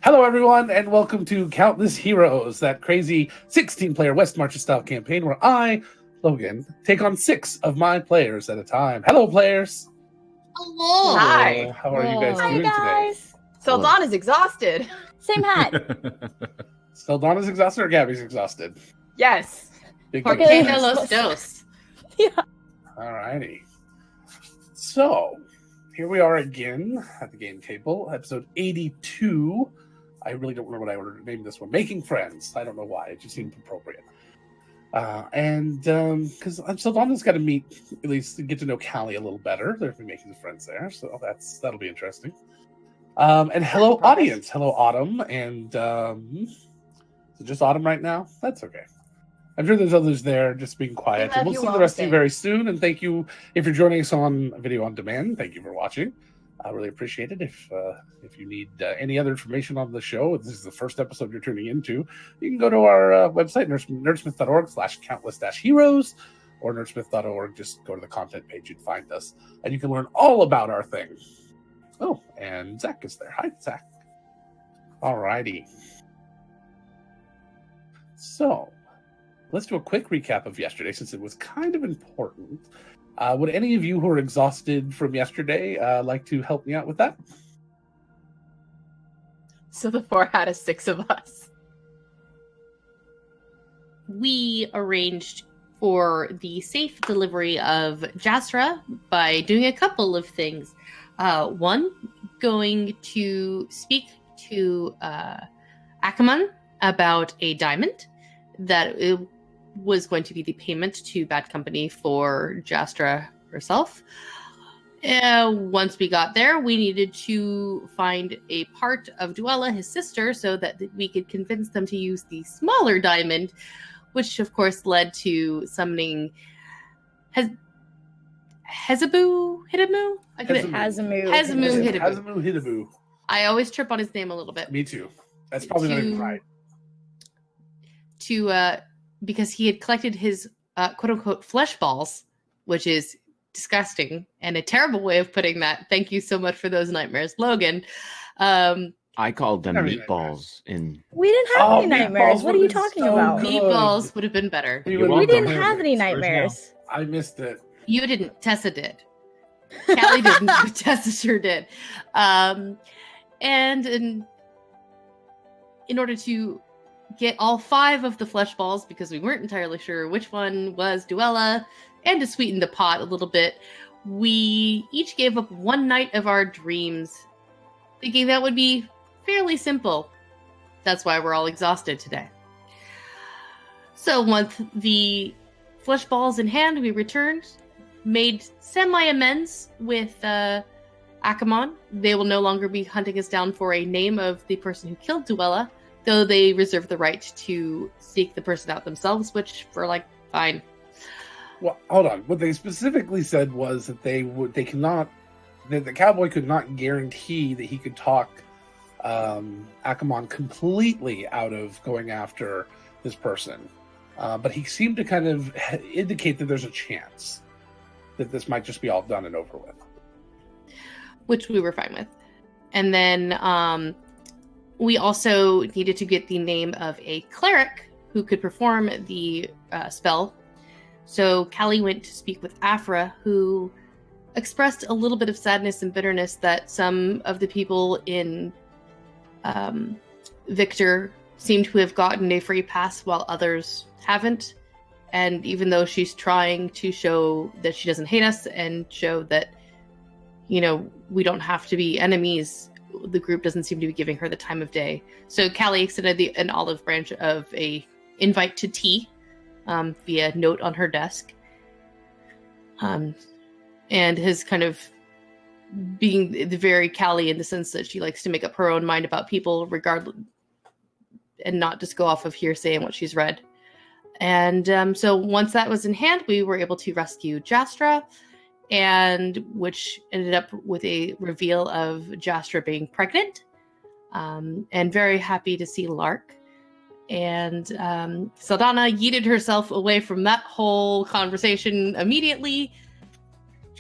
Hello, everyone, and welcome to Countless Heroes, that crazy 16-player West Marches-style campaign where I, Logan, take on 6 of my players at a time. Hello, players. Hello. Hi. How are you guys Hi, doing guys. Saldana's is exhausted. Same hat. today? Saldana's exhausted or Gabby's exhausted? Yes. Big Porque difference. de los dos. Alrighty. So, here we are again at the game table, episode 82. I really don't remember what I ordered to name this one. Making Friends. I don't know why. It just seemed appropriate. Because Saldana's got to meet, at least get to know Callie a little better. They're making friends there, so that'll be interesting. And hello, audience. Hello, Autumn. And is it just Autumn right now? That's okay. I'm sure there's others there just being quiet. And we'll see the rest of you very soon. And thank you if you're joining us on video on demand. Thank you for watching. I really appreciate it. If you need any other information on the show, if this is the first episode you're tuning into, you can go to our website, nerdsmith.org/countless-heroes, or nerdsmith.org. Just go to the content page and find us. And you can learn all about our thing. Oh, and Zach is there. Hi, Zach. Alrighty. So, let's do a quick recap of yesterday since it was kind of important. Would any of you who are exhausted from yesterday like to help me out with that? So the 4 out of 6 of us. We arranged for the safe delivery of Jasra by doing a couple of things. One, going to speak to Akamon about a diamond that was going to be the payment to Bad Company for Jastra herself. Once we got there, we needed to find a part of Duella, his sister, so that we could convince them to use the smaller diamond, which of course led to summoning Hezamu Hidamu? Hazamu Hidabu. I always trip on his name a little bit. Me too. That's probably not even right. Because he had collected his quote-unquote flesh balls, which is disgusting and a terrible way of putting that. Thank you so much for those nightmares, Logan. I called them meatballs. We didn't have any nightmares. What are you talking about? Meatballs would have been better. We didn't have any nightmares. I missed it. You didn't. Tessa did. Callie didn't. But Tessa sure did. And in order to get all 5 of the flesh balls, because we weren't entirely sure which one was Duella, and to sweeten the pot a little bit, we each gave up 1 night of our dreams, thinking that would be fairly simple. That's why we're all exhausted today. So once the flesh balls in hand, we returned, made semi-amends with Akamon. They will no longer be hunting us down for a name of the person who killed Duella, though they reserve the right to seek the person out themselves, which we're like, fine. Well, hold on. What they specifically said was that that the cowboy could not guarantee that he could talk Akamon completely out of going after this person. But he seemed to kind of indicate that there's a chance that this might just be all done and over with. Which we were fine with. And then we also needed to get the name of a cleric who could perform the spell. So Callie went to speak with Afra, who expressed a little bit of sadness and bitterness that some of the people in Victor seem to have gotten a free pass while others haven't. And even though she's trying to show that she doesn't hate us and show that, we don't have to be enemies, the group doesn't seem to be giving her the time of day. So Callie extended an olive branch of a invite to tea via note on her desk. And his kind of being the very Callie in the sense that she likes to make up her own mind about people regardless and not just go off of hearsay and what she's read. And so once that was in hand, we were able to rescue Jastra, and which ended up with a reveal of Jastra being pregnant, and very happy to see Lark. And Saldana yeeted herself away from that whole conversation immediately.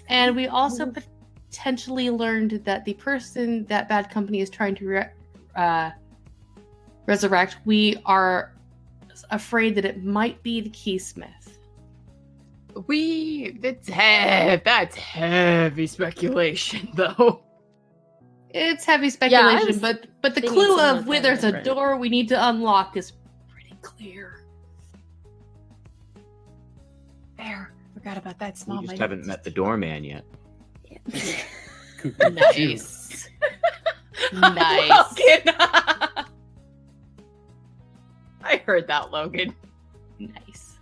And we also potentially learned that the person that Bad Company is trying to resurrect, we are afraid that it might be the Keysmith. That's heavy speculation, though. It's heavy speculation, Yeah, but the clue of where there's a door we need to unlock is pretty clear. There, forgot about that small. We just haven't met the doorman yet. Nice. Nice. Logan. I heard that, Logan. Nice.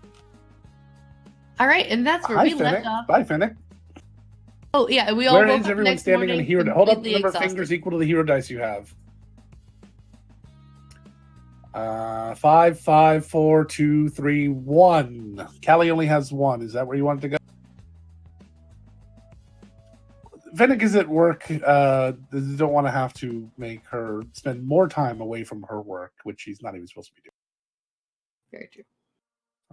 All right, and that's where we left off. Bye, Fennec. Oh yeah, we all Where woke is up everyone next standing on morning the hero? Hold up, the completely number of exhausted. fingers equal to the hero dice you have. 5, 5, 4, 2, 3, 1. Callie only has 1. Is that where you want it to go? Fennec is at work. Don't want to have to make her spend more time away from her work, which she's not even supposed to be doing. Very true.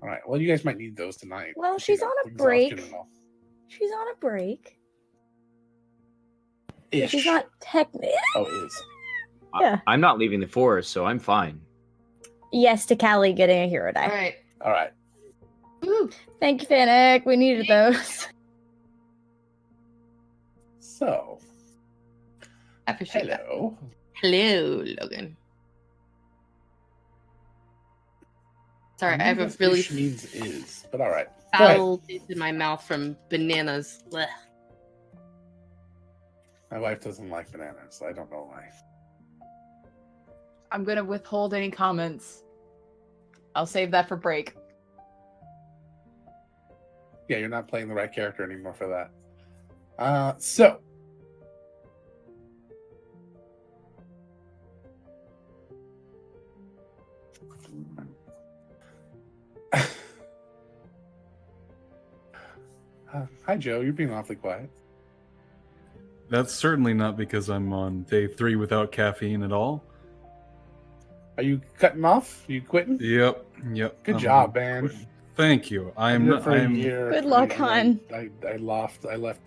All right. Well, you guys might need those tonight. Well, she's on a break. She's on a break. Ish. She's not technically. Oh, is. Yeah. I'm not leaving the forest, so I'm fine. Yes to Callie getting a hero die. All right. All right. Woo. Thank you, Fennec. We needed those. So, I appreciate that. hello. Hello, Logan. Sorry, I have a what really ish means is, but all right. Go ahead. foul taste in my mouth from bananas. Blech. My wife doesn't like bananas. So I don't know why. I'm gonna withhold any comments. I'll save that for break. Yeah, you're not playing the right character anymore for that. So. Hi, Joe. You're being awfully quiet. That's certainly not because I'm on day 3 without caffeine at all. Are you cutting off? You quitting? Yep. Good job, man. Thank you. I did it for a year. Good luck, hon. I left. The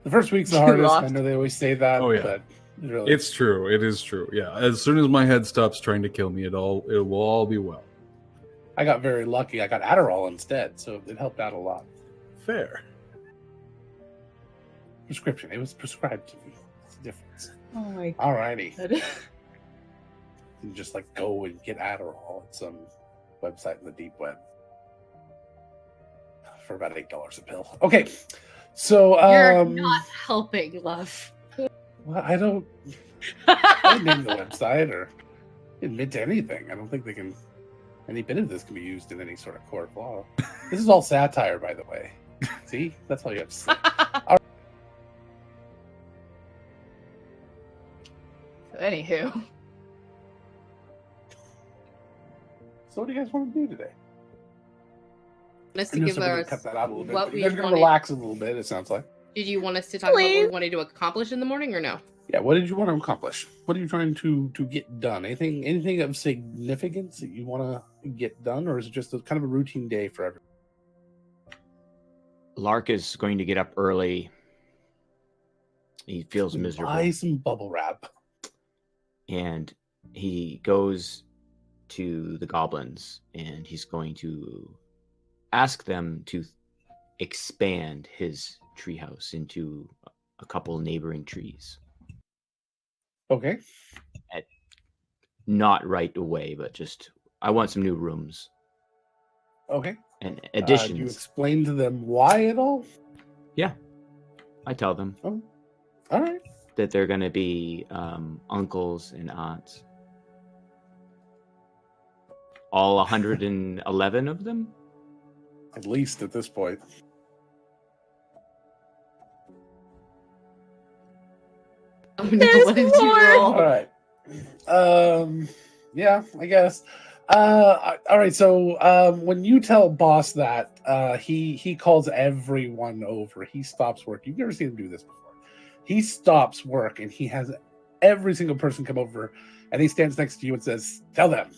first week's the hardest. I know they always say that. Oh, yeah. But really, It's true. It is true. Yeah. As soon as my head stops trying to kill me, it will all be well. I got very lucky. I got Adderall instead, so it helped out a lot. Fair. Prescription. It was prescribed to me. It's the difference. Oh my Alrighty. god. You can just go and get Adderall at some website in the deep web for about $8 a pill. Okay, so You're not helping, love. well, I didn't name the website or admit to anything. I don't think they can. Any bit of this can be used in any sort of court of law. This is all satire, by the way. See, that's all you have to say. Anywho. So what do you guys want to do today? Let's I'm just give gonna us cut that out a little bit. what But we you guys are gonna wanted- relax a little bit. It sounds like. Did you want us to talk about what Please. we wanted to accomplish in the morning or no? Yeah. What did you want to accomplish? What are you trying to get done? Anything of significance that you want to get done, or is it just a kind of a routine day for everyone? Lark is going to get up early. He feels miserable. Buy some bubble wrap. And he goes to the goblins and he's going to ask them to expand his treehouse into a couple neighboring trees. Okay. Not right away, but just I want some new rooms Okay. and Do you additions. explain to them why at all? I tell them Oh, all right. that they're going to be uncles and aunts. All 111 of them? At least at this point. Oh no, There's what did more. you roll? All right. Yeah, I guess. All right. So, when you tell boss that, he calls everyone over. He stops work. You've never seen him do this before. He stops work and he has every single person come over, and he stands next to you and says, "Tell them."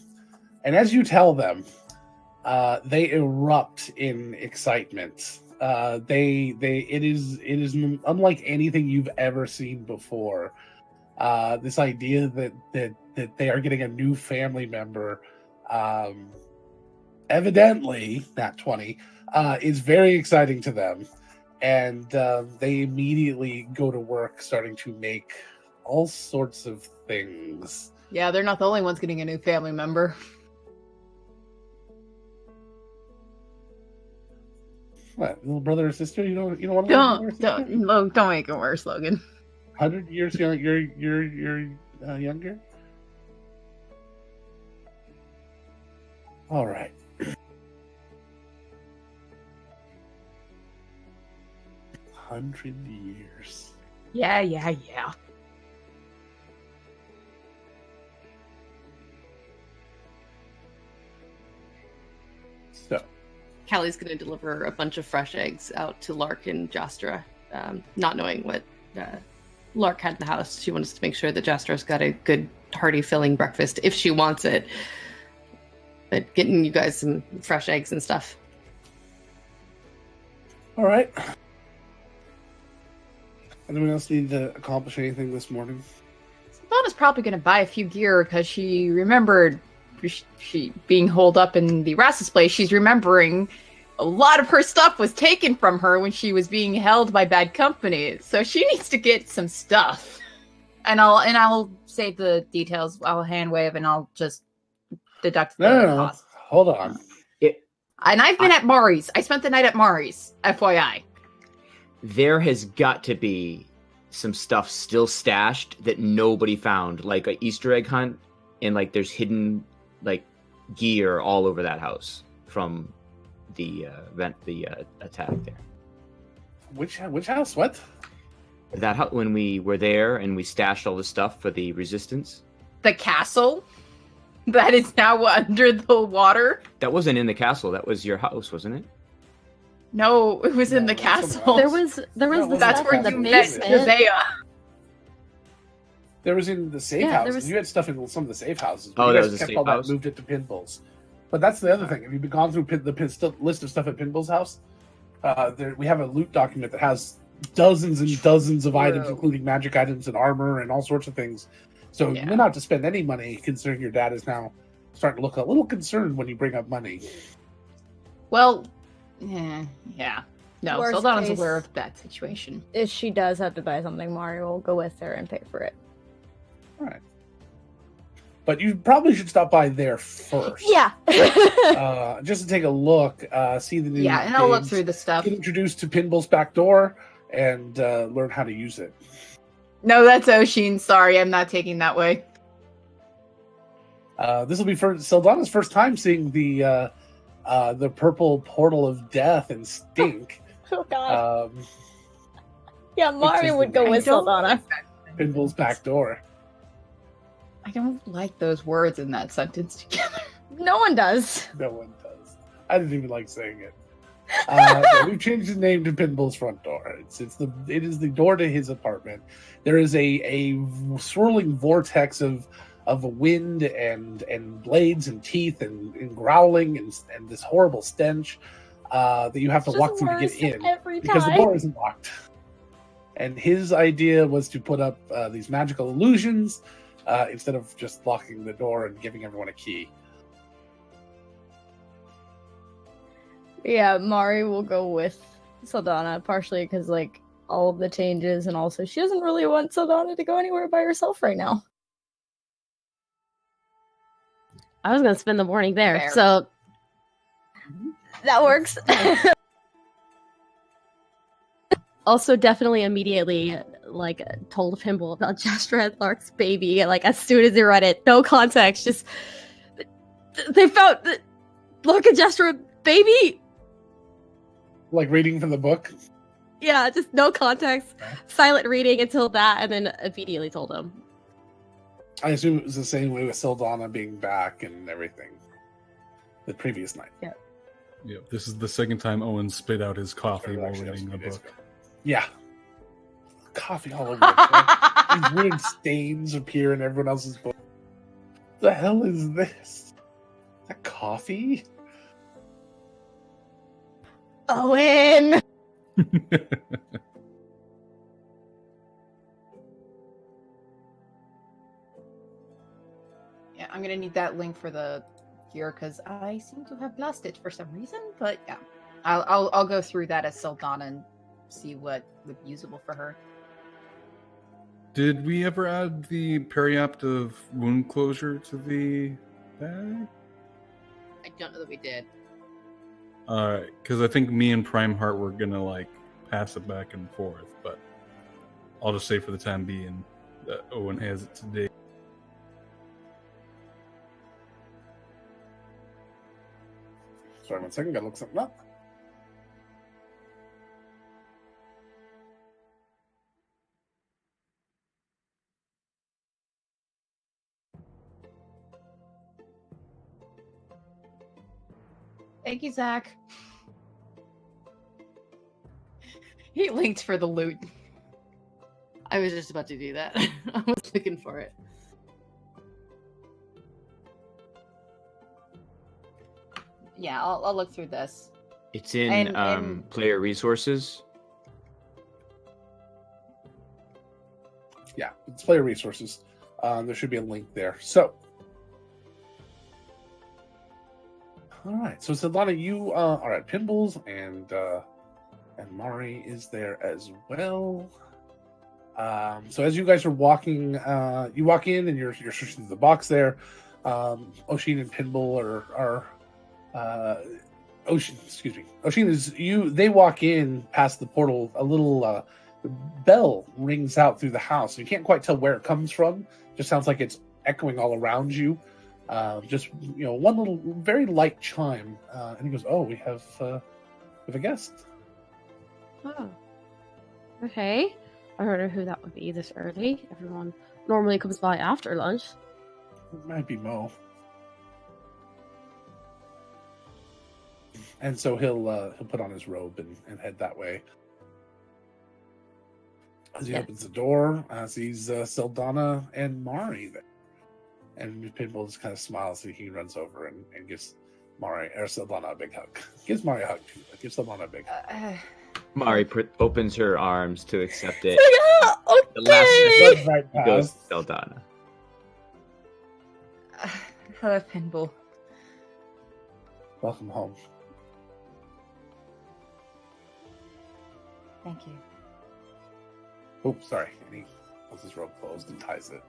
And as you tell them, they erupt in excitement. It is unlike anything you've ever seen before. This idea that they are getting a new family member, evidently Nat 20, is very exciting to them, and they immediately go to work, starting to make all sorts of things. Yeah, they're not the only ones getting a new family member. What, little brother or sister? You don't want to Don't make it worse, Logan. 100 years you're younger. All right. 100 years. Yeah. So, Callie's going to deliver a bunch of fresh eggs out to Lark and Jastra, not knowing what Lark had in the house. She wants to make sure that Jastra's got a good, hearty, filling breakfast if she wants it. But getting you guys some fresh eggs and stuff. all right. Anyone else need to accomplish anything this morning? Donna's probably going to buy a few gear because she remembered she being holed up in the Rassus place. She's remembering a lot of her stuff was taken from her when she was being held by bad company. So she needs to get some stuff. And I'll say the details. I'll hand wave and I'll just deduct the No. cost. Hold on. And I've been at Mari's. I spent the night at Mari's, FYI. There has got to be some stuff still stashed that nobody found, like an Easter egg hunt, and like there's hidden like gear all over that house from the attack there. Which house? What? That house, when we were there and we stashed all the stuff for the resistance. The castle that is now under the water. That wasn't in the castle. That was your house, wasn't it? No, it was in No, the it was castle. There was the That's stuff where in the you met basement. Hosea. There was in the safe Yeah, house. there was- You had stuff in some of the safe houses. Oh, you that guys was a kept safe all house? that, moved it to Pinball's. But that's the other thing. Have you been gone through the list of stuff at Pinball's house? We have a loot document that has dozens and dozens of items, True. including magic items and armor and all sorts of things. So you Yeah. may not have to spend any money, considering your dad is now starting to look a little concerned when you bring up money. Well, yeah. No, Worst Saldana's case- aware of that situation. If she does have to buy something, Mario will go with her and pay for it. All right. But you probably should stop by there first. Yeah. Just to take a look, see the new Yeah, and I'll look games, through the stuff. get introduced to Pinball's back door, and learn how to use it. No, that's Oshin. Sorry, I'm not taking that way. This will be for Saldana's first time seeing the purple portal of death and stink. Oh god. Um, Yeah, is Mario would the go name. with Saldana. Pinball's back door. I don't like those words in that sentence together. No one does. No one does. I didn't even like saying it. Yeah, we've changed the name to Pinball's front door. It is the door to his apartment. There is a swirling vortex of wind and blades and teeth and growling and this horrible stench that you have to It's walk just through to get worse in every because the time. door isn't locked. And his idea was to put up these magical illusions instead of just locking the door and giving everyone a key. Yeah, Mari will go with Saldana, partially because, like, all of the changes, and also she doesn't really want Saldana to go anywhere by herself right now. I was gonna spend the morning there, Fair. so That works. also definitely immediately like told Pimble about Jastra and Lark's baby. Like as soon as they read it, no context, just they found Lark and Jastra baby. Like reading from the book. Yeah, just no context, silent reading until that, and then immediately told him. I assume it was the same way with Saldana being back and everything. The previous night. Yeah, this is the second time Owen spit out his coffee Or while actually, that was reading the a few days book. ago. Yeah. Coffee all over it. These weird stains appear in everyone else's book. The hell is this? Is that coffee? Owen! Yeah, I'm gonna need that link for the gear because I seem to have lost it for some reason. But yeah, I'll go through that as Saldana and see what would be usable for her. Did we ever add the periaptive wound closure to the bag? I don't know that we did. Alright, because I think me and Prime Heart were gonna like pass it back and forth, but I'll just say for the time being that Owen has it today. Sorry, 1 second. Gotta look something up. Thank you, Zach. He linked for the loot. I was just about to do that. I was looking for it. Yeah, I'll look through this. It's in And- player resources. Yeah, it's player resources. There should be a link there. So, all right. So, Saldana, you are at Pinballs, and Mari is there as well. So, as you guys are walking, you walk in, and you're searching through the box there. Oshin and Pinball are Oshin. Excuse me. Oshin is you. They walk in past the portal. A little bell rings out through the house. You can't quite tell where it comes from. Just sounds like it's echoing all around you. Just one little very light chime, and he goes, "Oh, we have a guest." Oh. Okay. I don't know who that would be this early. Everyone normally comes by after lunch. It might be Mo. And so he'll put on his robe and head that way. As he Yeah. opens the door, sees Saldana and Mari there. And Pinball just kind of smiles as he runs over and gives Mari or Saldana a big hug. Gives Mari a hug too, but gives Saldana a big hug. Mari opens her arms to accept it. Yeah, The last okay. Runs right goes past. to Saldana. Hello, Pinball. Welcome home. Thank you. Oh, sorry. And he pulls his robe closed and ties it.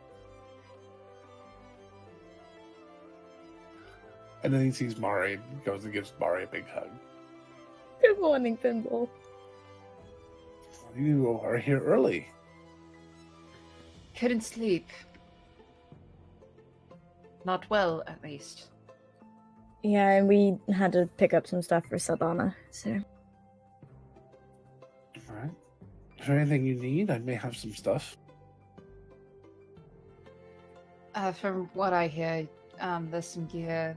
And then he sees Mari and goes and gives Mari a big hug. Good morning, Pinball. You are here early. Couldn't sleep. Not well, at least. Yeah, and we had to pick up some stuff for Saldana, so. All right. Is there anything you need? I may have some stuff. From what I hear, there's some gear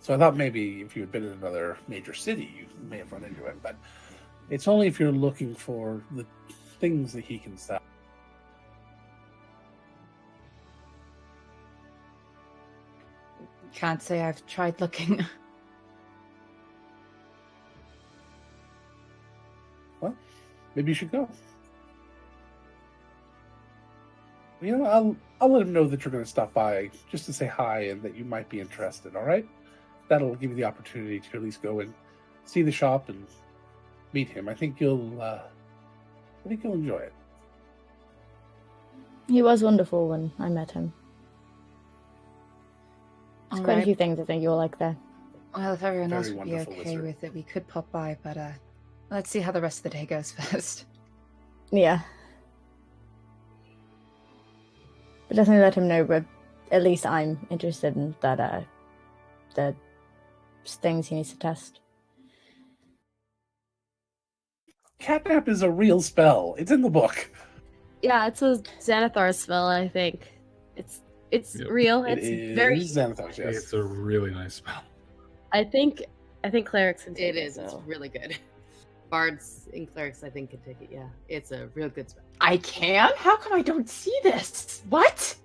So I thought maybe if you had been in another major city, you may have run into him. But it's only if you're looking for the things that he can sell. Can't say I've tried looking. Well, maybe you should go. You know, I'll let him know that you're going to stop by just to say hi and that you might be interested. All right, that'll give you the opportunity to at least go and see the shop and meet him. I think you'll enjoy it. He was wonderful when I met him. There's quite a few things I think you'll like there. Well, if everyone Very else would be wonderful okay wizard. with it, we could pop by, but let's see how the rest of the day goes first. Yeah. But definitely let him know, but at least I'm interested in that, the things he needs to test. Catnap is a real spell. It's in the book. Yeah, it's a Xanathar spell, I think. It's Yep. real. It It's is very Xanathars, yes. It's a really nice spell. I think clerics can It take is. It's though. really good. Bards and clerics, I think, can take it. Yeah, it's a real good spell. I can? How come I don't see this? What?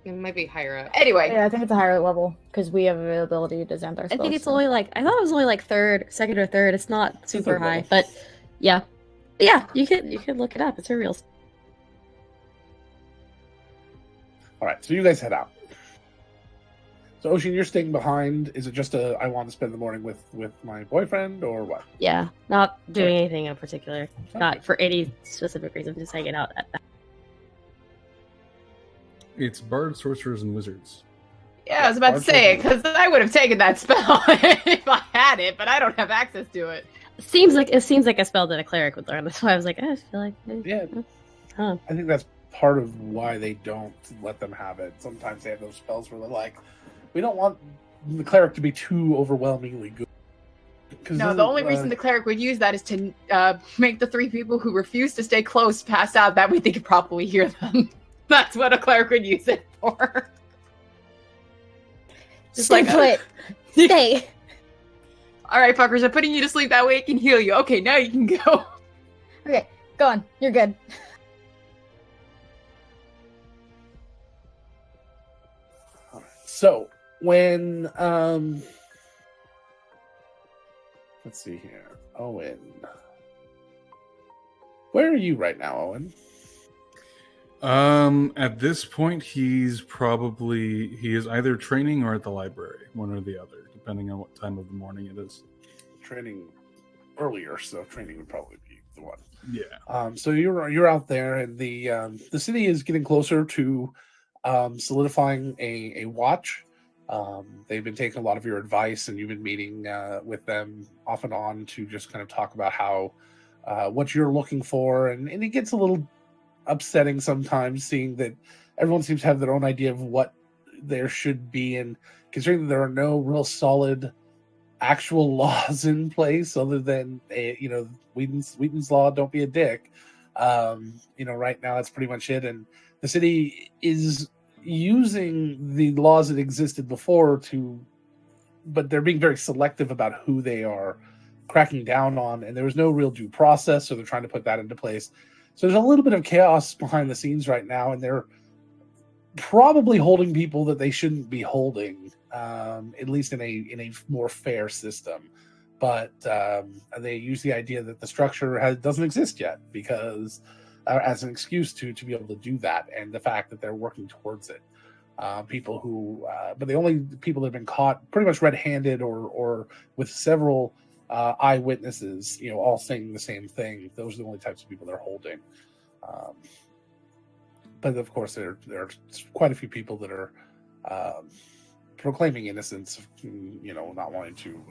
It might be higher up. Anyway, Yeah, I think it's a higher level because we have availability to Xanthar spells. I think it's so- only like I thought it was only like second or third. It's not super third high, level. but yeah, you can look it up. It's a real. All right, so you guys head out. So Ocean, you're staying behind. Is it just I want to spend the morning with my boyfriend or what? Yeah, not doing anything in particular. Okay. Not for any specific reason. Just hanging out. It's bards, sorcerers, and wizards. yeah, I was about to say, because I would have taken that spell if I had it, but I don't have access to it. It seems like a spell that a cleric would learn. That's why I was like, I feel like. Yeah, Huh. I think that's part of why they don't let them have it. Sometimes they have those spells where they're like, we don't want the cleric to be too overwhelmingly good. No, the only reason the cleric would use that is to make the three people who refuse to stay close pass out. That way they could probably hear them. That's what a cleric would use it for. Just Stay like, put. Stay. all right, fuckers, I'm putting you to sleep. That way it can heal you. Okay, now you can go. Okay, go on. You're good. So when let's see here, Owen. Where are you right now, Owen? At this point, he is either training or at the library, one or the other, depending on what time of the morning it is. Training earlier, so training would probably be the one. Yeah. So you're out there, and the city is getting closer to solidifying a watch. They've been taking a lot of your advice, and you've been meeting with them off and on to just kind of talk about how what you're looking for, and it gets a little upsetting sometimes seeing that everyone seems to have their own idea of what there should be, and considering that there are no real solid actual laws in place other than Whedon's law, don't be a dick. Right now that's pretty much it, and the city is using the laws that existed before but they're being very selective about who they are cracking down on, and there was no real due process, so they're trying to put that into place. So there's a little bit of chaos behind the scenes right now, and they're probably holding people that they shouldn't be holding, at least in a more fair system. But they use the idea that the structure doesn't exist yet because as an excuse to be able to do that, and the fact that they're working towards it. But the only people that have been caught pretty much red-handed or with several eyewitnesses, all saying the same thing, those are the only types of people they're holding. But of course, there are quite a few people that are proclaiming innocence, not wanting to.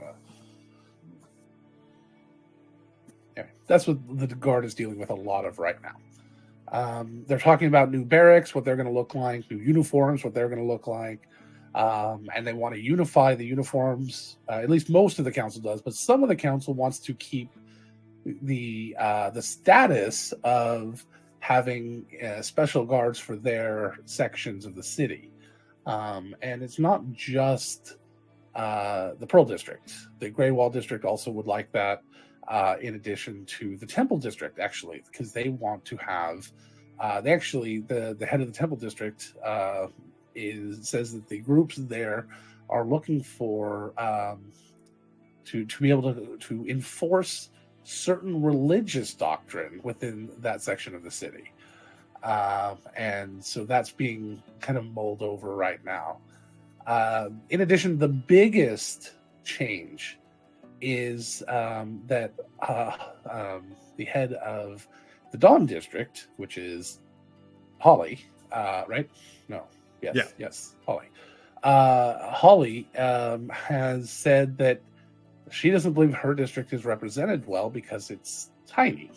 Anyway, that's what the guard is dealing with a lot of right now. They're talking about new barracks, what they're going to look like, new uniforms, what they're going to look like. And they want to unify the uniforms. At least most of the council does, but some of the council wants to keep the status of having special guards for their sections of the city. And it's not just the Pearl District. The Grey Wall District also would like that, in addition to the Temple District, actually, because they want to have. The head of the Temple District says that the groups there are looking for to be able to enforce certain religious doctrine within that section of the city. And so that's being kind of mulled over right now. In addition, the biggest change is that the head of the Dawn District, which is Holly, right? No, yes, Yeah. yes, Holly. Holly has said that she doesn't believe her district is represented well because it's tiny.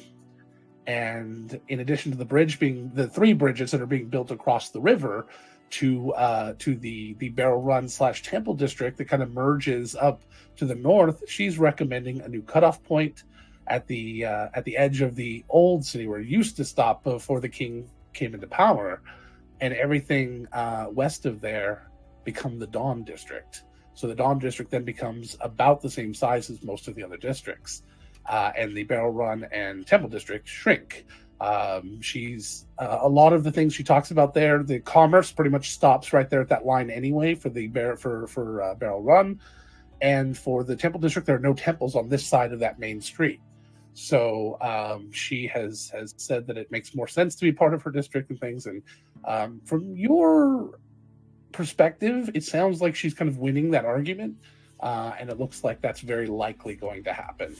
And in addition to the three bridges that are being built across the river to the Barrel Run / Temple District that kind of merges up to the north, she's recommending a new cutoff point at the edge of the old city where it used to stop before the king came into power, and everything west of there become the Dawn District. So the Dawn District then becomes about the same size as most of the other districts, and the Barrel Run and Temple District shrink. She's a lot of the things she talks about there. The commerce pretty much stops right there at that line anyway for the Barrel Run, and for the Temple District, there are no temples on this side of that main street. So she has said that it makes more sense to be part of her district and things. And from your perspective, it sounds like she's kind of winning that argument, and it looks like that's very likely going to happen.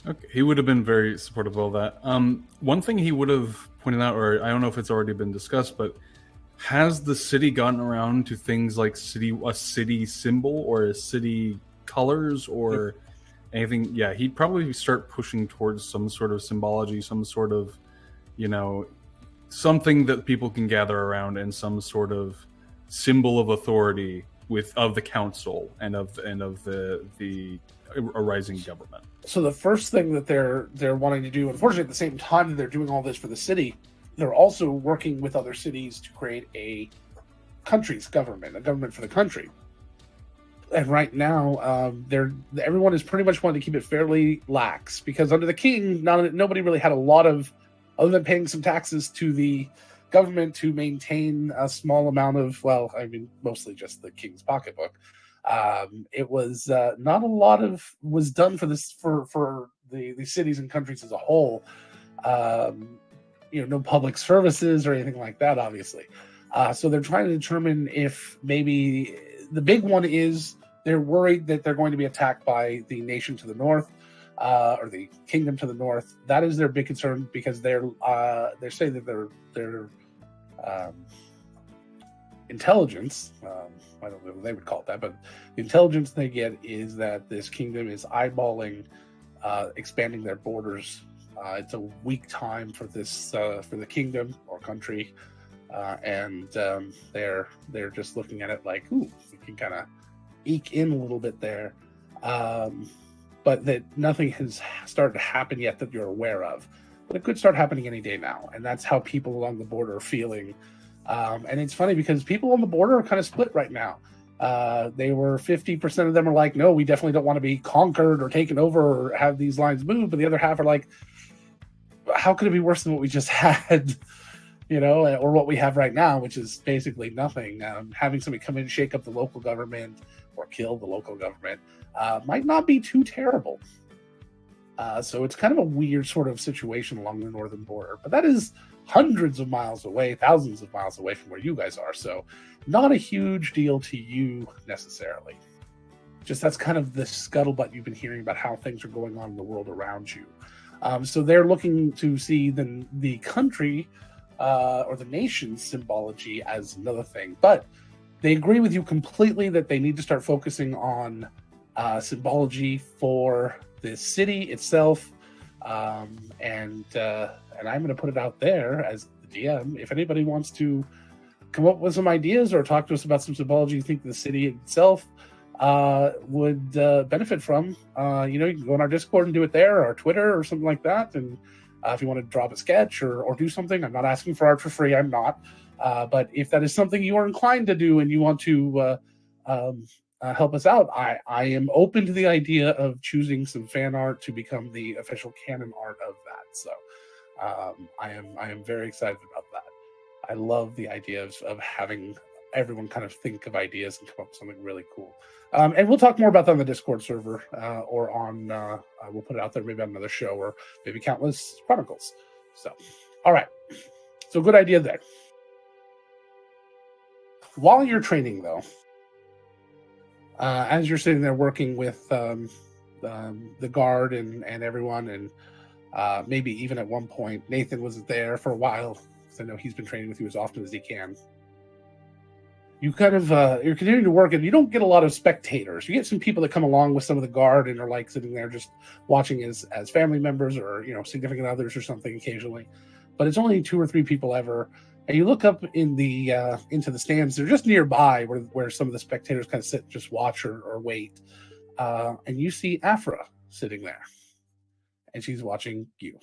Okay, he would have been very supportive of that. One thing he would have pointed out, or I don't know if it's already been discussed, but has the city gotten around to things like a city symbol or a city colors or anything? Yeah, he'd probably start pushing towards some sort of symbology, some sort of, something that people can gather around, and some sort of symbol of authority of the council and of the arising government. So the first thing that they're wanting to do, unfortunately, at the same time that they're doing all this for the city, they're also working with other cities to create a country's government, a government for the country. And right now, everyone is pretty much wanting to keep it fairly lax, because under the king, nobody really had a lot of, other than paying some taxes to the government to maintain a small amount of, mostly just the king's pocketbook. It was not a lot of was done for this for the cities and countries as a whole. No public services or anything like that, obviously. So they're trying to determine if maybe the big one is they're worried that they're going to be attacked by the nation to the north, or the kingdom to the north. That is their big concern, because they're saying that their intelligence, I don't know what they would call it that, but the intelligence they get is that this kingdom is eyeballing expanding their borders. It's a weak time for this for the kingdom or country, and they're just looking at it like, ooh, we can kind of eke in a little bit there, but that nothing has started to happen yet that you're aware of. But it could start happening any day now, and that's how people along the border are feeling. And it's funny because people on the border are kind of split right now. They were 50% of them are like, no, we definitely don't want to be conquered or taken over or have these lines moved. But the other half are like, how could it be worse than what we just had, or what we have right now, which is basically nothing. Having somebody come in and shake up the local government or kill the local government might not be too terrible. So it's kind of a weird sort of situation along the northern border. But that is hundreds of miles away, thousands of miles away from where you guys are. So not a huge deal to you necessarily. Just that's kind of the scuttlebutt you've been hearing about how things are going on in the world around you. So they're looking to see the country or the nation's symbology as another thing. But they agree with you completely that they need to start focusing on symbology for the city itself. And I'm going to put it out there as the DM. If anybody wants to come up with some ideas or talk to us about some symbology you think the city itself would benefit from, you can go on our Discord and do it there, or our Twitter or something like that. And if you want to drop a sketch or do something, I'm not asking for art for free. I'm not. But if that is something you are inclined to do and you want to help us out, I am open to the idea of choosing some fan art to become the official canon art of that. So I am very excited about that. I love the idea of having everyone kind of think of ideas and come up with something really cool. And we'll talk more about that on the Discord server, or on we'll put it out there maybe on another show, or maybe Countless Chronicles. So, all right. So good idea there. While you're training, though, as you're sitting there working with the guard and everyone, and maybe even at one point Nathan was there for a while, because I know he's been training with you as often as he can. You kind of you're continuing to work, and you don't get a lot of spectators. You get some people that come along with some of the guard and are like sitting there just watching as family members, or significant others or something occasionally. But it's only 2 or 3 people ever. And you look up in the into the stands. They're just nearby where some of the spectators kind of sit, just watch or wait. And you see Afra sitting there, and she's watching you.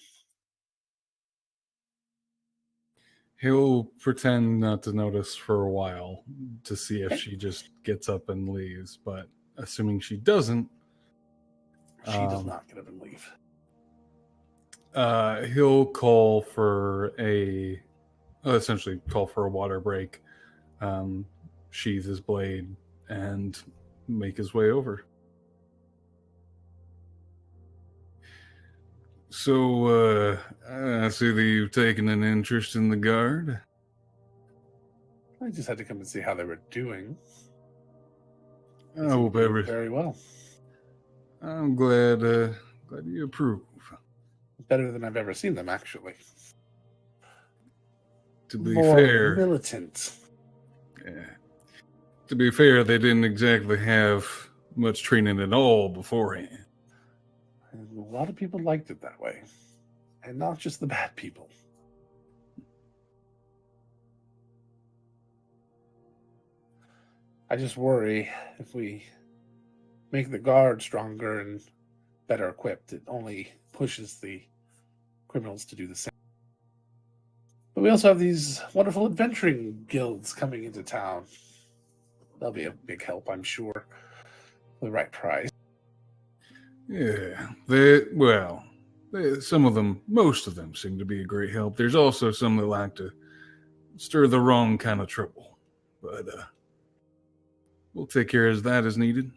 He'll pretend not to notice for a while to see if she just gets up and leaves. But assuming she doesn't, She does not get up and leave. He'll call for essentially call for a water break, sheath his blade, and make his way over. So, I see that you've taken an interest in the guard. I just had to come and see how they were doing. I hope Very well. I'm glad you approve. Better than I've ever seen them, actually. To be More fair, militant. yeah. To be fair, they didn't exactly have much training at all beforehand. And a lot of people liked it that way. And not just the bad people. I just worry if we make the guard stronger and better equipped, it only pushes the criminals to do the same. But we also have these wonderful adventuring guilds coming into town. They'll be a big help, I'm sure, for the right price. Yeah, some of them, most of them seem to be a great help. There's also some that like to stir the wrong kind of trouble. But we'll take care of that as needed.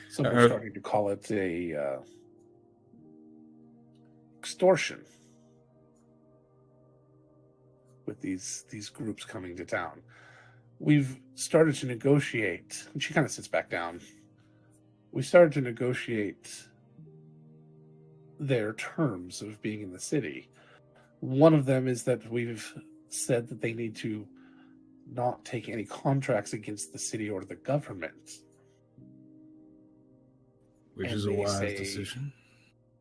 Some are starting to call it a extortion with these groups coming to town. We've started to negotiate, and she kind of sits back down. We started to negotiate their terms of being in the city. One of them is that we've said that they need to not take any contracts against the city or the government. Which is a wise decision.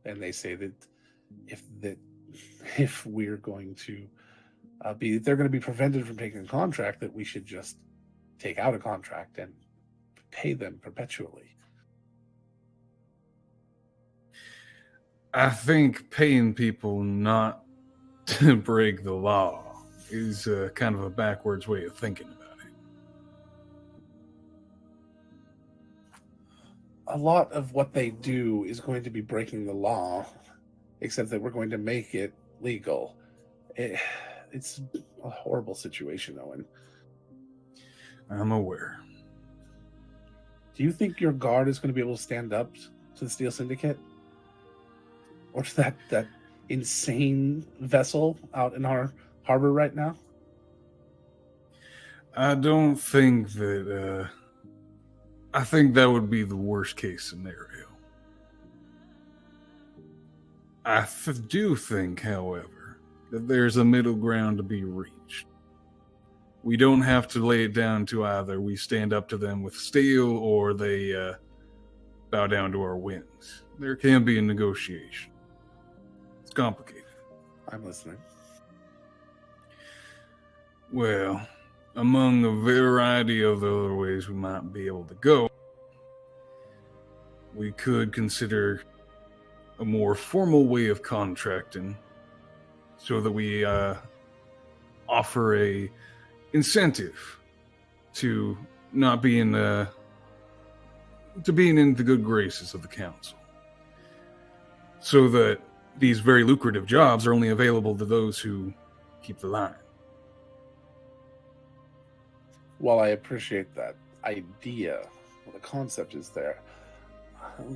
And they say that if we're going to they're going to be prevented from taking a contract, that we should just take out a contract and pay them perpetually. I think paying people not to break the law is kind of a backwards way of thinking about it. A lot of what they do is going to be breaking the law, except that we're going to make it legal. It's a horrible situation, Owen. I'm aware. Do you think your guard is going to be able to stand up to the Steel Syndicate? Or to that insane vessel out in our harbor right now? I don't think that... I think that would be the worst case scenario. I do think, however, that there's a middle ground to be reached. We don't have to lay it down to either we stand up to them with steel or they bow down to our whims. There can be a negotiation. It's complicated. I'm listening. Well, among a variety of the other ways we might be able to go, we could consider a more formal way of contracting so that we offer a incentive to not be in the to being in the good graces of the council, so that these very lucrative jobs are only available to those who keep the line. While I appreciate that idea, the concept is there,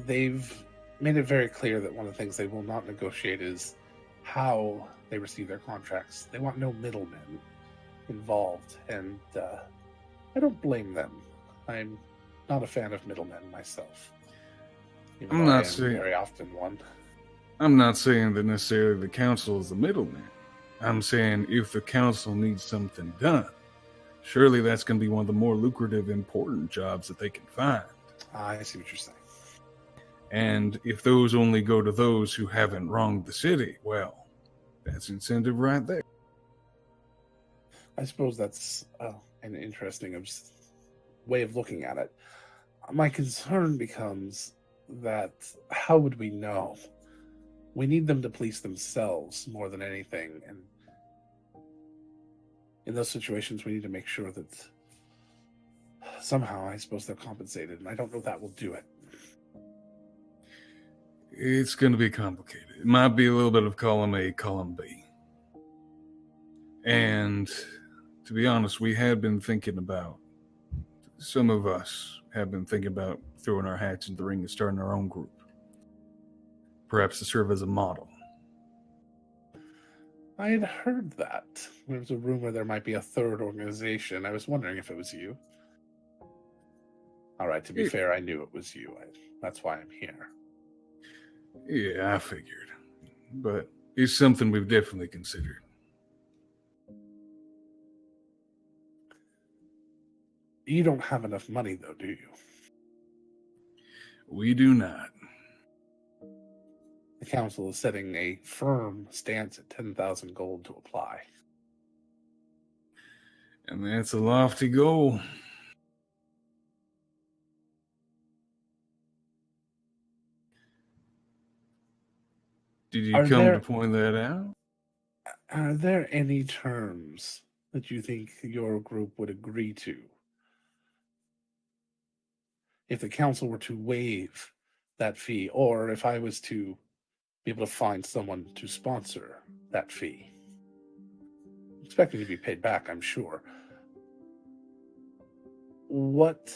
they've made it very clear that one of the things they will not negotiate is how they receive their contracts. They want no middlemen involved, and I don't blame them. I'm not a fan of middlemen myself. Even I'm though I not am saying- very often one. I'm not saying that necessarily the council is the middleman. I'm saying if the council needs something done, surely that's going to be one of the more lucrative, important jobs that they can find. I see what you're saying. And if those only go to those who haven't wronged the city, well, that's incentive right there. I suppose that's an interesting way of looking at it. My concern becomes that how would we know? We need them to police themselves more than anything, and in those situations we need to make sure that somehow, I suppose, they're compensated, and I don't know if that will do it. It's going to be complicated. It might be a little bit of column A, column B. And to be honest, we had been thinking about, some of us have been thinking about throwing our hats in the ring and starting our own group. Perhaps to serve as a model. I had heard that. There was a rumor there might be a third organization. I was wondering if it was you. All right, to be fair, I knew it was you. That's why I'm here. Yeah, I figured. But it's something we've definitely considered. You don't have enough money, though, do you? We do not. The council is setting a firm stance at 10,000 gold to apply. And that's a lofty goal. Did you come to point that out? Are there any terms that you think your group would agree to if the council were to waive that fee, or if I was to be able to find someone to sponsor that fee? Expecting to be paid back, I'm sure. What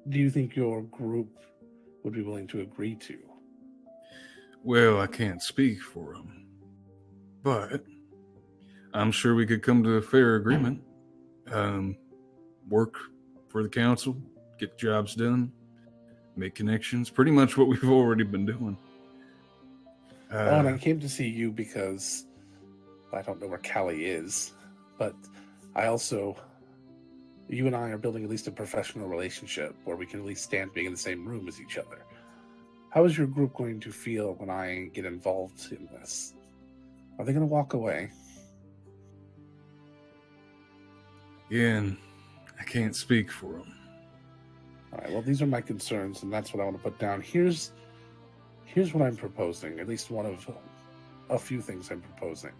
do you think your group would be willing to agree to? Well, I can't speak for them, but I'm sure we could come to a fair agreement. Work for the council, get jobs done, make connections, pretty much what we've already been doing. And I came to see you because I don't know where Callie is, but I also, you and I are building at least a professional relationship where we can at least stand being in the same room as each other. How is your group going to feel when I get involved in this? Are they going to walk away? Again, I can't speak for them. All right, well, these are my concerns, and that's what I want to put down. Here's what I'm proposing, at least one of a few things I'm proposing.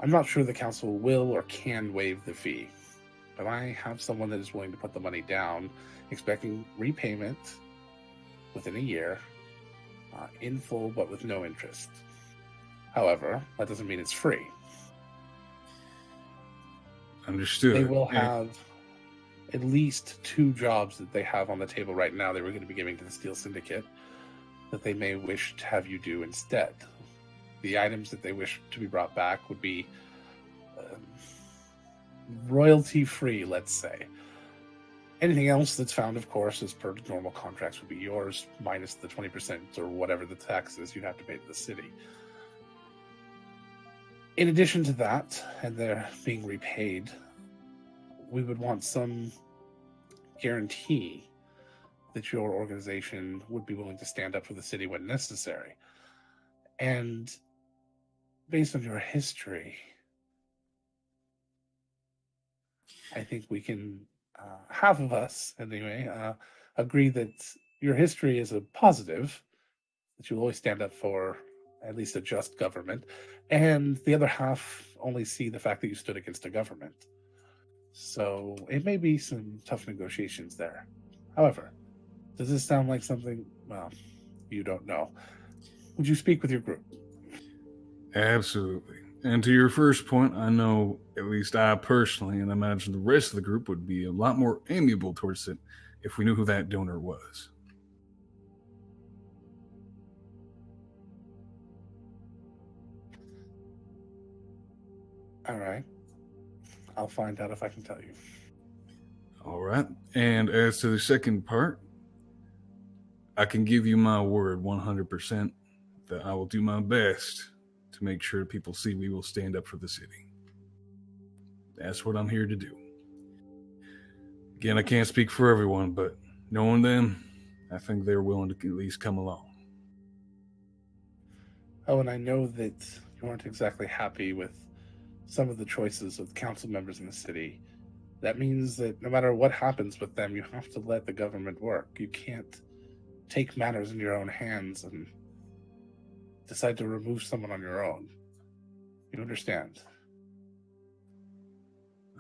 I'm not sure the council will or can waive the fee, but I have someone that is willing to put the money down, expecting repayment within a year, in full but with no interest. However, that doesn't mean it's free. Understood. They will have at least 2 jobs that they have on the table right now they were going to be giving to the Steel Syndicate that they may wish to have you do instead. The items that they wish to be brought back would be royalty-free, let's say. Anything else that's found, of course, as per normal contracts, would be yours, minus the 20% or whatever the tax is you'd have to pay to the city. In addition to that, and they're being repaid, we would want some guarantee that your organization would be willing to stand up for the city when necessary. And based on your history, I think we can, half of us anyway, agree that your history is a positive, that you'll always stand up for at least a just government, and the other half only see the fact that you stood against a government. So it may be some tough negotiations there. However, does this sound like something, well, you don't know? Would you speak with your group? Absolutely. And to your first point, I know at least I personally, and I imagine the rest of the group would be a lot more amiable towards it if we knew who that donor was. All right. I'll find out if I can tell you. All right. And as to the second part, I can give you my word 100% that I will do my best to make sure people see we will stand up for the city. That's what I'm here to do. Again, I can't speak for everyone, but knowing them, I think they're willing to at least come along. Oh, and I know that you aren't exactly happy with some of the choices of council members in the city. That means that no matter what happens with them, you have to let the government work. You can't take matters in your own hands and decide to remove someone on your own. You understand?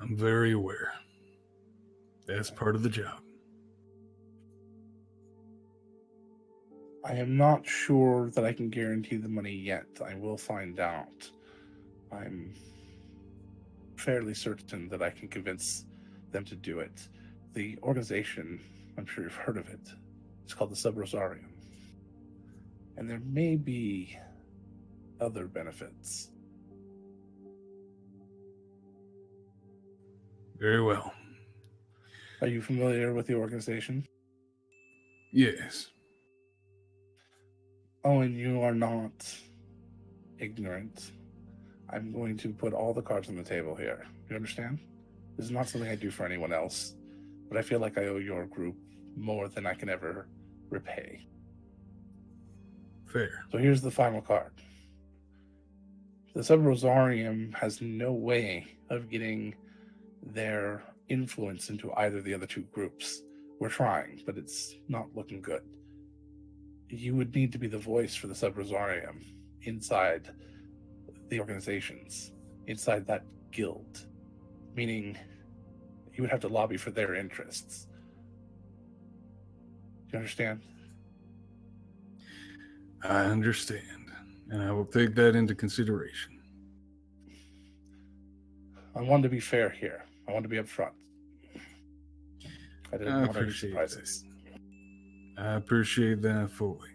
I'm very aware. That's part of the job. I am not sure that I can guarantee the money yet. I will find out. I'm fairly certain that I can convince them to do it. The organization, I'm sure you've heard of it, it's called the Sub-Rosarium. And there may be other benefits. Very well. Are you familiar with the organization? Yes. Oh, and you are not ignorant. I'm going to put all the cards on the table here. You understand? This is not something I do for anyone else, but I feel like I owe your group more than I can ever repay. Fair. So here's the final card. The Sub-Rosarium has no way of getting their influence into either of the other two groups. We're trying, but it's not looking good. You would need to be the voice for the Sub-Rosarium inside the organizations, inside that guild, meaning you would have to lobby for their interests. Do you understand? I understand, and I will take that into consideration. I want to be fair here. I want to be upfront. I didn't want any surprises. I appreciate that fully.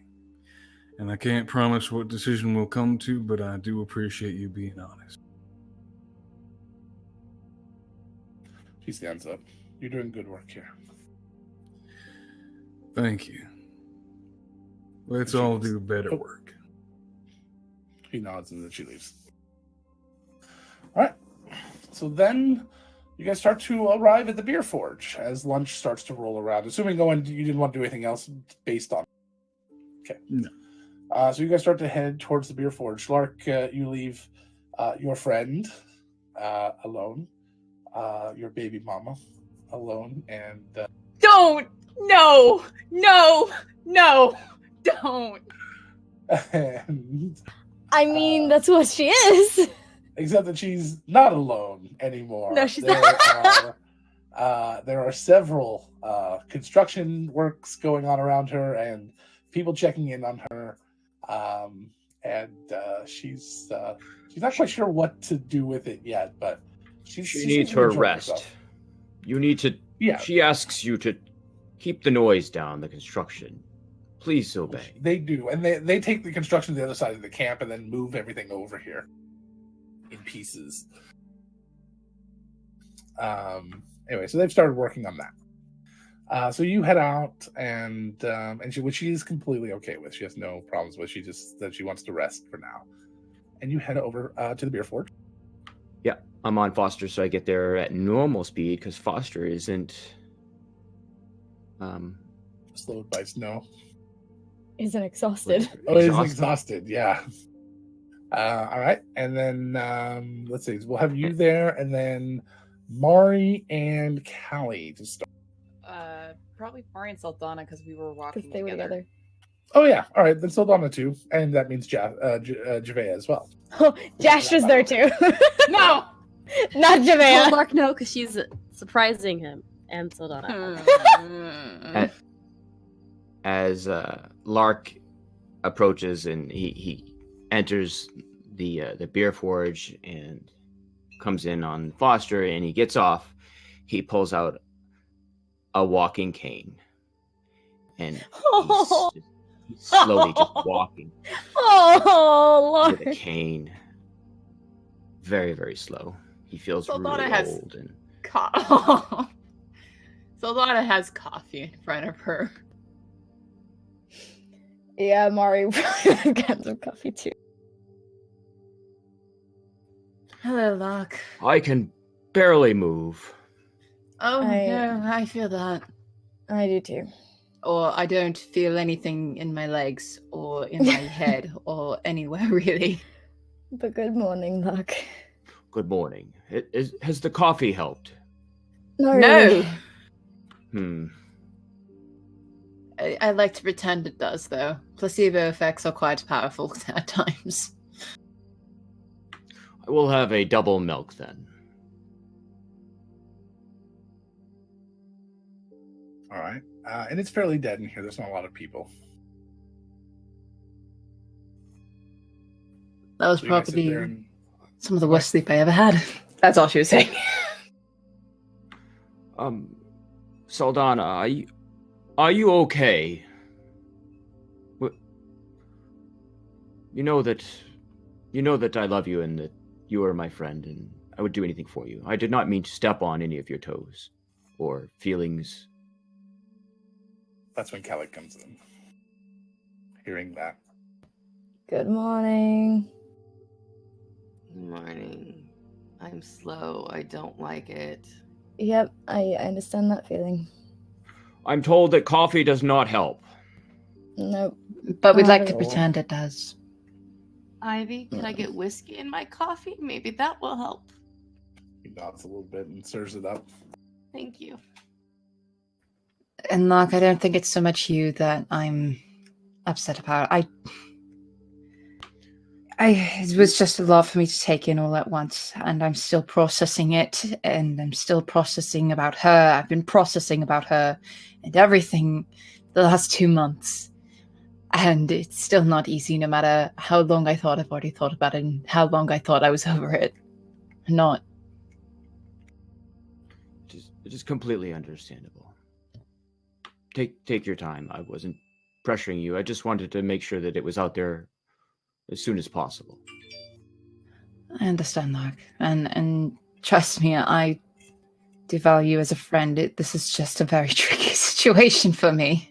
And I can't promise what decision we'll come to, but I do appreciate you being honest. She stands up. You're doing good work here. Thank you. Let's all do better work. He nods and then she leaves. All right. So then you guys start to arrive at the Beer Forge as lunch starts to roll around. Assuming you didn't want to do anything else based on. Okay. No. So you guys start to head towards the Beer Forge. Lark, you leave your friend alone, your baby mama alone, and Don't! No! Don't! and I mean, that's what she is. except that she's not alone anymore. No, she's not. There are several construction works going on around her and people checking in on her. She's not quite sure what to do with it yet, but she needs her rest. Herself. You need to. Yeah. She asks you to keep the noise down. The construction. Please obey. They do, and they take the construction to the other side of the camp and then move everything over here in pieces. Anyway, so they've started working on that. So you head out, and which she is completely okay with. She has no problems with. She just said she wants to rest for now. And you head over to the Beer Forge. Yeah, I'm on Foster, so I get there at normal speed because Foster isn't. Slowed by snow. Isn't exhausted. Oh, it is exhausted. Yeah. All right, and then let's see. We'll have you there, and then Mari and Callie to start. Probably Mari and Saldana because we were walking Because they were together. Oh yeah, all right. Then Saldana too, and that means Javea as well. Oh, Jastra's there too. No! Not Well, Javea. Lark, no, because she's surprising him and Saldana. As Lark approaches and he enters the beer forge and comes in on Foster, and he gets off, he pulls out a walking cane, and he's slowly just walking Oh, with a Lord. cane, very, very slow. He feels Saldana really has- old, and Saldana has coffee in front of her. Yeah, Mari probably got some coffee too. Hello, Locke. I can barely move. Oh, I- no, I feel that. I do too. Or I don't feel anything in my legs or in my head or anywhere, really. But good morning, Luck. Good morning. Has the coffee helped? Not No! really. Hmm. I like to pretend it does, though. Placebo effects are quite powerful at times. I will have a double milk then. All right. And it's fairly dead in here. There's not a lot of people. That was So you guys sit probably there and- some of the worst sleep I ever had. That's all she was saying. Saldana, are you okay? You know that I love you and that you are my friend, and I would do anything for you. I did not mean to step on any of your toes or feelings. That's when Kelly comes in. Hearing that. Good morning. Morning. I'm slow. I don't like it. Yep, I understand that feeling. I'm told that coffee does not help. Nope. But we'd Not like at to all. pretend it does. Ivy, can I get whiskey in my coffee? Maybe that will help. He nods a little bit and stirs it up. Thank you. And Locke, I don't think it's so much you that I'm upset about. It was just a lot for me to take in all at once, and I'm still processing it, and I'm still processing about her. I've been processing about her and everything the last 2 months. And it's still not easy, no matter how long I thought I've already thought about it and how long I thought I was over it. I'm not. It is completely understandable. Take your time. I wasn't pressuring you. I just wanted to make sure that it was out there as soon as possible. I understand, Locke. And trust me, I do value you as a friend. This is just a very tricky situation for me.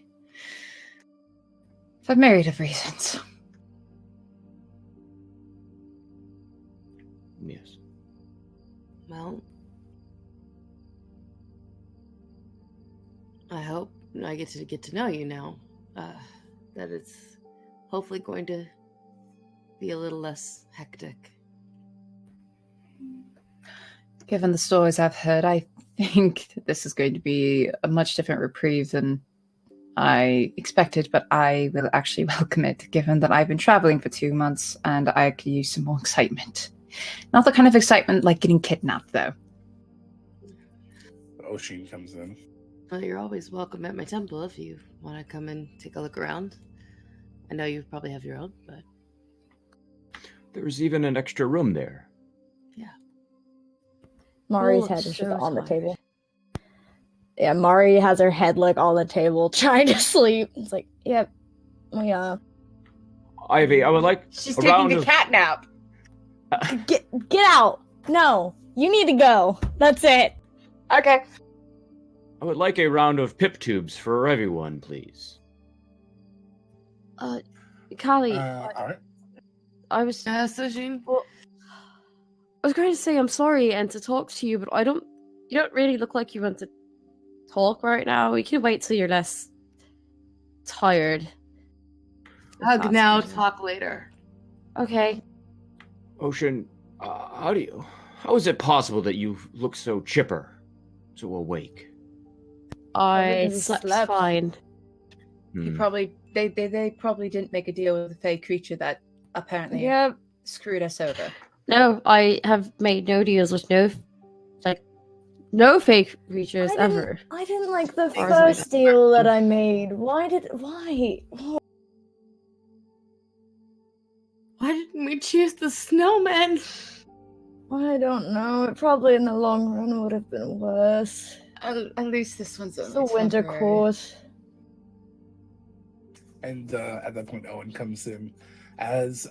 For a myriad of reasons. Yes. Well, I hope I get to know you now. That it's hopefully going to be a little less hectic. Given the stories I've heard, I think that this is going to be a much different reprieve than I expected, but I will actually welcome it, given that I've been traveling for 2 months and I could use some more excitement. Not the kind of excitement like getting kidnapped, though. Oshin comes in. Well, you're always welcome at my temple if you want to come and take a look around. I know you probably have your own, but There's even an extra room there. Mari's Oh, head is just so on the smart. table. Yeah, Mari has her head like on the table, trying to sleep. It's like, yep, yeah. Ivy, I would like She's a taking round the of... cat nap. Get out! No, you need to go. That's it. Okay. I would like a round of pip tubes for everyone, please. Callie, All right. I was Sojin? I was going to say I'm sorry and to talk to you, but you don't really look like you want to talk right now. We can wait till you're less tired. Hug That's now, good. talk later. Okay. Ocean, how is it possible that you look so chipper, so awake? I Because he slept slept. fine. They probably didn't make a deal with the fey creature that apparently Yep. screwed us over. No, I have made no deals with no No fake features I ever. didn't like the far as I first deal that I made. Why? Why didn't we choose the snowman? I don't know. It probably in the long run would have been worse. At least this one's It's only the winter temporary. court. And at that point, Owen comes in as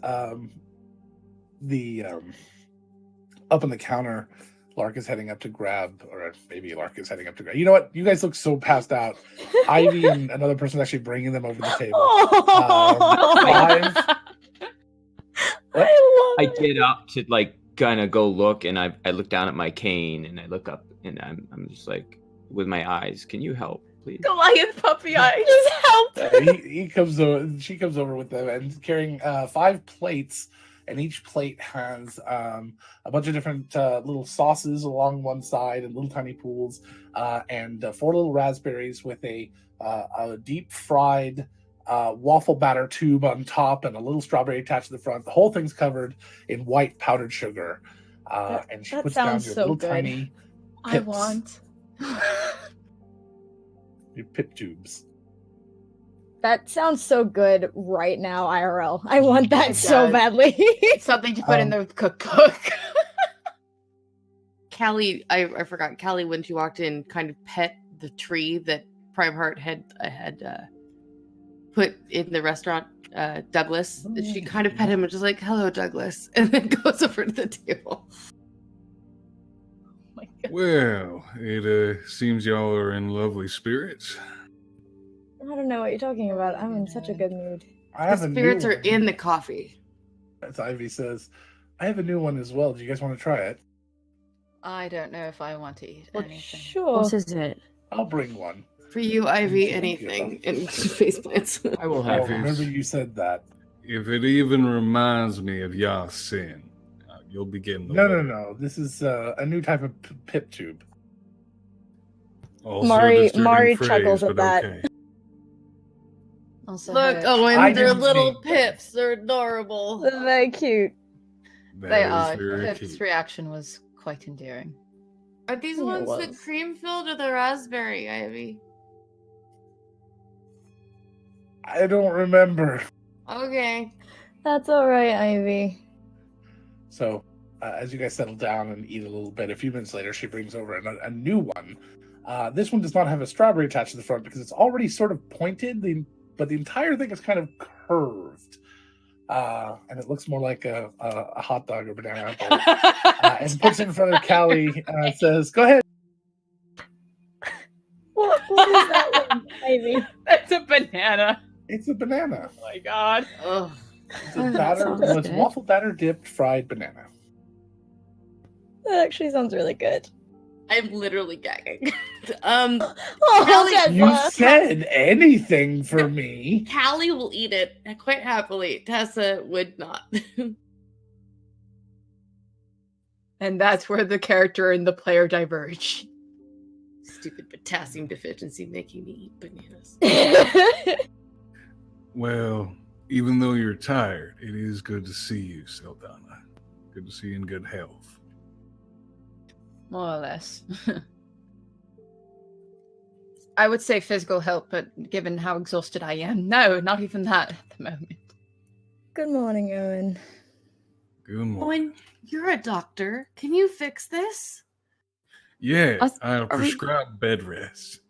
the up on the counter. Lark is heading up to grab, or maybe Lark is heading up to grab. You know what? You guys look so passed out. Ivy and another person actually bringing them over the table. Five. What? I get up to like kind of go look, and I look down at my cane, and I look up, and I'm just like with my eyes. Can you help, please? Goliath puppy eyes. Just help! He comes over. She comes over with them and carrying 5 plates, and each plate has a bunch of different little sauces along one side and little tiny pools, and 4 little raspberries with a deep fried waffle batter tube on top and a little strawberry attached to the front. The whole thing's covered in white powdered sugar, and she that puts down sounds your so little good. tiny I pips, want. your pip tubes. That sounds so good right now, IRL. I want that It so does. badly. Something to put in the cookbook. Callie, I forgot. Callie, when she walked in, kind of pet the tree that Primeheart had put in the restaurant. Douglas. She kind of pet him and just like, "Hello, Douglas," and then goes over to the table. Oh my God. Well, it seems y'all are in lovely spirits. I don't know what you're talking about. I'm in such a good mood. I The have a new spirits are one. in the coffee. As Ivy says, I have a new one as well. Do you guys want to try it? I don't know if I want to eat Well, anything. sure. What is it? I'll bring one. For you, Ivy, Thank you. anything. And face plants. I will Oh, have If remember it's- you said that. If it even reminds me of y'all sin, you'll be getting the No. letter. This is a new type of pip tube. Also Mari- disturbing Mari phrase, chuckles at but that. okay. Also, Look, her- Owen, I they're didn't little mean- pips. They're adorable. They're very cute. they That are. is very Pip's cute. reaction was quite endearing. Are these It ones was. the cream filled or the raspberry, Ivy? I don't remember. Okay. That's alright, Ivy. So, as you guys settle down and eat a little bit, a few minutes later, she brings over a new one. This one does not have a strawberry attached to the front because it's already sort of pointed, but the entire thing is kind of curved. And it looks more like a hot dog or banana apple. And puts it in front of Callie and says, "Go ahead." What is that one, Ivy? That's a banana. It's a banana. Oh my God. Ugh. It's a Oh, that batter. sounds Well, it's good. waffle batter dipped fried banana. That actually sounds really good. I'm literally gagging. Oh, Callie, Jessa. You said anything for me. Callie will eat it quite happily. Tessa would not. And that's where the character and the player diverge. Stupid potassium deficiency making me eat bananas. Well, even though you're tired, it is good to see you, Saldana. Good to see you in good health. More or less. I would say physical help, but given how exhausted I am, no, not even that at the moment. Good morning, Owen. Good morning. Owen, you're a doctor. Can you fix this? Yes, Are I'll we- prescribe bed rest.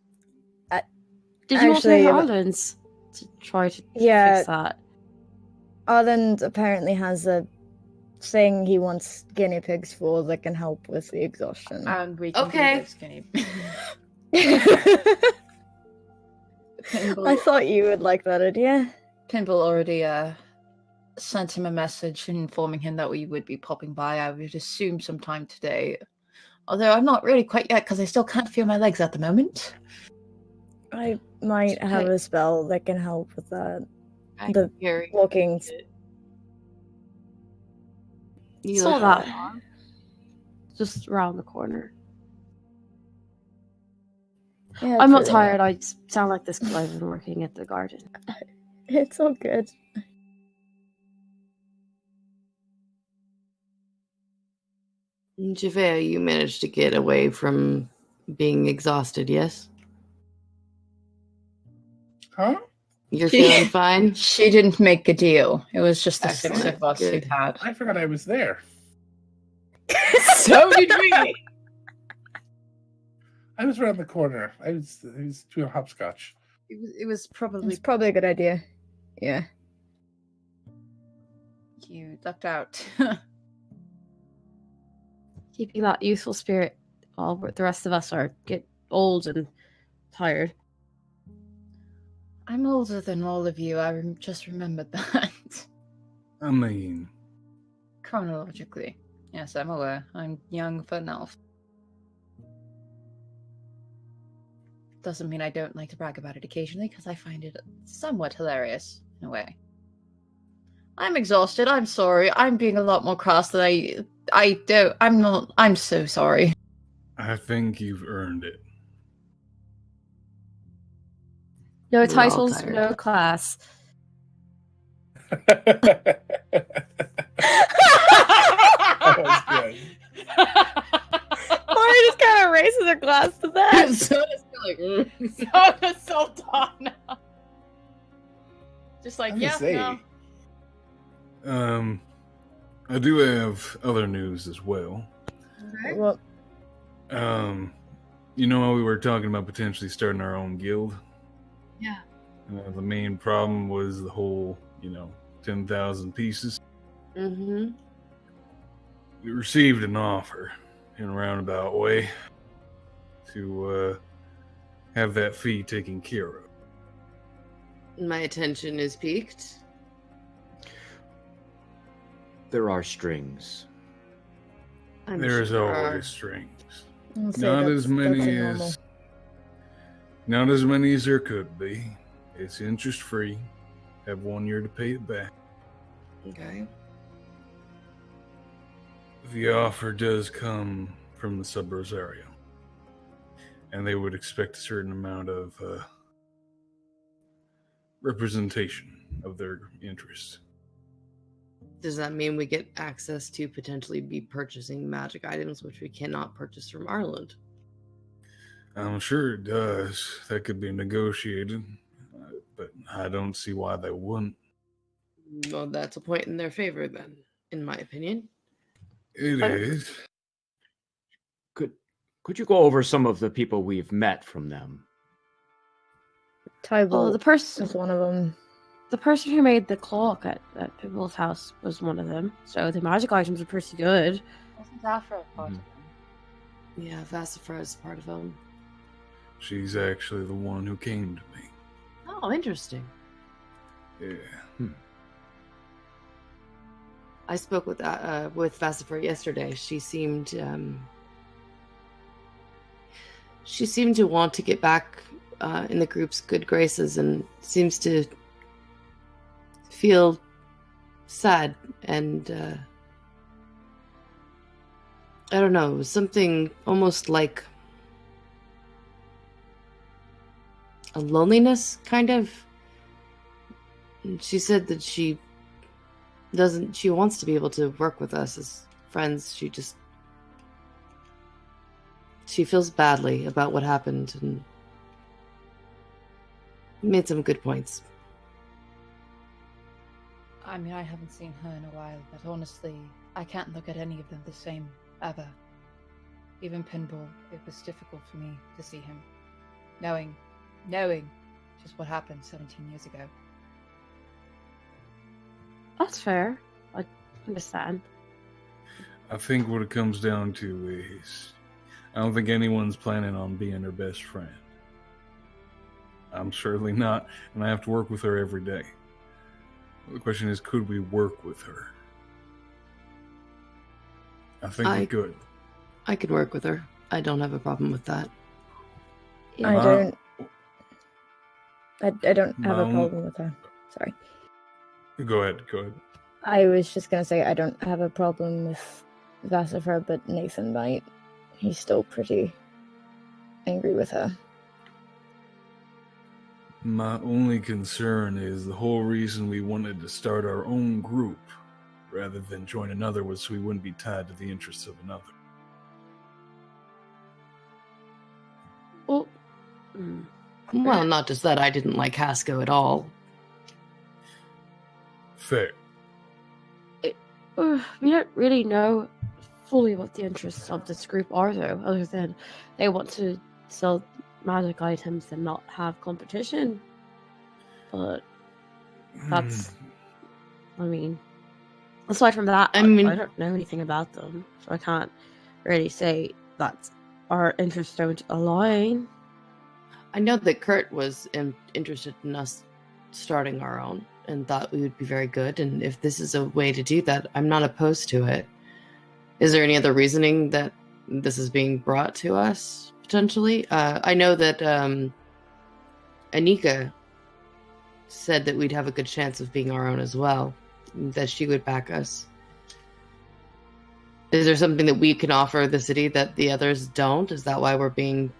Did you Actually, also Harlan's to try to Yeah. fix that? Arland apparently has a thing he wants guinea pigs for that can help with the exhaustion. And we can Okay. do this skinny. I Pinball, thought you would like that idea. Pinball already sent him a message informing him that we would be popping by. I would assume sometime today. Although I'm not really quite yet because I still can't feel my legs at the moment. I might have Okay. a spell that can help with that. I The carry walking. you Saw look- that one. Just around the corner. Yeah, I'm not it's really tired. I just sound like this because I've been working at the garden. It's all good. Javea, you managed to get away from being exhausted, yes? Huh? You're She- feeling fine? She didn't make a deal. It was just the six Excellent. of us who Good. had. I forgot I was there. So did we. I was around the corner. I was doing hopscotch. It was probably It's probably a good idea. Yeah. you ducked out. Keeping that youthful spirit while the rest of us are get old and tired. I'm older than all of you. I just remembered that. I mean, Chronologically. Yes, I'm aware. I'm young for an elf. Doesn't mean I don't like to brag about it occasionally, because I find it somewhat hilarious, in a way. I'm exhausted. I'm sorry. I'm being a lot more crass than I don't. I'm not. I'm so sorry. I think you've earned it. No We're all titles, tired. no class. That was good. Or just kind of raises her glass to that. So does Saldana. Just like, I'm yeah, gonna say, no. I do have other news as well. Well, You know how we were talking about potentially starting our own guild? Yeah. The main problem was the whole, 10,000 pieces. Mm-hmm. We received an offer in a roundabout way to have that fee taken care of. My attention is piqued. There are strings. I'm There's sure. always strings. I'll say Not that's- as many that's normal. as not as many as there could be. It's interest free. Have 1 year to pay it back. Okay. The offer does come from the Sub Rosario, and they would expect a certain amount of representation of their interests. Does that mean we get access to potentially be purchasing magic items which we cannot purchase from Ireland? I'm sure it does. That could be negotiated, but I don't see why they wouldn't. Well, that's a point in their favor then, in my opinion. It is. Could you go over some of the people we've met from them? Oh, Tybalt the person was one of them. the person who made the clock at Pibble's house was one of them. So the magic items are pretty good. Wasn't Afro part of Mhm. them? Yeah, Vassifra is part of them. She's actually the one who came to me. Oh, interesting. Yeah. I spoke with Vassifra yesterday. She seemed to want to get back in the group's good graces and seems to feel sad and I don't know, something almost like a loneliness, kind of. And she said that she wants to be able to work with us as friends. She feels badly about what happened and made some good points. I mean, I haven't seen her in a while, but honestly, I can't look at any of them the same, ever. Even Pinball, it was difficult for me to see him. Knowing just what happened 17 years ago. That's fair. I understand. I think what it comes down to is I don't think anyone's planning on being her best friend. I'm certainly not, and I have to work with her every day. The question is, could we work with her? I think we could. I could work with her. I don't have a problem with that. I don't. I don't have a Mom. problem with her. Sorry. Go ahead. I was just gonna say I don't have a problem with Vassifra, but Nathan might. He's still pretty angry with her. My only concern is the whole reason we wanted to start our own group rather than join another was so we wouldn't be tied to the interests of another. Mm. Well, not just that. I didn't like Hasco at all. Fair. We don't really know fully what the interests of this group are, though, other than they want to sell magic items and not have competition. But that's, I mean, aside from that, I mean- I don't know anything about them, so I can't really say that our interests don't align. I know that Kurt was interested in us starting our own and thought we would be very good. And if this is a way to do that, I'm not opposed to it. Is there any other reasoning that this is being brought to us, potentially? I know that Anika said that we'd have a good chance of being our own as well, that she would back us. Is there something that we can offer the city that the others don't? Is that why we're being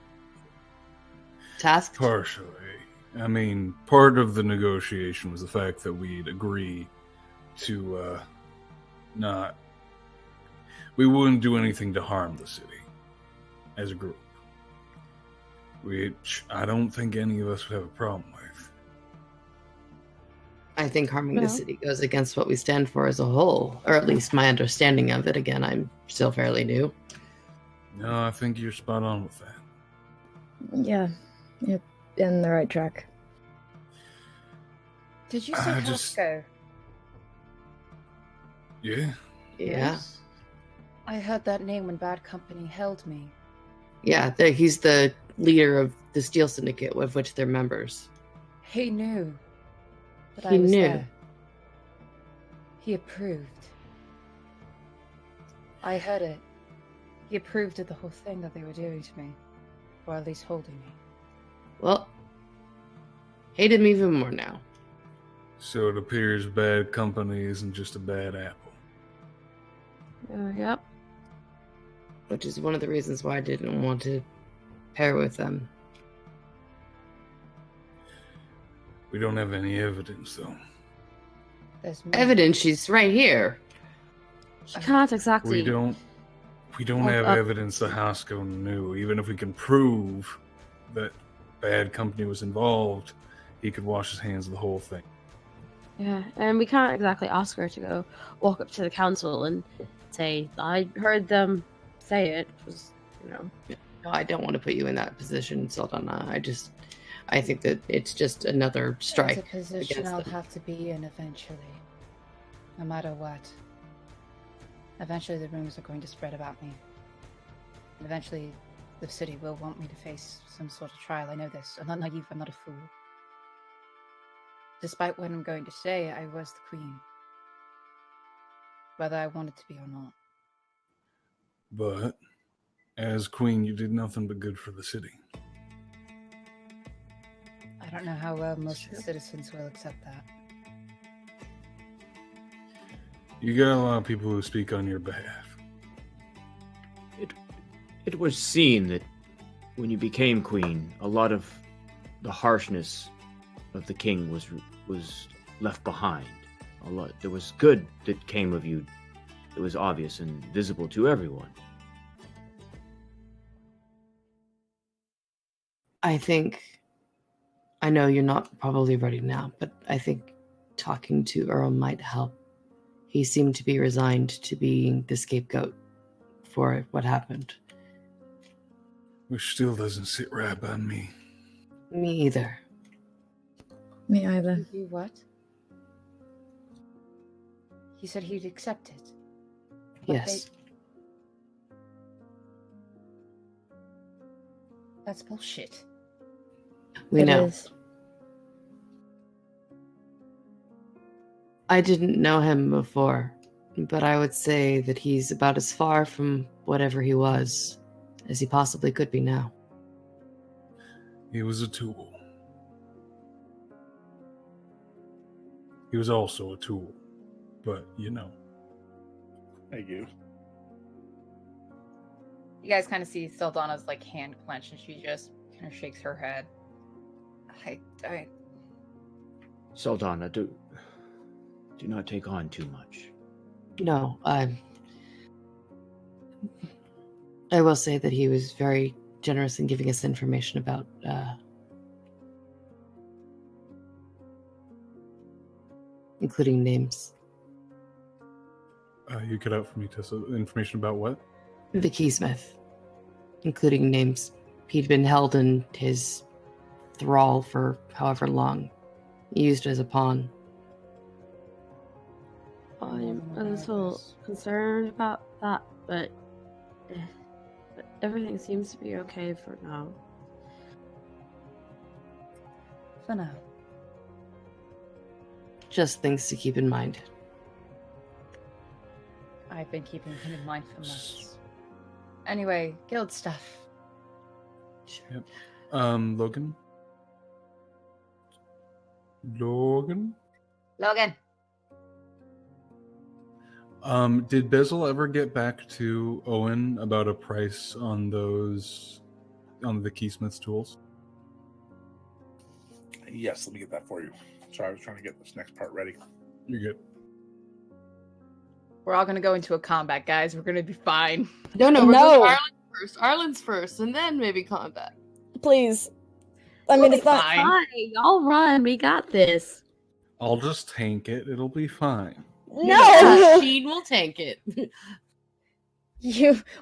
tasked? Partially. I mean, part of the negotiation was the fact that we'd agree to not... We wouldn't do anything to harm the city as a group. Which I don't think any of us would have a problem with. I think harming No. the city goes against what we stand for as a whole, or at least my understanding of it. Again, I'm still fairly new. No, I think you're spot on with that. Yeah, you're in the right track. Did you say I just- Hasco? Yeah? Yeah. I heard that name when Bad Company held me. Yeah, he's the leader of the Steel Syndicate, of which they're members. He knew that He I was knew. there. He approved. I heard it. He approved of the whole thing that they were doing to me, or at least holding me. Well, hate him even more now. So it appears Bad Company isn't just a bad apple. Yep. Which is one of the reasons why I didn't want to pair with them. We don't have any evidence, though. There's more. Evidence, she's right here. She can't exactly. We don't have evidence that Hasco knew. Even if we can prove that Bad Company was involved, he could wash his hands of the whole thing. Yeah, and we can't exactly ask her to go walk up to the council and say, I heard them say it. It was, you know. No, I don't want to put you in that position, Saldana. I think that it's just another strike. It's a position against I'll them. have to be in eventually. No matter what. Eventually the rumors are going to spread about me. And eventually the city will want me to face some sort of trial. I know this. I'm not naive, I'm not a fool. Despite what I'm going to say, I was the queen. Whether I wanted to be or not. But as queen, you did nothing but good for the city. I don't know how well most of the citizens will accept that. You got a lot of people who speak on your behalf. It was seen that when you became queen, a lot of the harshness of the king was left behind. A lot there was good that came of you. It was obvious and visible to everyone. I know you're not probably ready now, but I think talking to Earl might help. He seemed to be resigned to being the scapegoat for what happened. Which still doesn't sit right by me. Me either. Me either. You what? He said he'd accept it. But Yes. That's bullshit. We It know. is. I didn't know him before, but I would say that he's about as far from whatever he was as he possibly could be now. He was a tool. He was also a tool. But, you know. Thank you. You guys kind of see Saldana's like hand clench, and she just kind of shakes her head. I Saldana, do not take on too much. No, I will say that he was very generous in giving us information about including names. You cut out for me, Tessa. Information about what? The Keysmith, including names. He'd been held in his thrall for however long, used as a pawn. I'm a little concerned about that, but everything seems to be okay for now. For now. Just things to keep in mind. I've been keeping him in mind for months. Anyway, guild stuff. Yep. Logan? Logan? Did Bezel ever get back to Owen about a price on the Keysmith's tools? Yes, let me get that for you. Sorry, I was trying to get this next part ready. You're good. We're all gonna go into a combat, guys. We're gonna be fine. No, No. Arlen's first. Arlen's first, and then maybe combat. Please. I mean, We'll it's be not. fine. Hi, y'all run. We got this. I'll just tank it. It'll be fine. No! Sheen will tank it.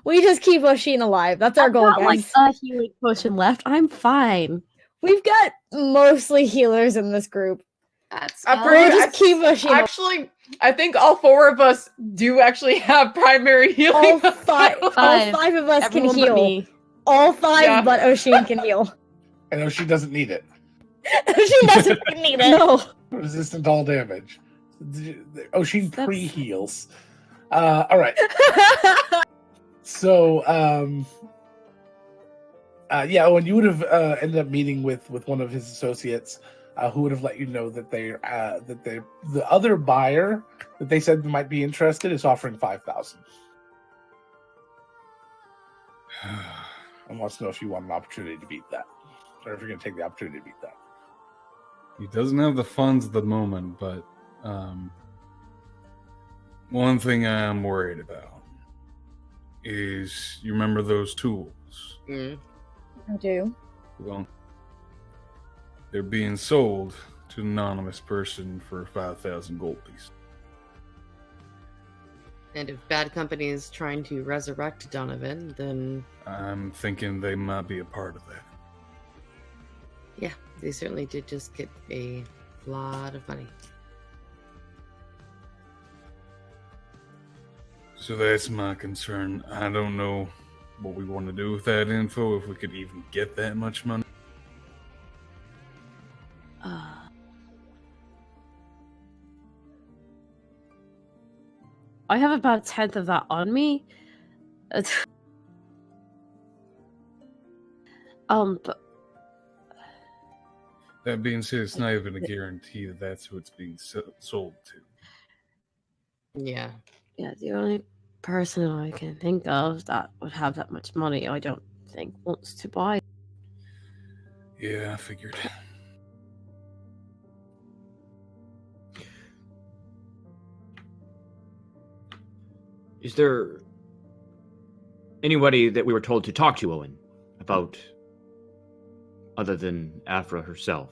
We just keep Oshin alive. That's our I've goal, got, guys. like a healing potion left. I'm fine. We've got mostly healers in this group. That's I'm We'll pretty- just keep Oshin alive. Actually, I think all four of us do actually have primary healing. All five of us Everyone can but heal. me. All five Yeah. but Oshin can heal. I know she doesn't need it. She doesn't need it. No. Resistant to all damage. Oshin That's- pre-heals. All right. So, yeah, Owen, you would have ended up meeting with one of his associates, who would have let you know that the other buyer that they said might be interested is offering 5,000, and wants to know if you want an opportunity to beat that, or if you're going to take the opportunity to beat that. He doesn't have the funds at the moment, but one thing I am worried about is, you remember those tools? Mm. I do. Well, they're being sold to an anonymous person for 5,000 gold pieces. And if Bad Company is trying to resurrect Donovan, then I'm thinking they might be a part of that. yeah, they certainly did just get a lot of money. So that's my concern. I don't know what we want to do with that info, if we could even get that much money. I have about 1/10 of that on me. But That being said, it's not even a guarantee that that's who it's being sold to. Yeah. yeah, the only person I can think of that would have that much money, I don't think wants to buy. Yeah, I figured. Is there anybody that we were told to talk to, Owen, about other than Afra herself?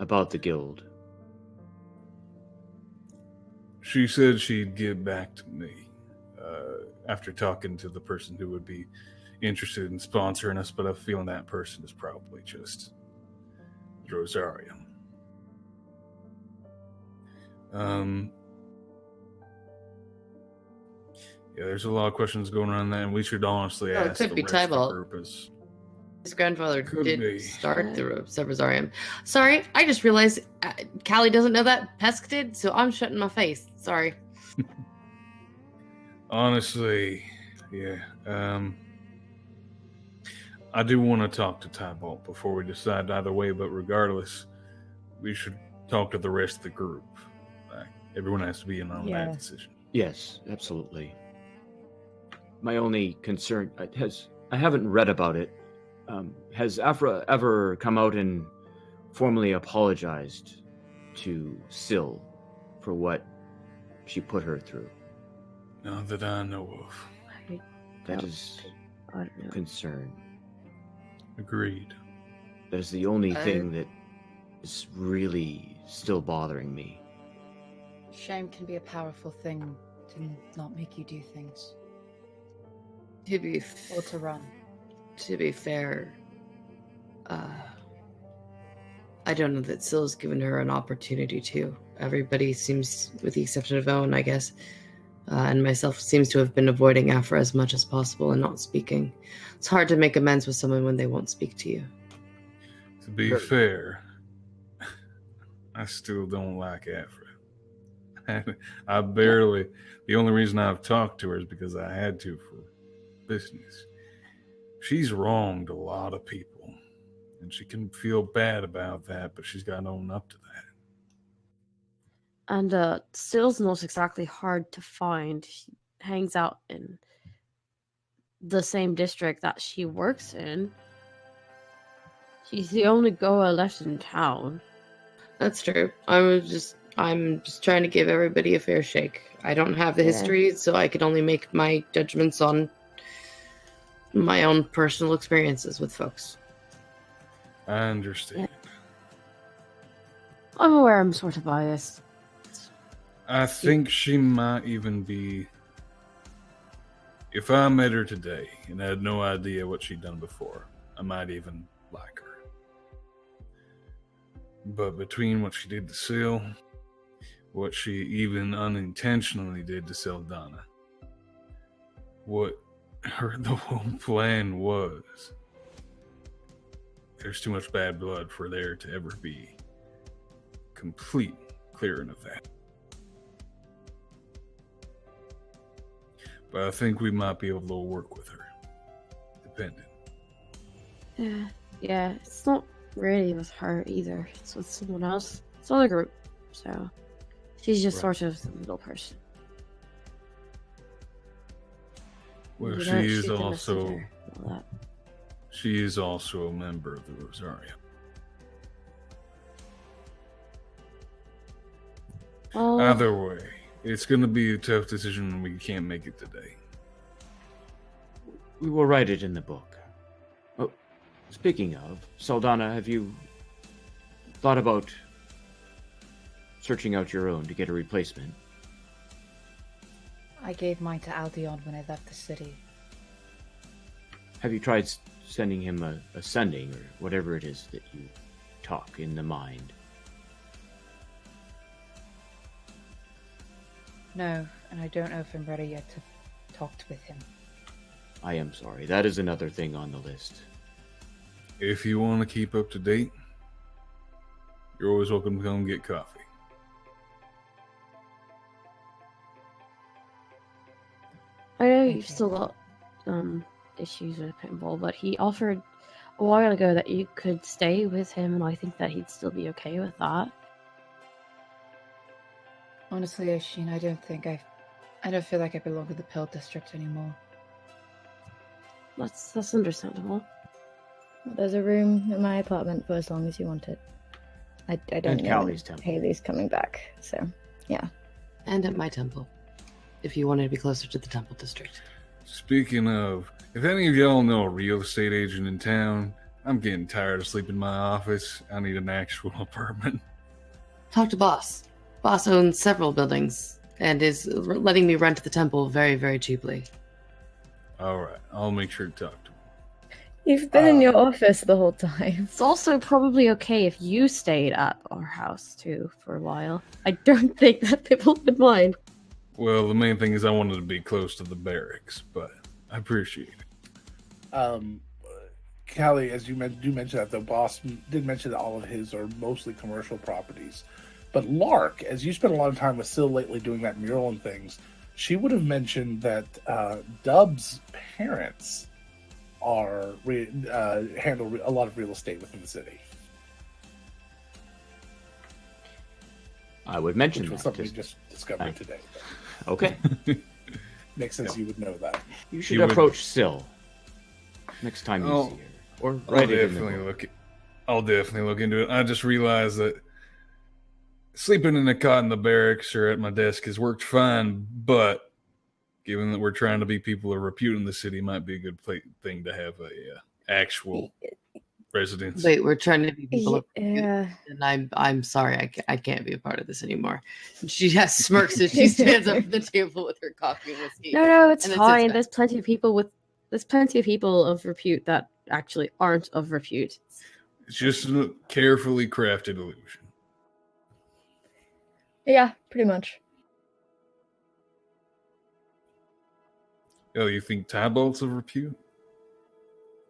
About the guild? She said she'd get back to me after talking to the person who would be interested in sponsoring us, but I have a feeling that person is probably just Rosaria. Yeah, there's a lot of questions going on there, and we should honestly Oh, it ask could the be rest of the Tybalt. group is- His grandfather Could did be. start the Severzarium. Sorry, I just realized Callie doesn't know that. Pesk did, so I'm shutting my face. Sorry. Honestly, yeah. I do want to talk to Tybalt before we decide either way, but regardless, we should talk to the rest of the group. Everyone has to be in on Yeah. that decision. Yes, absolutely. My only concern I haven't read about it. Has Afra ever come out and formally apologized to Syl for what she put her through? Not that I know of. That is I don't know. concern. Agreed. That is the only thing that is really still bothering me. Shame can be a powerful thing to not make you do things To be or to run. to be fair, I don't know that Sill's given her an opportunity to. Everybody seems, with the exception of Owen, I guess, and myself, seems to have been avoiding Afra as much as possible and not speaking. It's hard to make amends with someone when they won't speak to you. To be fair, I still don't like Afra. I barely. The only reason I've talked to her is because I had to for business. She's wronged a lot of people, and she can feel bad about that, but she's got to own up to that. And Still's not exactly hard to find. She hangs out in the same district that she works in. She's the only Goa left in town. That's true. I'm just trying to give everybody a fair shake. I don't have the history, so I can only make my judgments on my own personal experiences with folks. I understand. I'm aware I'm sort of biased. I think she might even be. If I met her today and had no idea what she'd done before, I might even like her. But between what she did to Syl, what she even unintentionally did to Seldana, what the whole plan was, there's too much bad blood for there to ever be complete clearing of that. But I think we might be able to work with her, depending. Yeah, it's not really with her either. It's with someone else. It's another group. So she's just sort of the middle person. Well, You she don't is shoot the also messenger and all that. she is also a member of the Rosario. Well, Either way, it's going to be a tough decision and we can't make it today. We will write it in the book. Oh, speaking of, Saldana, have you thought about searching out your own to get a replacement? I gave mine to Aldion when I left the city. Have you tried sending him a sending or whatever it is that you talk in the mind? No, and I don't know if I'm ready yet to talk with him. I am sorry. That is another thing on the list. If you want to keep up to date, you're always welcome to come get coffee. I know Okay. you've still got issues with Pinball, but he offered a while ago that you could stay with him, and I think that he'd still be okay with that. Honestly, Oshin, I don't feel like I belong in the Pill District anymore. That's understandable. There's a room in my apartment for as long as you want it. I don't And know when Callie's temple. Haley's coming back, so yeah. And at my temple, if you wanted to be closer to the temple district. Speaking of, if any of y'all know a real estate agent in town, I'm getting tired of sleeping in my office. I need an actual apartment. Talk to Boss. Boss owns several buildings and is letting me rent the temple very, very cheaply. All right, I'll make sure to talk to him. You've been in your office the whole time. It's also probably okay if you stayed at our house too for a while. I don't think that people would mind. Well, the main thing is I wanted to be close to the barracks, but I appreciate it. Callie, as you do mention that, the boss did mention that all of his are mostly commercial properties. But Lark, as you spent a lot of time with Syl lately doing that mural and things, she would have mentioned that Dub's parents are handle a lot of real estate within the city. I would mention Which was that. something we just discovered today. Okay. Makes sense you would know that. You should You would- approach Syl next time you Oh, see her. Or write it in the book. I'll definitely look into it. I just realized that sleeping in a cot in the barracks or at my desk has worked fine, but given that we're trying to be people of repute in the city, might be a good thing to have a actual residence. Wait, we're trying to be people of Yeah. and I'm sorry, I can't be a part of this anymore. She has smirks as she stands up at the table with her coffee and whiskey. No, it's And then sits fine. back. There's plenty of people of repute that actually aren't of repute. It's just a carefully crafted illusion. Yeah, pretty much. Oh, you think Tybalt's of repute?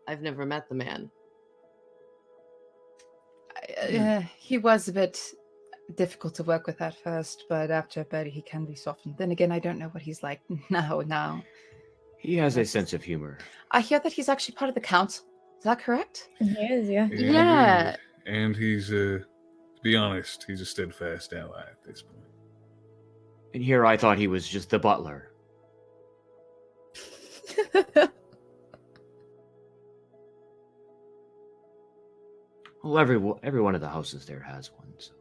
I've never met the man. He was a bit difficult to work with at first, but after a bit, he can be softened. Then again, I don't know what he's like now. He has a sense of humor. I hear that he's actually part of the council. Is that correct? He is, yeah. Yeah. And he's, to be honest, he's a steadfast ally at this point. And here I thought he was just the butler. Well, every one of the houses there has one. So.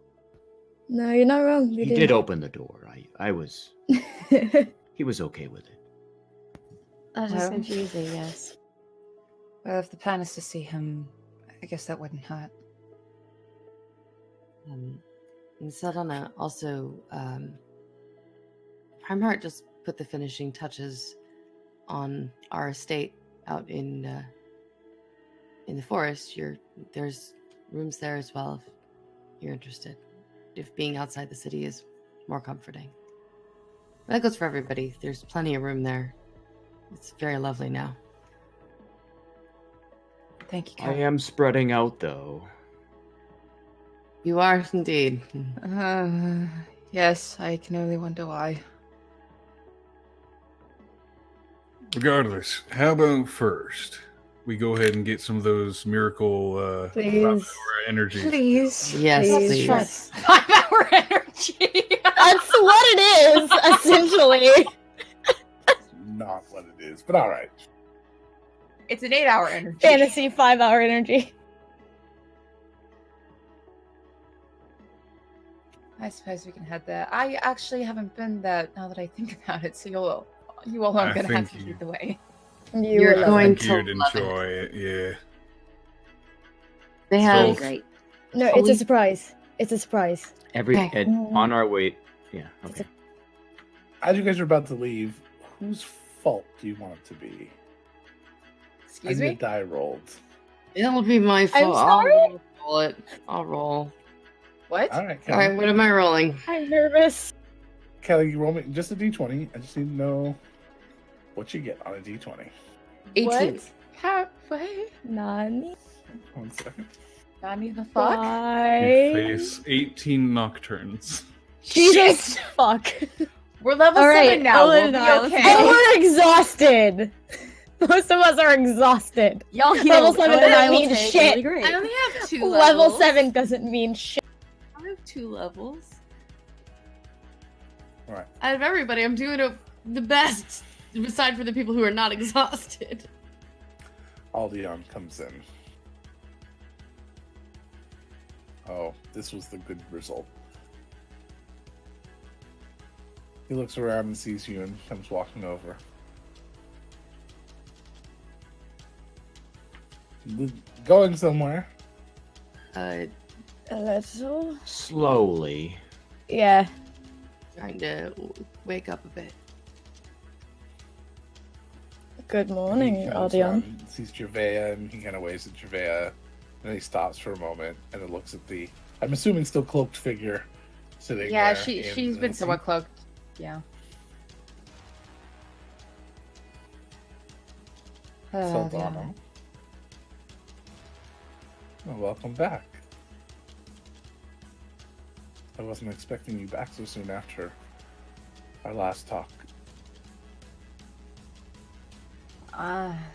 No, you're not wrong. He did open the door. I was. He was okay with it. That is Well. confusing, yes. Well, if the plan is to see him, I guess that wouldn't hurt. And Saldana also, Primeheart just put the finishing touches on our estate out in the forest. There's rooms there as well if you're interested. If being outside the city is more comforting. But that goes for everybody. There's plenty of room there. It's very lovely now. Thank you, I Carol. am spreading out, though. You are indeed. Yes, I can only wonder why. Regardless, how about first we go ahead and get some of those miracle Please. energies. Please. Yes, Please. please. 5-hour energy. That's what it is, essentially. Not what it is, but all right. It's an 8-hour energy. Fantasy 5-hour energy. I suppose we can head there. I actually haven't been there now that I think about it, so you all are I going to have think to you- lead the way. You're will I going love it. think to you'd love it. enjoy it, yeah. They So- have Great. No, it's a surprise. It's a surprise. Okay. On our way. Yeah. Okay. As you guys are about to leave, whose fault do you want it to be? Excuse I need me? a die rolled. It'll be my fault. sorry? I'll roll it. I'll roll. What? All right, All right, Kelly. what am I rolling? I'm nervous. Kelly, you roll me just a d20. I just need to know what you get on a d20. 18. What? Halfway? Nani? 1 second. Nani the fuck? You Why? face 18 nocturnes. Jesus fuck. We're level All 7 right, now. Ellen We'll be and I, let's okay. And we're exhausted. Most of us are exhausted. Y'all Level 7 Ellen and I doesn't will mean take shit. really great. I only have 2 Level levels. 7 doesn't mean shit. I have 2 levels. All right. Out of everybody, I'm doing the best, aside for the people who are not exhausted. Aldeon comes in. Oh, this was the good result. He looks around and sees you and comes walking over. Going somewhere. A little. Slowly. Yeah. Trying to wake up a bit. Good He morning, comes Aldeon. around, sees Jervea, and he kind of waves at Jervea, and then he stops for a moment and then looks at the, I'm assuming still cloaked figure sitting Yeah, there. she's been somewhat cloaked. Yeah. Saldana. Well, welcome back. I wasn't expecting you back so soon after our last talk.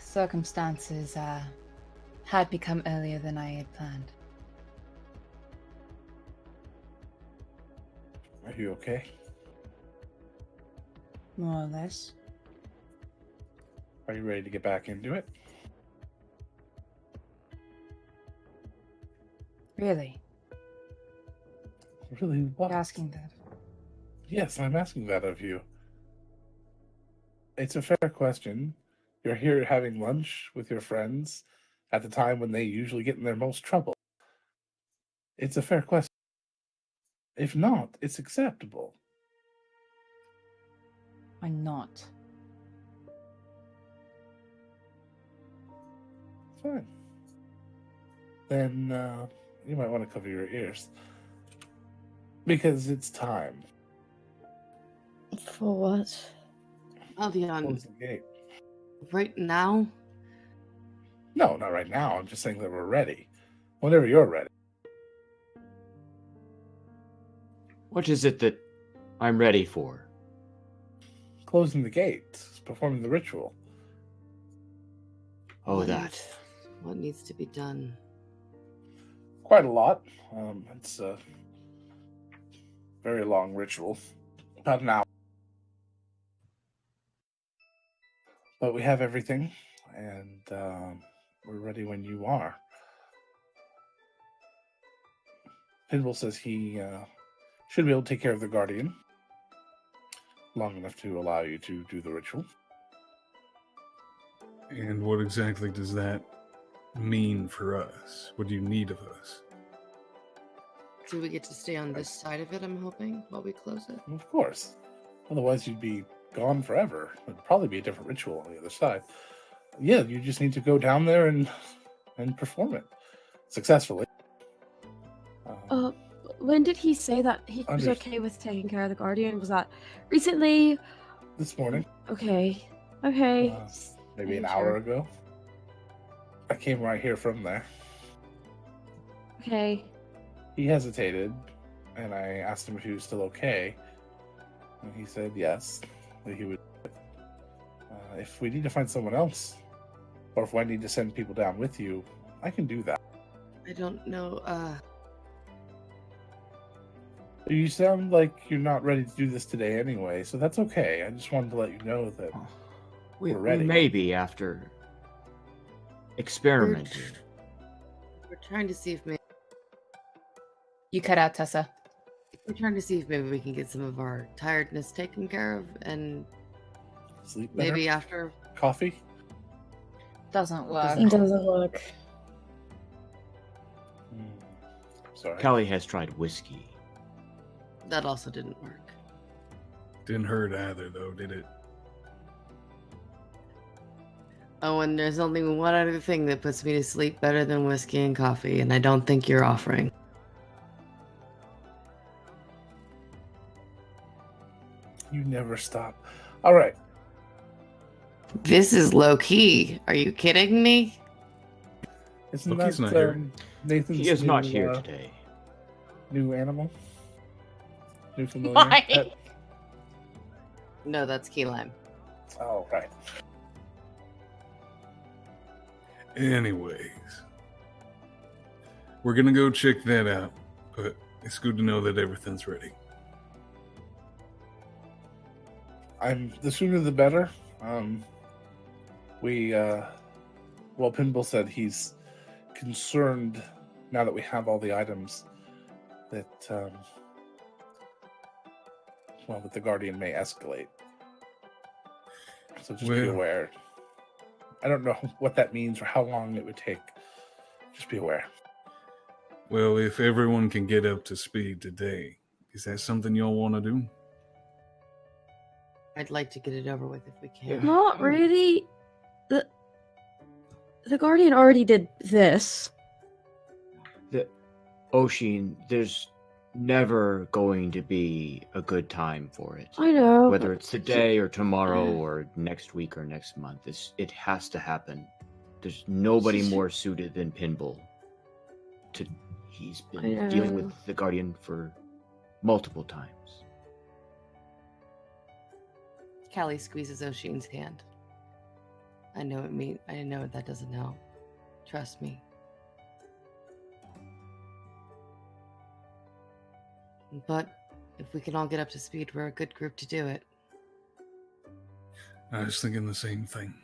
Circumstances had become earlier than I had planned. Are you okay? More or less. Are you ready to get back into it? Really? Really? What? You're asking that? Yes, I'm asking that of you. It's a fair question. You're here having lunch with your friends at the time when they usually get in their most trouble. It's a fair question. If not, it's acceptable. Why not? Fine. Then you might want to cover your ears. Because it's time. For what? Aldion, Close the gate. right now? No, not right now. I'm just saying that we're ready. Whenever you're ready. What is it that I'm ready for? Closing the gate. Performing the ritual. Oh, What that. needs- What needs to be done? Quite a lot. It's a very long ritual. About an hour. But we have everything, and we're ready when you are. Pinball says he should be able to take care of the Guardian long enough to allow you to do the ritual. And what exactly does that mean for us? What do you need of us? Do we get to stay on this side of it, I'm hoping, while we close it? Of course. Otherwise, you'd be gone forever. It'd probably be a different ritual on the other side. Yeah, you just need to go down there and perform it successfully. When did he say that he was Unders- okay with taking care of the Guardian? Was that recently? This morning, Okay. Okay. Uh, Just maybe an making hour sure. ago. I came right here from there. Okay. He hesitated, and I asked him if he was still okay. And he said yes, that he would. If we need to find someone else, or if I need to send people down with you, I can do that. I don't know. You sound like you're not ready to do this today anyway, so that's okay. I just wanted to let you know that We, We're ready. we may be after experimenting. We're trying to see if maybe You cut out, Tessa. maybe we can get some of our tiredness taken care of, and sleep better. maybe after. Coffee. Doesn't work. It doesn't work. Sorry. Kelly has tried whiskey. That also didn't work. Didn't hurt either, though, did it? Oh, and there's only one other thing that puts me to sleep better than whiskey and coffee, and I don't think you're offering. You never stop. All right. This is low key. Are you kidding me? Isn't Look, he's that not here. Nathan's He is not new, here today. New animal? New familiar? Why? Pet? No, that's key lime. Oh, right. Anyways, we're gonna go check that out, but it's good to know that everything's ready. The sooner the better. Well, Pinball said he's concerned now that we have all the items that, that the Guardian may escalate. So just be Well- aware. I don't know what that means or how long it would take. Just be aware. Well, if everyone can get up to speed today, is that something y'all want to do? I'd like to get it over with if we can. Not really. The Guardian already did this. Oshin, there's never going to be a good time for it. I know. Whether it's today or tomorrow or next week or next month, it has to happen. There's nobody more suited than Pinball. He's I been dealing know. with the Guardian for multiple times. Callie squeezes Oshin's hand. I know that doesn't help. Trust me. But if we can all get up to speed, we're a good group to do it. I was thinking the same thing.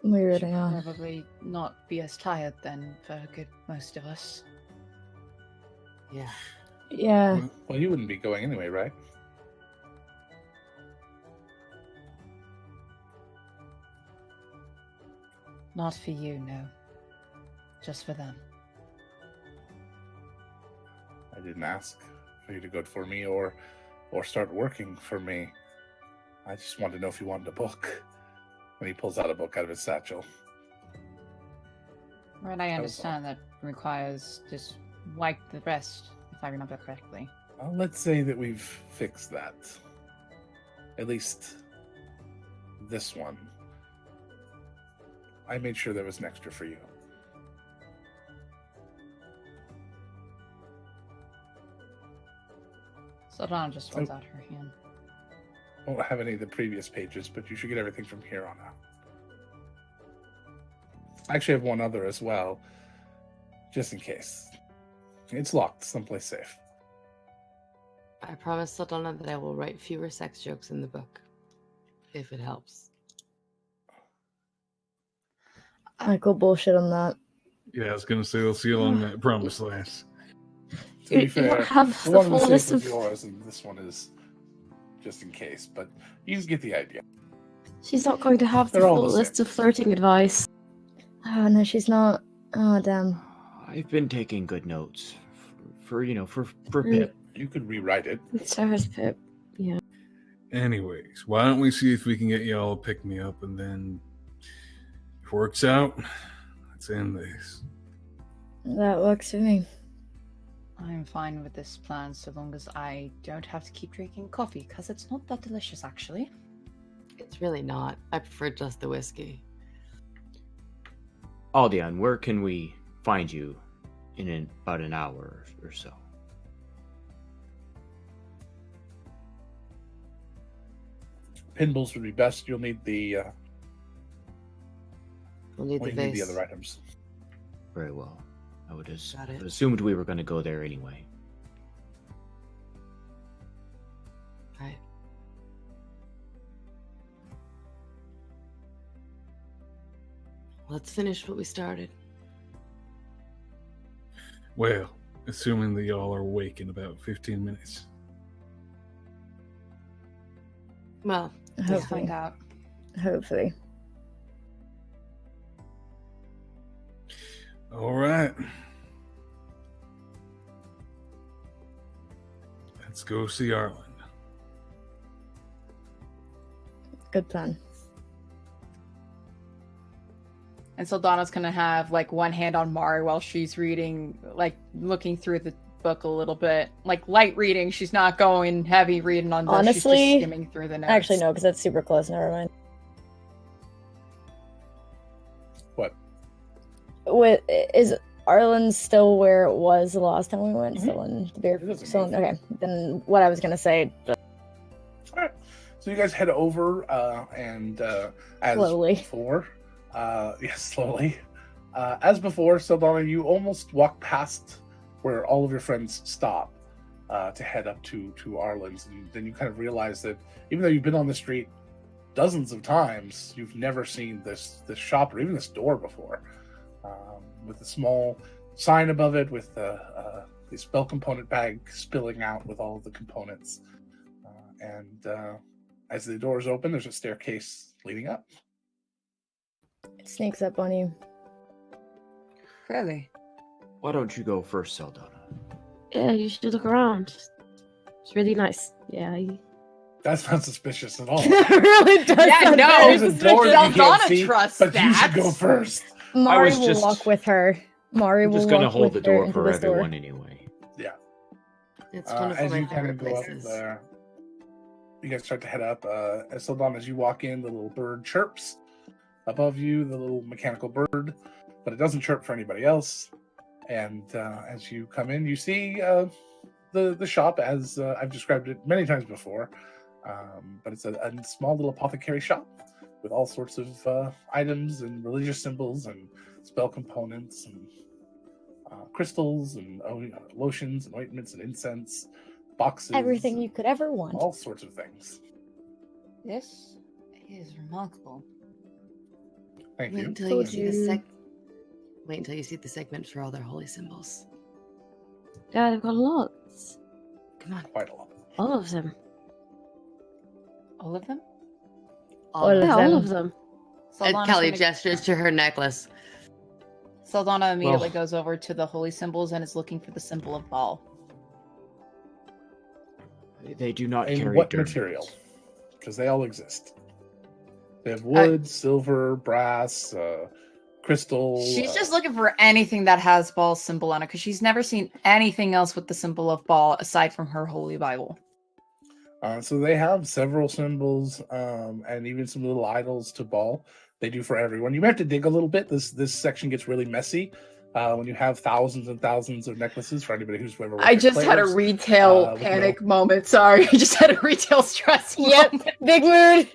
We really Should are. probably not be as tired then for a good most of us. Yeah. Yeah. Well, you wouldn't be going anyway, right? Not for you, no. Just for them. I didn't ask for you to go for me or start working for me. I just wanted to know if you wanted a book. And he pulls out a book out of his satchel. Right, I understand that requires just wipe the rest, if I remember correctly. Well, let's say that we've fixed that. At least this one. I made sure there was an extra for you. Saldana just holds out her hand. Won't have any of the previous pages, but you should get everything from here on out. I actually have one other as well, just in case. It's locked someplace safe. I promise Saldana that I will write fewer sex jokes in the book, if it helps. I call bullshit on that. Yeah, I was gonna say we'll see you along that promise, Lance. To be You fair, don't have the the one in the full safe list was of. yours, and this one is just in case. But you get the idea. She's not going to have the They're all full the list same. of flirting advice. Oh, no, she's not. Oh, damn. I've been taking good notes for Mm. Pip. You could rewrite it. So has Pip. Anyways, why don't we see if we can get y'all to pick me up, and then if it works out, let's end this. That works for me. I'm fine with this plan so long as I don't have to keep drinking coffee, because it's not that delicious, actually. It's really not. I prefer just the whiskey. Aldion, where can we find you in about an hour or so? Pinballs would be best. You'll need the We'll need well, the you need vase. the other items. Very well. I would Got it. have assumed we were going to go there anyway. Right. Let's finish what we started. Well, assuming that y'all are awake in about 15 minutes. Well, Let's Hopefully. find out. Hopefully. All right. Let's go see Arlen. Good plan. And Saldana's gonna have like one hand on Mari while she's reading, like looking through the book a little bit, like light reading. She's not going heavy reading on this. She's Honestly, just skimming through the notes. Actually, no, because that's super close. Never mind. What? Is Arlen still where it was the last time we went? Mhm. Still in the beer. It doesn't Still move. okay. Then what I was gonna say, but All right. So you guys head over, and as Slowly. before, yes, slowly. As before, Saldana, you almost walk past where all of your friends stop to head up to Arlen's, and then you kind of realize that even though you've been on the street dozens of times, you've never seen this shop or even this door before, with a small sign above it with the spell component bag spilling out with all of the components, and as the doors open, there's a staircase leading up. it sneaks up on you. Really? Why don't you go first, Saldana? Yeah, you should look around. It's really nice. Yeah. That's not suspicious at all. really does. Yeah, sound no. very There's a door that you can't Saldana see, trusts but you should that. go first. Mari was will just- walk with her. Mari I'm will just gonna walk hold with the her door into for this door. everyone anyway. it's one of As my you kind favorite of go up places. there, you guys start to head up. As Saldana, as you walk in, the little bird chirps above you, the little mechanical bird, but it doesn't chirp for anybody else. And as you come in, you see the shop as I've described it many times before, but it's a small little apothecary shop with all sorts of items and religious symbols and spell components and crystals and lotions and ointments and incense, boxes, Everything you could ever want. all sorts of things. This is remarkable. Thank Wait you. until Told you see the you. Wait until you see the segment for all their holy symbols. Yeah, they've got lots. Come on. Quite a lot. All of them. All of them? All of Yeah, them. all of them. And Saldana's Callie gonna- gestures to her necklace. Saldana immediately Well- goes over to the holy symbols and is looking for the symbol of Baal. They do not In carry what dirt. material? Because they all exist. They have wood, silver, brass, crystal. She's just looking for anything that has Baal's symbol on it because she's never seen anything else with the symbol of Baal aside from her holy Bible. So they have several symbols, and even some little idols to Baal. They do for everyone. You may have to dig a little bit. This section gets really messy when you have thousands and thousands of necklaces. For anybody who's ever worked I with just had a players. retail with panic moment. Sorry, I just had a retail stress Yep, moment. big mood.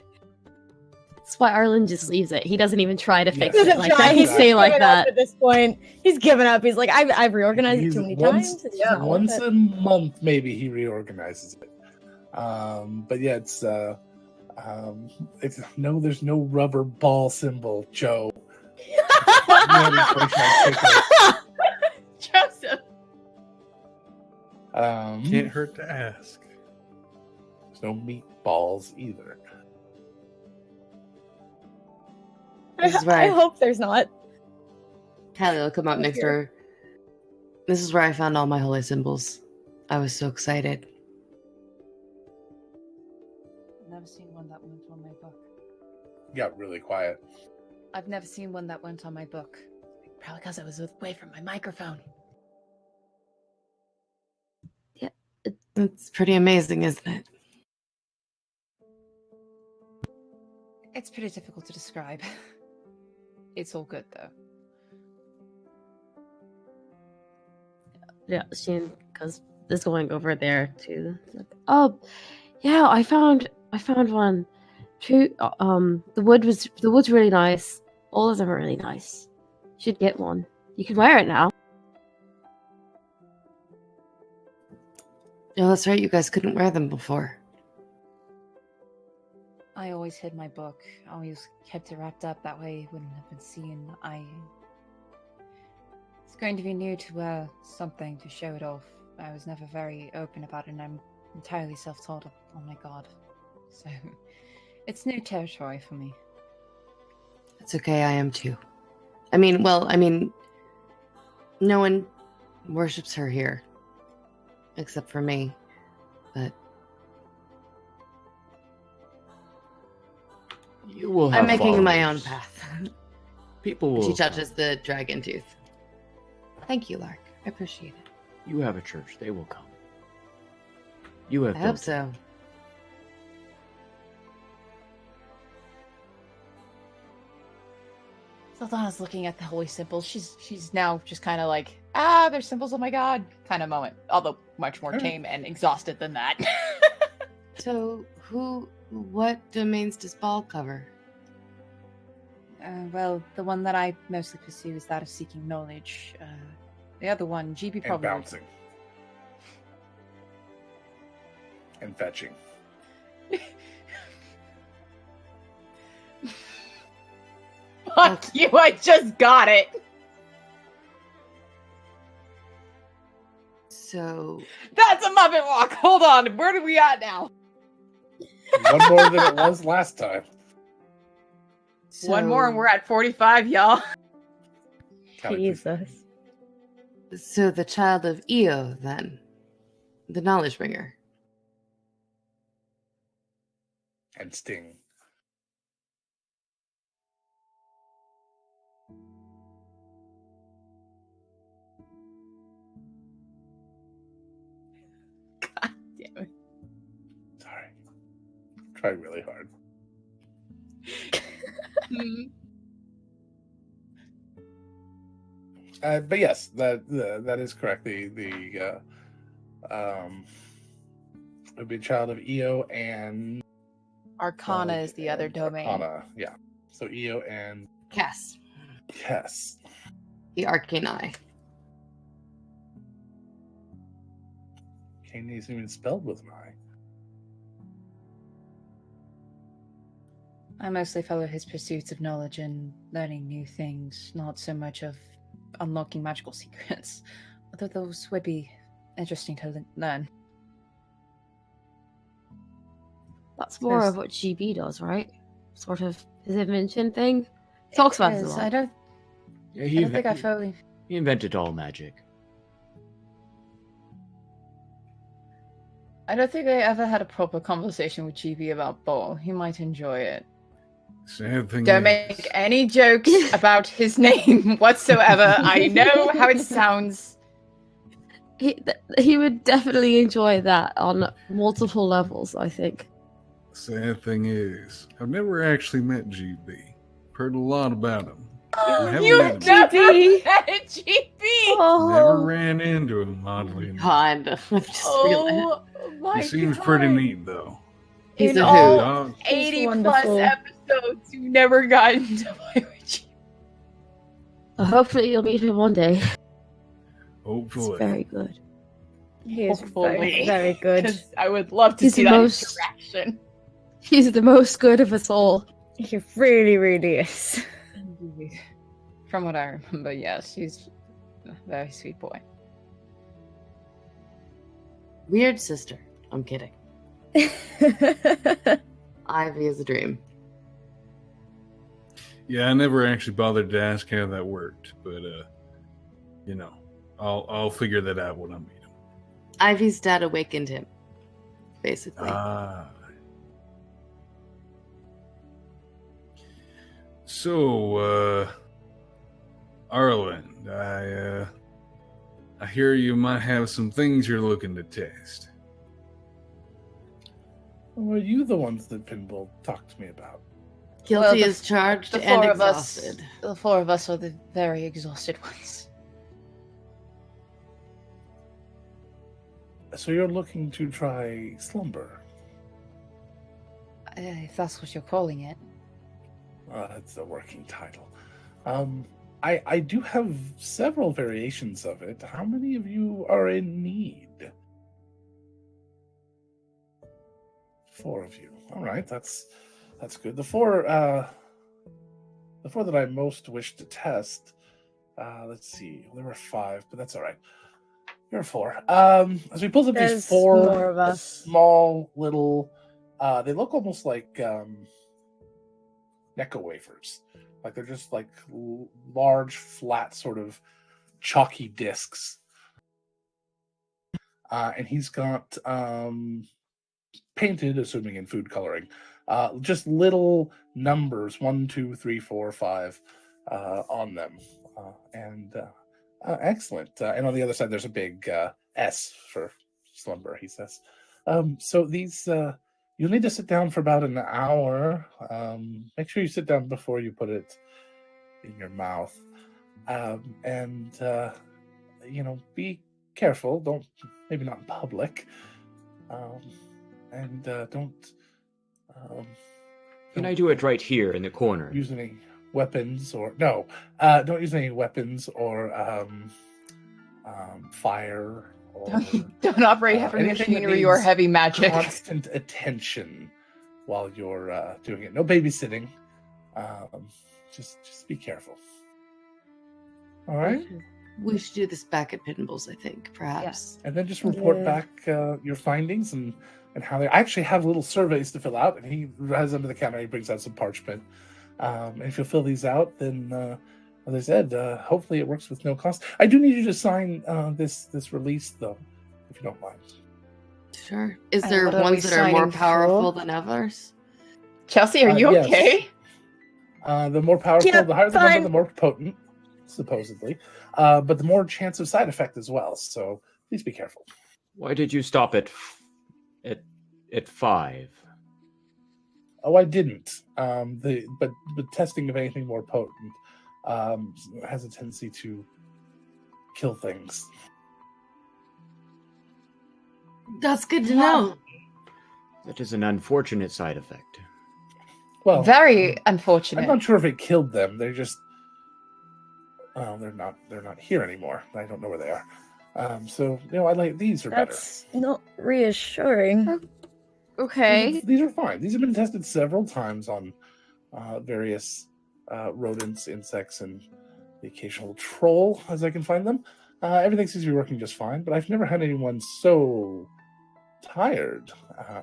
That's why Arlen just leaves it. He doesn't even try to fix Yes. it. Like that. He's He's stay like given up that. at this point. He's given up. He's like, I've reorganized He's it too many once- times. It's just not worth Once it. a month, maybe he reorganizes it. But yeah, it's no, there's no rubber ball symbol, Joe. Joseph. Can't hurt to ask. There's no meatballs either. This is where I hope there's not. Callie will come up next to her. This is where I found all my holy symbols. I was so excited. I've never seen one that went on my book. Got really quiet. I've never seen one that went on my book. Probably because I was away from my microphone. It's pretty amazing, isn't it? It's pretty difficult to describe. It's all good though. Yeah, Shane, because is going over there to. Oh, yeah, I found one. Two. The wood's really nice. All of them are really nice. You should get one. You can wear it now. No, that's right. You guys couldn't wear them before. I always hid my book. I always kept it wrapped up. That way it wouldn't have been seen. It's going to be new to wear something to show it off. I was never very open about it, and I'm entirely self-taught on my god. So, it's new territory for me. It's okay. I am too. I mean, no one worships her here. Except for me. But You will have I'm making my own followers. path. People will. She touches the dragon tooth. Thank you, Lark. I appreciate it. You have a church. They will come. You have. I hope built it. so. Saldana's looking at the holy symbols. She's now just kind of like, they're symbols of my god kind of moment. Although much more tame and exhausted than that. So, what domains does Baal cover? Well, the one that I mostly pursue is that of seeking knowledge. The other one, GB And probably. bouncing. And fetching. Fuck you! I just got it. So, That's a Muppet Walk. Hold on. Where are we at now? One more than it was last time. One more, and we're at 45, y'all. Jesus. So the child of Io, then, the knowledge bringer. And Sting. Damn it. Sorry. Tried really hard. But yes, that is correct. The would be a child of Io and Arcana is the other and domain. Arcana, yeah. So Io and Cass, Yes. the arcane eye. Kane isn't even spelled with an I. I mostly follow his pursuits of knowledge and learning new things, not so much of unlocking magical secrets. Although those would be interesting to learn. That's more There's- of what GB does, right? sort of his invention thing. Talks about it a Yes, lot. I don't Yeah, I don't think I fully. he invented all magic. I don't think I ever had a proper conversation with GB about Ball. He might enjoy it. Sad thing Don't is, make any jokes about his name whatsoever. I know how it sounds. He would definitely enjoy that on multiple levels, I think. sad thing is, I've never actually met GB. Heard a lot about him. Oh, haven't you met him. never GB. met GB. Never ran into him, oddly enough. God, I've just realized. Oh my He seems God. pretty neat, though. He's In a all Dog, 80 plus wonderful. episodes, you never got into play with GB. Hopefully you'll meet him one day. It's hopefully. very good. He is Hopefully. very, very good. 'Cause I would love to He's see the that most- interaction. He's the most good of us all. He really, really is. From what I remember, yes, he's a very sweet boy. Weird sister. I'm kidding. Ivy is a dream. Yeah, I never actually bothered to ask how that worked, but I'll figure that out when I meet him. Ivy's dad awakened him, basically. Ah. So, Arlen, I hear you might have some things you're looking to test. Were you the ones that Pinball talked to me about? Guilty well, the- as charged The and four of exhausted. us, the four of us are the very exhausted ones. So you're looking to try slumber? If that's what you're calling it. That's the working title. I do have several variations of it. How many of you are in need? 4 of you. All right, that's good. The four that I most wish to test. Let's see. There were 5, but that's all right. There are 4. As we pulled up There's these 4 more of us. small little. They look almost like Necco wafers. Like they're just like large, flat, sort of chalky discs. And he's got painted, assuming in food coloring, just little numbers 1, 2, 3, 4, 5 on them. Excellent. And on the other side, there's a big S for slumber, he says. So these. You'll need to sit down for about an hour. Make sure you sit down before you put it in your mouth. Be careful. Maybe not in public. Don't. Can I do it right here in the corner? Use any weapons or no. Don't use any weapons or fire. Don't operate heavy anything that machinery or needs heavy magic. Constant attention while you're doing it. No babysitting. Just be careful. All right, We should do this back at Pinballs, I think, perhaps. and then just report Yeah. back your findings and how they. I actually have little surveys to fill out, and he has under the counter. He brings out some parchment. And if you'll fill these out, then. As I said, hopefully it works with no cost. I do need you to sign this release, though, if you don't mind. Sure. Is And there what are we ones that are more signing powerful for? than others? Chelsea, are you Yes. okay? The more powerful, Yeah, the higher the number, fine. the more potent, supposedly. But the more chance of side effect as well. So please be careful. Why did you stop at 5? Oh, I didn't. But testing of anything more potent has a tendency to kill things. That's good to know. That is an unfortunate side effect. Well, Very I'm unfortunate. not sure if it killed them. They're just, they're not here anymore. I don't know where they are. So I like these are That's not reassuring. Okay. better. These are fine. These have been tested several times on various rodents, insects, and the occasional troll, as I can find them. Everything seems to be working just fine, but I've never had anyone so tired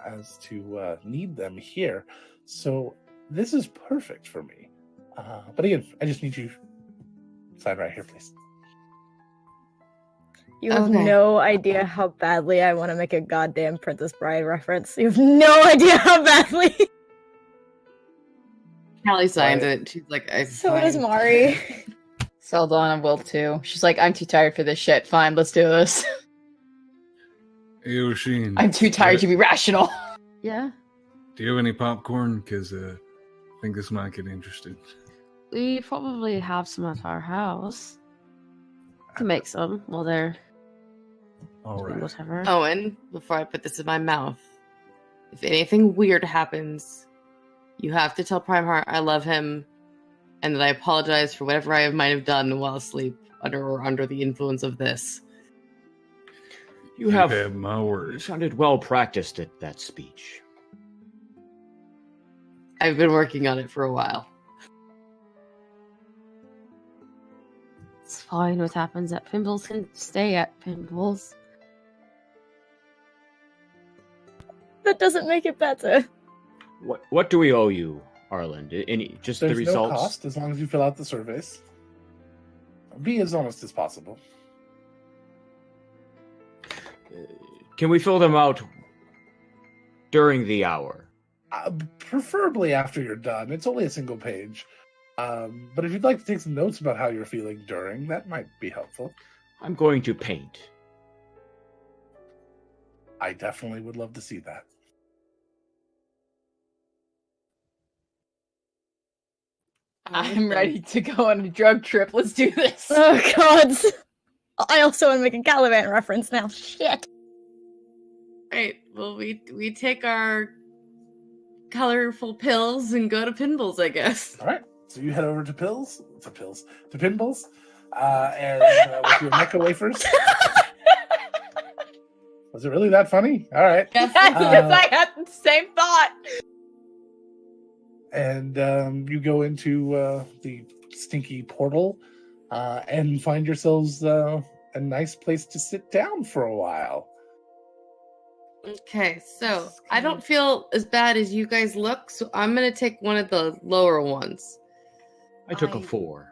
as to need them here. So this is perfect for me. But again, I just need you sign right here, please. You have Okay. no idea how badly I want to make a goddamn Princess Bride reference. You have no idea how badly. Callie signed Right. it. She's like, I So does Mari. Saldana will too. She's like, I'm too tired for this shit. Fine, let's do this. Hey, Oshin. I'm too tired to be rational. Yeah. Do you have any popcorn? Because I think this might get interesting. We probably have some at our house. To make some while they're All right. whatever. Owen, before I put this in my mouth, if anything weird happens, you have to tell Primeheart I love him and that I apologize for whatever I might have done while asleep under the influence of this. You have my word. sounded well practiced at that speech. I've been working on it for a while. It's fine. What happens at Pimbles can stay at Pimbles. That doesn't make it better. What do we owe you, Arland? Any just There's the results? no cost as long as you fill out the surveys. Be as honest as possible. Can we fill them out during the hour? Preferably after you're done. It's only a single page. But if you'd like to take some notes about how you're feeling during, that might be helpful. I'm going to paint. I definitely would love to see that. I'm ready to go on a drug trip. Let's do this. Oh god. I also want to make a Gallivant reference now. Shit. Right. Well, we take our colorful pills and go to Pinballs, I guess. All right. So you head over to Pinballs, and with your mecha wafers. Was it really that funny? All right. Yes, I had the same thought. And you go into the stinky portal and find yourselves a nice place to sit down for a while. Okay, so I don't feel as bad as you guys look, so I'm gonna take one of the lower ones. I took a I- 4.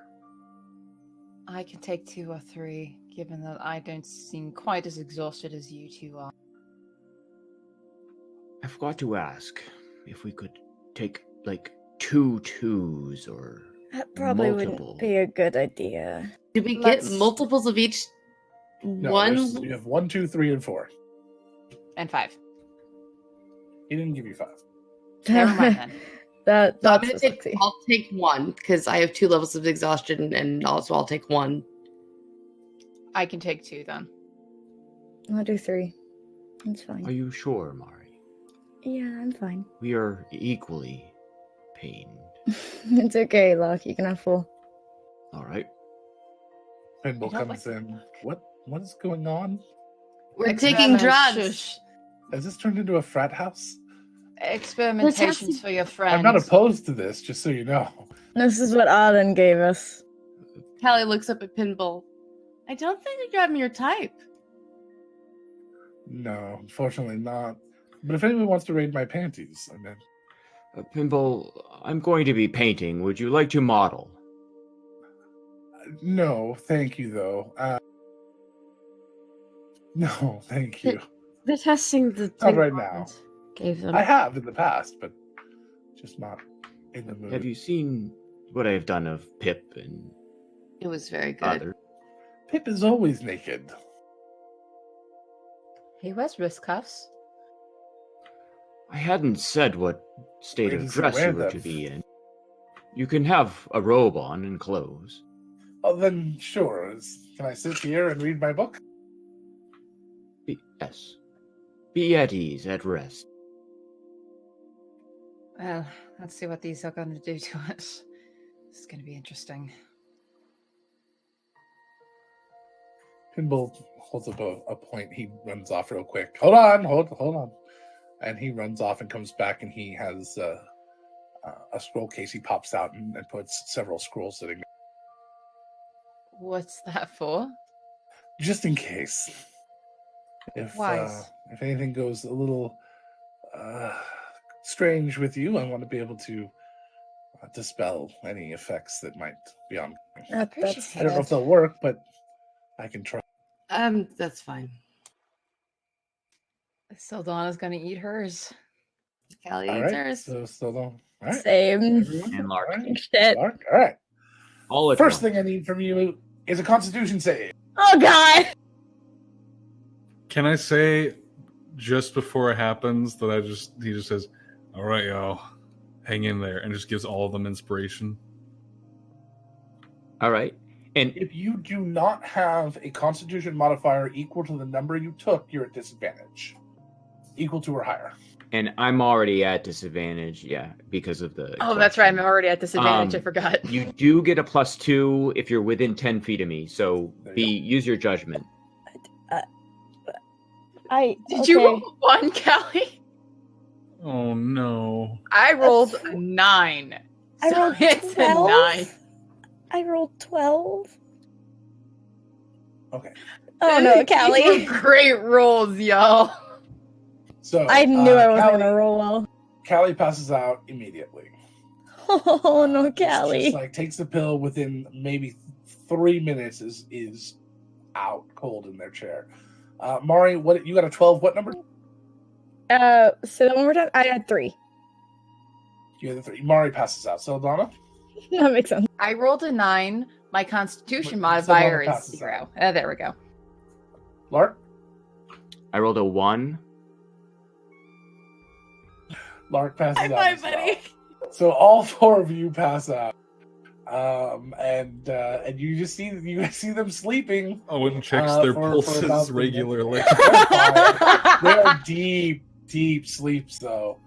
I can take 2 or 3, given that I don't seem quite as exhausted as you two are. I forgot to ask if we could take like 2 2s or That probably multiple. wouldn't be a good idea. Did we Let's- get multiples of each No, one? you have 1, 2, 3, and 4. And 5. He didn't give you 5. Never mind then. So I'm That's gonna take, sexy. I'll take one because I have 2 levels of exhaustion, and also I'll take one. I can take 2 then. I'll do 3. That's fine. Are you sure, Mari? Yeah, I'm fine. We are equally pained. It's okay, Locke. You can have 4. All right. Pinball I don't comes like in. What is going on? We're taking drugs. Shush. Has this turned into a frat house? Experimentations for your friends. I'm not opposed to this, just so you know. This is what Arden gave us. Callie looks up at Pinball. I don't think I'm your type. No, unfortunately not. But if anyone wants to raid my panties, I mean, Pinball, I'm going to be painting. Would you like to model? no, thank you though. No, thank you. They're testing the Not thing right Arden now. Gave them. I have in the past, but just not in the mood. Have you seen what I have done of Pip and It was very good. others? Pip is always naked. He wears wrist cuffs. I hadn't said what state Where of does he dress wear you were to them? be in. You can have a robe on and clothes. Oh, then sure. Can I sit here and read my book? Yes. Be at ease, at rest. Well, let's see what these are going to do to us. This is going to be interesting. Pinball holds up a point. He runs off real quick. Hold on. And he runs off and comes back, and he has a scroll case. He pops out and puts several scrolls sitting there. What's that for? Just in case. Wise. If anything goes a little strange with you, I want to be able to dispel any effects that might be on. That's I don't know if they'll work, but I can try. That's fine. Sildana's gonna eat hers. Callie All eats right. hers. So still don't. All right. Same. Everyone? And Lark. All right. Shit. Lark. All right. All at First once. thing I need from you is a Constitution save. Oh god. Can I say just before it happens that he just says, "All right, y'all, hang in there," and just gives all of them inspiration. All right. And If you do not have a Constitution modifier equal to the number you took, you're at disadvantage. Equal to or higher. I'm already at disadvantage, yeah, because of the. Oh, that's right. I'm already at disadvantage. I Um, forgot. You do get a +2 if you're within 10 feet of me. So There you use your judgment. Did you roll 1, Callie? Oh no! I rolled a 9. I So rolled it's 12? a 9. I rolled 12. Okay. Oh no, These Callie. were great rolls, y'all. So I knew I wasn't Callie, gonna roll well. Callie passes out immediately. Oh no, It's Callie. just like takes the pill within maybe 3 minutes is out cold in their chair. Mari, what you got a 12? What number? So that one more time. I had 3. You had the 3. Mari passes out. So Donna, That makes sense. I rolled a 9. My Constitution Wait, modifier Sildana is passes 0. out. There we go. Lark, I rolled a 1. Lark passes High out. five, as well. buddy. So all 4 of you pass out, and you just see them sleeping. Owen checks For their about pulses 3 regularly. minutes. They're fine. They're deep sleeps though.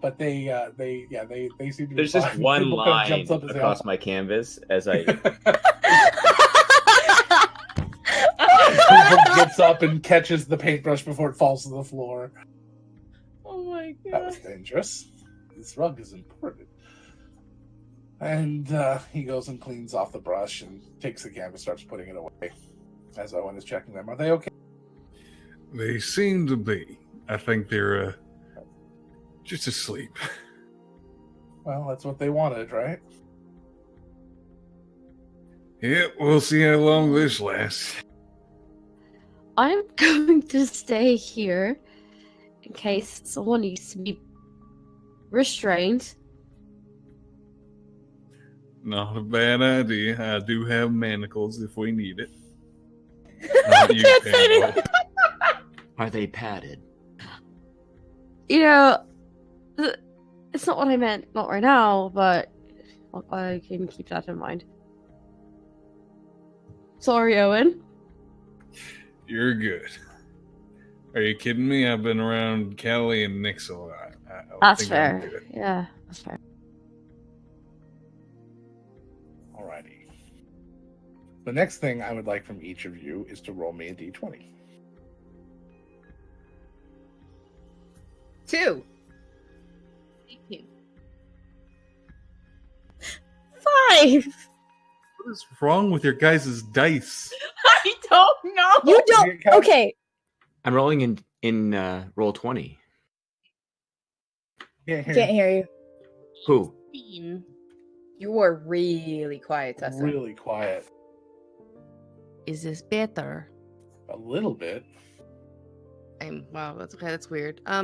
But they seem to be There's just fine. one People kinda line jumps up and say, across my canvas as I. People gets up and catches the paintbrush before it falls to the floor. Oh my That was dangerous. This rug is important. And he goes and cleans off the brush and takes the canvas, starts putting it away. As Owen is checking them, are they okay? They seem to be. I think they're just asleep. Well, that's what they wanted, right? Yep, we'll see how long this lasts. I'm going to stay here in case someone needs to be restrained. Not a bad idea. I do have manacles if we need it. I can't say anything. Are they padded? You know, it's not what I meant, not right now, but I can keep that in mind. Sorry, Owen. You're good. Are you kidding me? I've been around Callie and Nyx a lot. That's think I'm fair. good. Yeah, that's fair. Alrighty. The next thing I would like from each of you is to roll me a d20. 2. 18. 5. What is wrong with your guys' dice? I don't know. You don't. Callie? Okay. I'm rolling in roll 20. Can't hear Can't you. hear you. Who? 15. You were really quiet, Tessa. Really quiet. Is this better? A little bit. Wow, that's okay. That's weird. Yeah,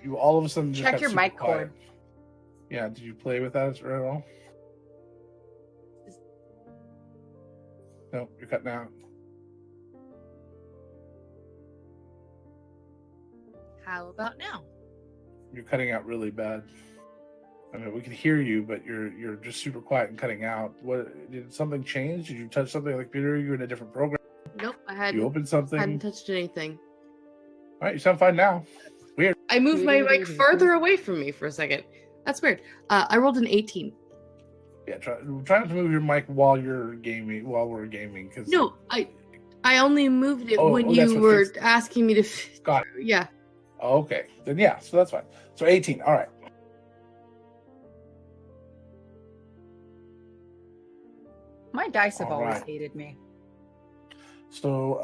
you all of a sudden just Check got your super mic cord. quiet. Yeah, did you play with that at all? No, you're cutting out. How about now? You're cutting out really bad. I mean, we can hear you, but you're just super quiet and cutting out. What did something change? Did you touch something on the computer? You're in a different program. Nope, I You hadn't opened something. hadn't touched anything. All right, you sound fine now. I moved my mic farther away from me for a second. That's weird. I rolled an 18. Yeah, try not to move your mic while you're gaming. While we're gaming, because No, I only moved it when that's you what were fixed it. asking me to. Got Yeah. okay, then yeah, so that's fine. So 18. All right. My dice have All always right. hated me. So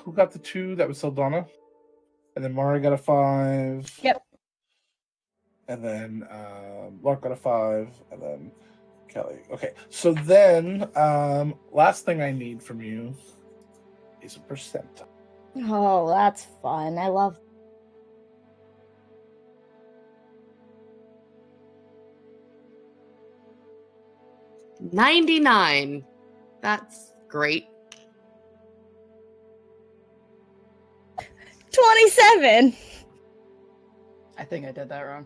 who got the 2? That was Sildana. And then Mari got a 5. Yep. and then Lark got a 5, and then Kelly. Okay, so then last thing I need from you is a percentile. Oh, that's fun. I love. 99. That's great. 27. I think I did that wrong.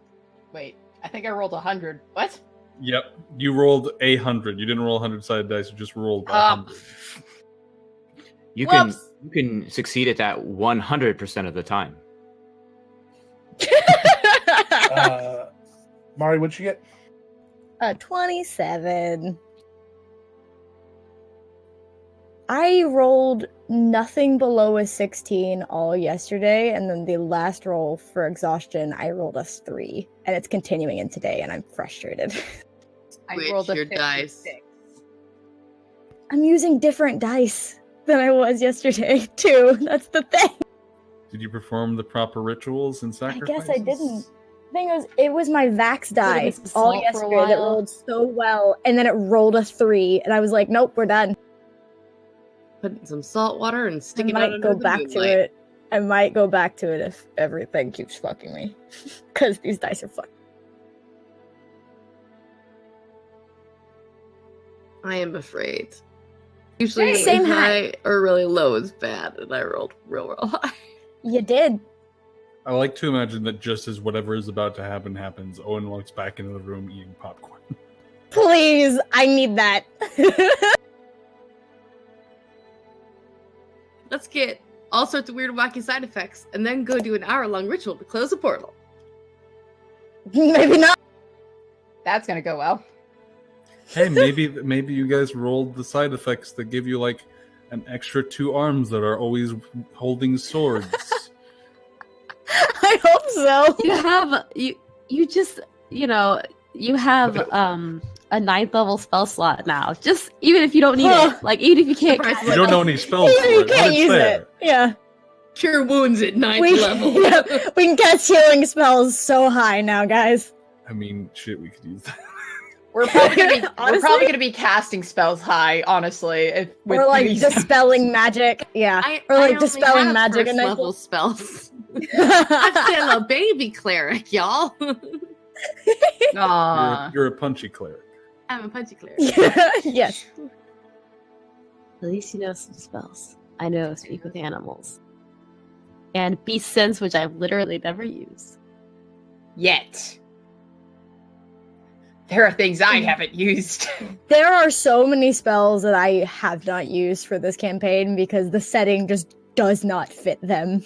Wait, I think I rolled 100. What? Yep, you rolled 100. You didn't roll 100-sided dice. You just rolled 100. You Whoops. can succeed at that 100% of the time. Mari, what'd you get? 27. I rolled nothing below a 16 all yesterday, and then the last roll for exhaustion, I rolled a 3, and it's continuing in today, and I'm frustrated. I Which rolled a your 56. dice? I'm using different dice than I was yesterday, too. That's the thing. Did you perform the proper rituals and I sacrifices? guess I didn't. The thing is, it was my Vax die missed the all salt for a yesterday that while. rolled so well, and then it rolled a 3, and I was like, nope, we're done. Put in some salt water and stick I it out might under go the back to moonlight. it. I might go back to it if everything keeps fucking me. Because these dice are fucking. I am afraid. Usually, Hey, same high or really low is bad, and I rolled real high. You did. I like to imagine that just as whatever is about to happen happens, Owen walks back into the room eating popcorn. Please, I need that. Let's get all sorts of weird, wacky side effects, and then go do an hour-long ritual to close the portal. Maybe not. That's gonna go well. Hey, maybe you guys rolled the side effects that give you like an extra 2 arms that are always holding swords. I hope so. You have you just you have a 9th level spell slot now. Just even if you don't need it, like even if you can't, Surprise, cast You it, don't like, know any spells for You it, but can't it's use there. it. Yeah. Cure wounds at 9th We, level. yeah, we can cast healing spells so high now, guys. I mean, shit, we could use that. We're probably gonna be we're Honestly? probably gonna be casting spells high, honestly. Or like these- dispelling magic. Yeah. Or I like only dispelling have magic first and then level spells. I'm still a baby cleric, y'all. Aw. You're a punchy cleric. I'm a punchy cleric. Yes. at least you know some spells. I know speak with animals and beast sense, which I've literally never used. Yet. There are things I haven't used. There are so many spells that I have not used for this campaign because the setting just does not fit them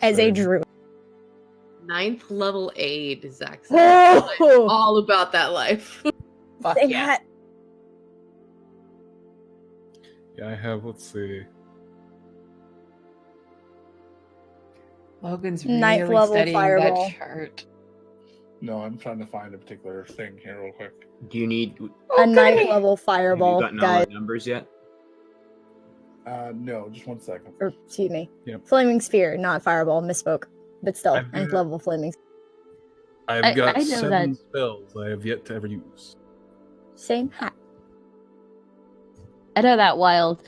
as a Same. druid. 9th level aid, Zach said. I'm Oh, all about that life. Fuck they yeah. had- Yeah, I have, let's see. Logan's Ninth really level studying fireball. that chart. No, I'm trying to find a particular thing here real quick. Do you need? a Okay. 9th level Have you fireball, gotten all guys. the numbers yet? No, just 1 second. Or, excuse me. Yep. Flaming sphere, not fireball, misspoke. But still, I've 9th got- level flaming. I've got I know 7 that- spells I have yet to ever use. Same hat. I know that wild,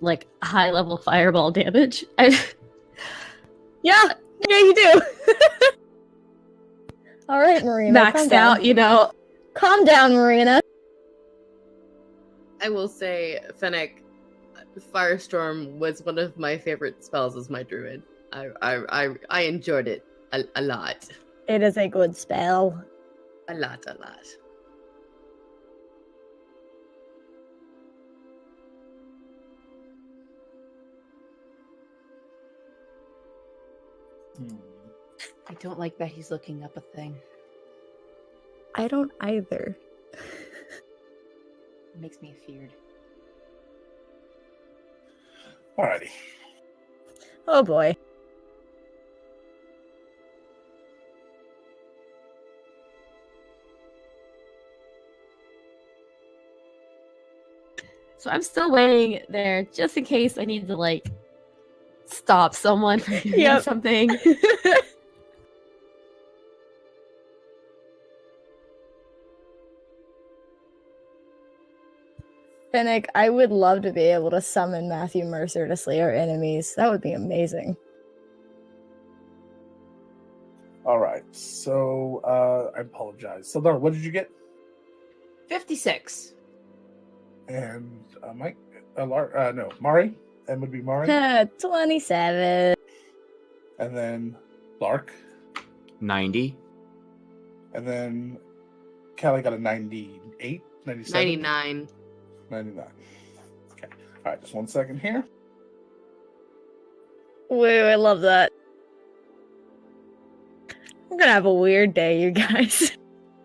like high level fireball damage. Yeah, you do. All right, Marina. calm maxed down. out, you know. Calm down, Marina. I will say, Fennec, Firestorm was one of my favorite spells as my druid. I enjoyed it a lot. It is a good spell. A lot. I don't like that he's looking up a thing. I don't either. It makes me afeared. Alrighty. Oh boy. So I'm still waiting there just in case I need to like stop someone from doing Yep. something. Finnick, I would love to be able to summon Matthew Mercer to slay our enemies. That would be amazing. All right. So I apologize. So Laura, what did you get? 56. And Mike, no, Mari. And would be Mari. 27. And then Lark. 90. And then Callie got a 98, 97? 99. 99. Okay. All right, just 1 second here. Wait, I love that. I'm gonna have a weird day, you guys.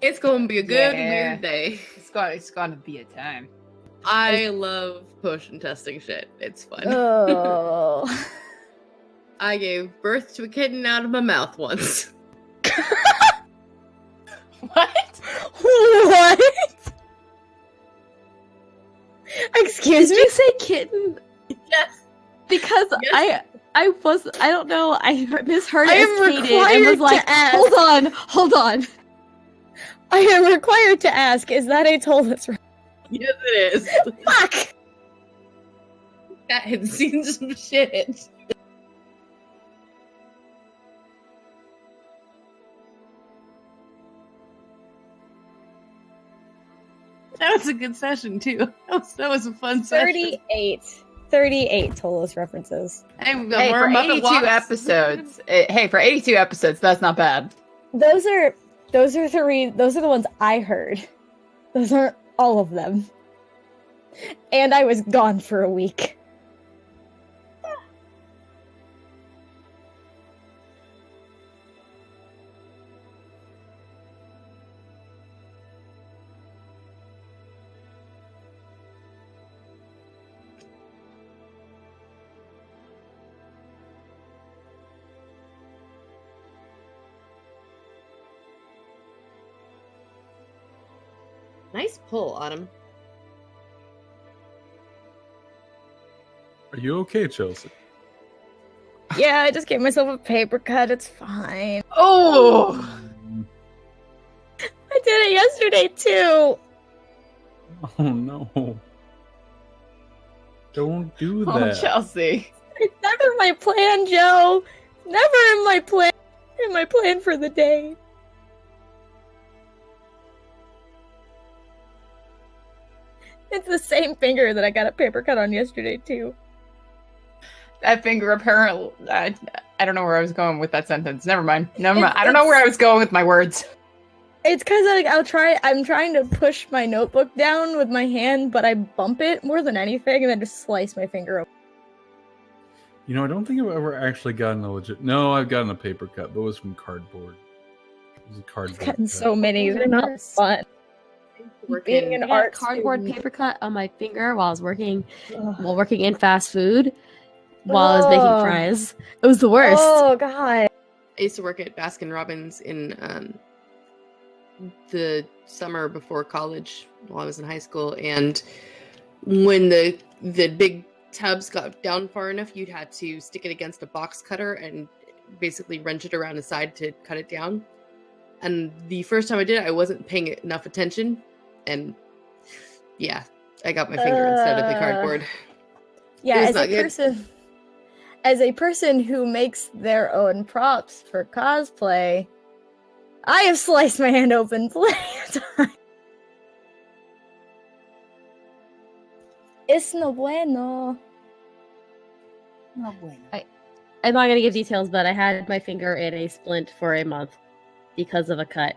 It's going to be a good, Yeah. weird day. It's gonna be a time. I love potion testing shit. It's fun. Oh. I gave birth to a kitten out of my mouth once. What? What? Excuse Did me? you say kitten? Yes. Because Yes. I don't know, I misheard I it am as Kaden and required was like, to ask. hold on. I am required to ask, is that a Tollus? Yes, it is. Fuck! That had seen some shit. That was a good session too. That was a fun session. 38 Tollus references. Hey, Hey, for 82 episodes. For 82 episodes, that's not bad. Those are the ones I heard. Those aren't all of them. And I was gone for a week. Nice pull, Autumn. Are you okay, Chelsea? Yeah, I just gave myself a paper cut. It's fine. Oh! I did it yesterday too. Oh no. Don't do Oh, that. Chelsea. It's never my plan, Joe. Never in my plan. In my plan for the day. It's the same finger that I got a paper cut on yesterday too. That finger apparently. I don't know where I was going with that sentence. Never mind. I don't know where I was going with my words. It's because I'm trying to push my notebook down with my hand, but I bump it more than anything, and then just slice my finger open. You know, I don't think I've ever actually gotten a legit. No, I've gotten a paper cut, but it was from cardboard. It was a cardboard. I've gotten cut. so many. They're not fun. Being an I got art cardboard student. paper cut on my finger while I was working Ugh. in fast food while I was making Ugh. fries. It was the worst. Oh god. I used to work at Baskin Robbins in the summer before college while I was in high school, and when the big tubs got down far enough, you'd had to stick it against a box cutter and basically wrench it around the side to cut it down. And the first time I did it, I wasn't paying it enough attention, and yeah, I got my finger instead of the cardboard. Yeah, It was as not a good. person who makes their own props for cosplay, I have sliced my hand open plenty of times. Es no bueno. No bueno. I'm not gonna give details, but I had my finger in a splint for a month because of a cut.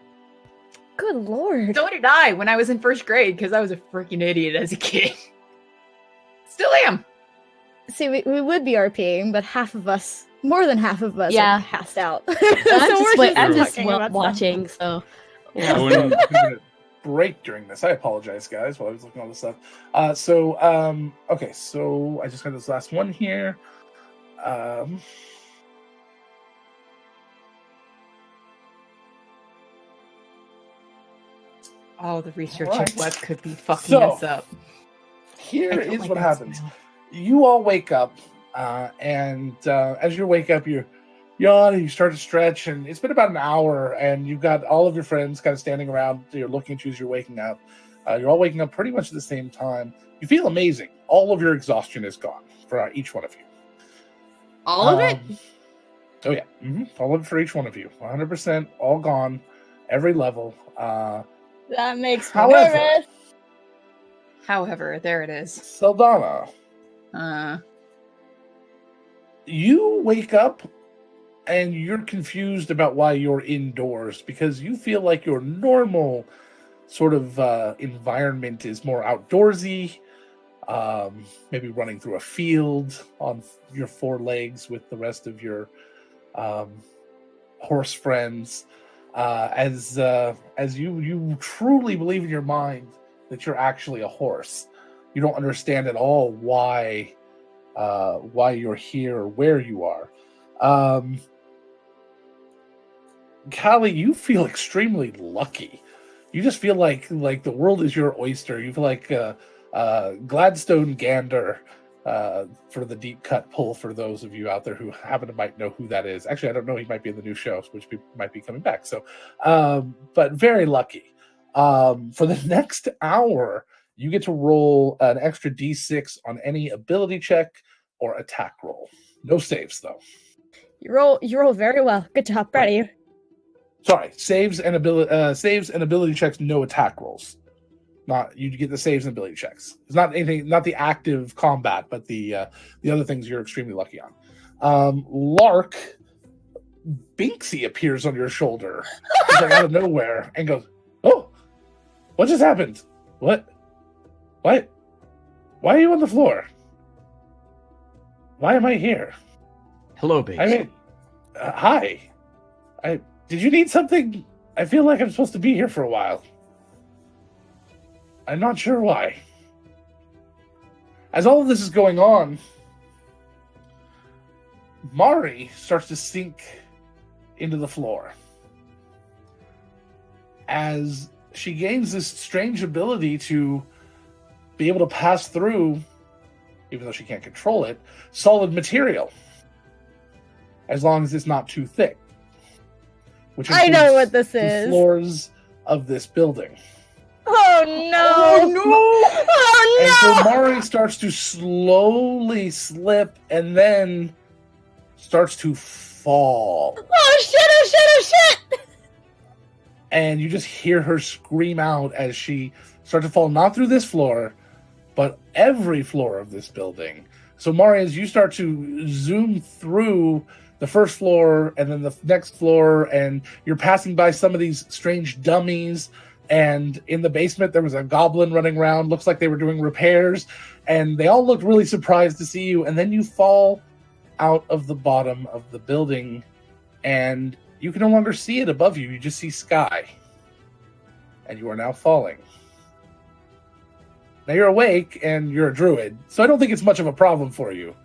Good lord. So did I when I was in first grade because I was a freaking idiot as a kid. Still am. See, we would be RPing, but more than half of us Yeah. are passed out. I'm we're I'm just talking about watching, so yeah. Oh, and- I'm gonna break during this. I apologize, guys, while I was looking at all this stuff. Okay, so I just got this last one here. Oh, the research Alright. of web could be fucking So, us up. Here I don't is like what that happens. smell. You all wake up, and as you wake up, you yawn, you start to stretch, and it's been about an hour, and you've got all of your friends kind of standing around. You're looking at you as you're waking up. You're all waking up pretty much at the same time. You feel amazing. All of your exhaustion is gone for each one of you. All of it? Oh yeah, all of it for each one of you. 100%, all gone, every level. That makes me However- nervous. However, there it is. Saldana, you wake up and you're confused about why you're indoors because you feel like your normal sort of environment is more outdoorsy. Maybe running through a field on your four legs with the rest of your horse friends. As you truly believe in your mind that you're actually a horse. You don't understand at all why you're here or where you are. Callie, you feel extremely lucky. You just feel like the world is your oyster. You feel like Gladstone Gander for the deep cut pull for those of you out there who might know who that is. Actually, I don't know. He might be in the new show, which might be coming back. So, but very lucky. For the next hour, you get to roll an extra d6 on any ability check or attack roll. No saves though. You roll very well. Good job, proud of you. Sorry, saves and ability checks. No attack rolls. Not you get the saves and ability checks. It's not anything, not the active combat, but the other things you're extremely lucky on. Lark, Binksy appears on your shoulder like out of nowhere and goes, "Oh, what just happened? What? Why are you on the floor? Why am I here? Hello, Binksy. I mean, hi. Did you need something? I feel like I'm supposed to be here for a while. I'm not sure why." As all of this is going on, Mari starts to sink into the floor. As she gains this strange ability to be able to pass through, even though she can't control it, solid material. As long as it's not too thick. Which I know includes what this the is. floors of this building. Oh no! Oh And no! so Mari starts to slowly slip and then starts to fall. Oh shit! Oh shit! Oh shit! And you just hear her scream out as she starts to fall, not through this floor, but every floor of this building. So Mari, as you start to zoom through the first floor and then the next floor, and you're passing by some of these strange dummies, and in the basement there was a goblin running around, looks like they were doing repairs, and they all looked really surprised to see you, and then you fall out of the bottom of the building, and you can no longer see it above you, you just see sky. And you are now falling. Now you're awake, and you're a druid, so I don't think it's much of a problem for you.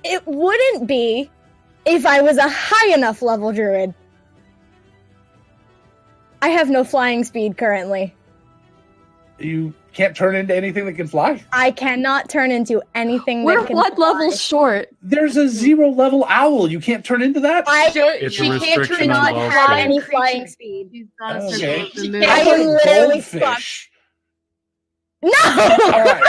It wouldn't be if I was a high enough level druid. I have no flying speed currently. You can't turn into anything that can fly? I cannot turn into anything We're that can blood fly. level short. There's a 0 level owl. You can't turn into that? It's a she can't restriction turn on into all have speed. any flying speed. Okay. She I How am about literally stuck. goldfish? No! All right.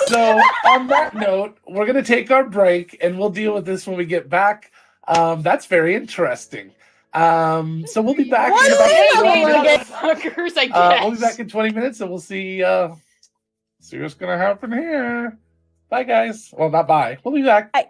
So on that note, we're going to take our break, and we'll deal with this when we get back. That's very interesting. So we'll be back in about 20 minutes. Fuckers, I We'll be guess. back in 20 minutes, and we'll see what's going to happen here. Bye, guys. Well, not bye. We'll be back. Bye.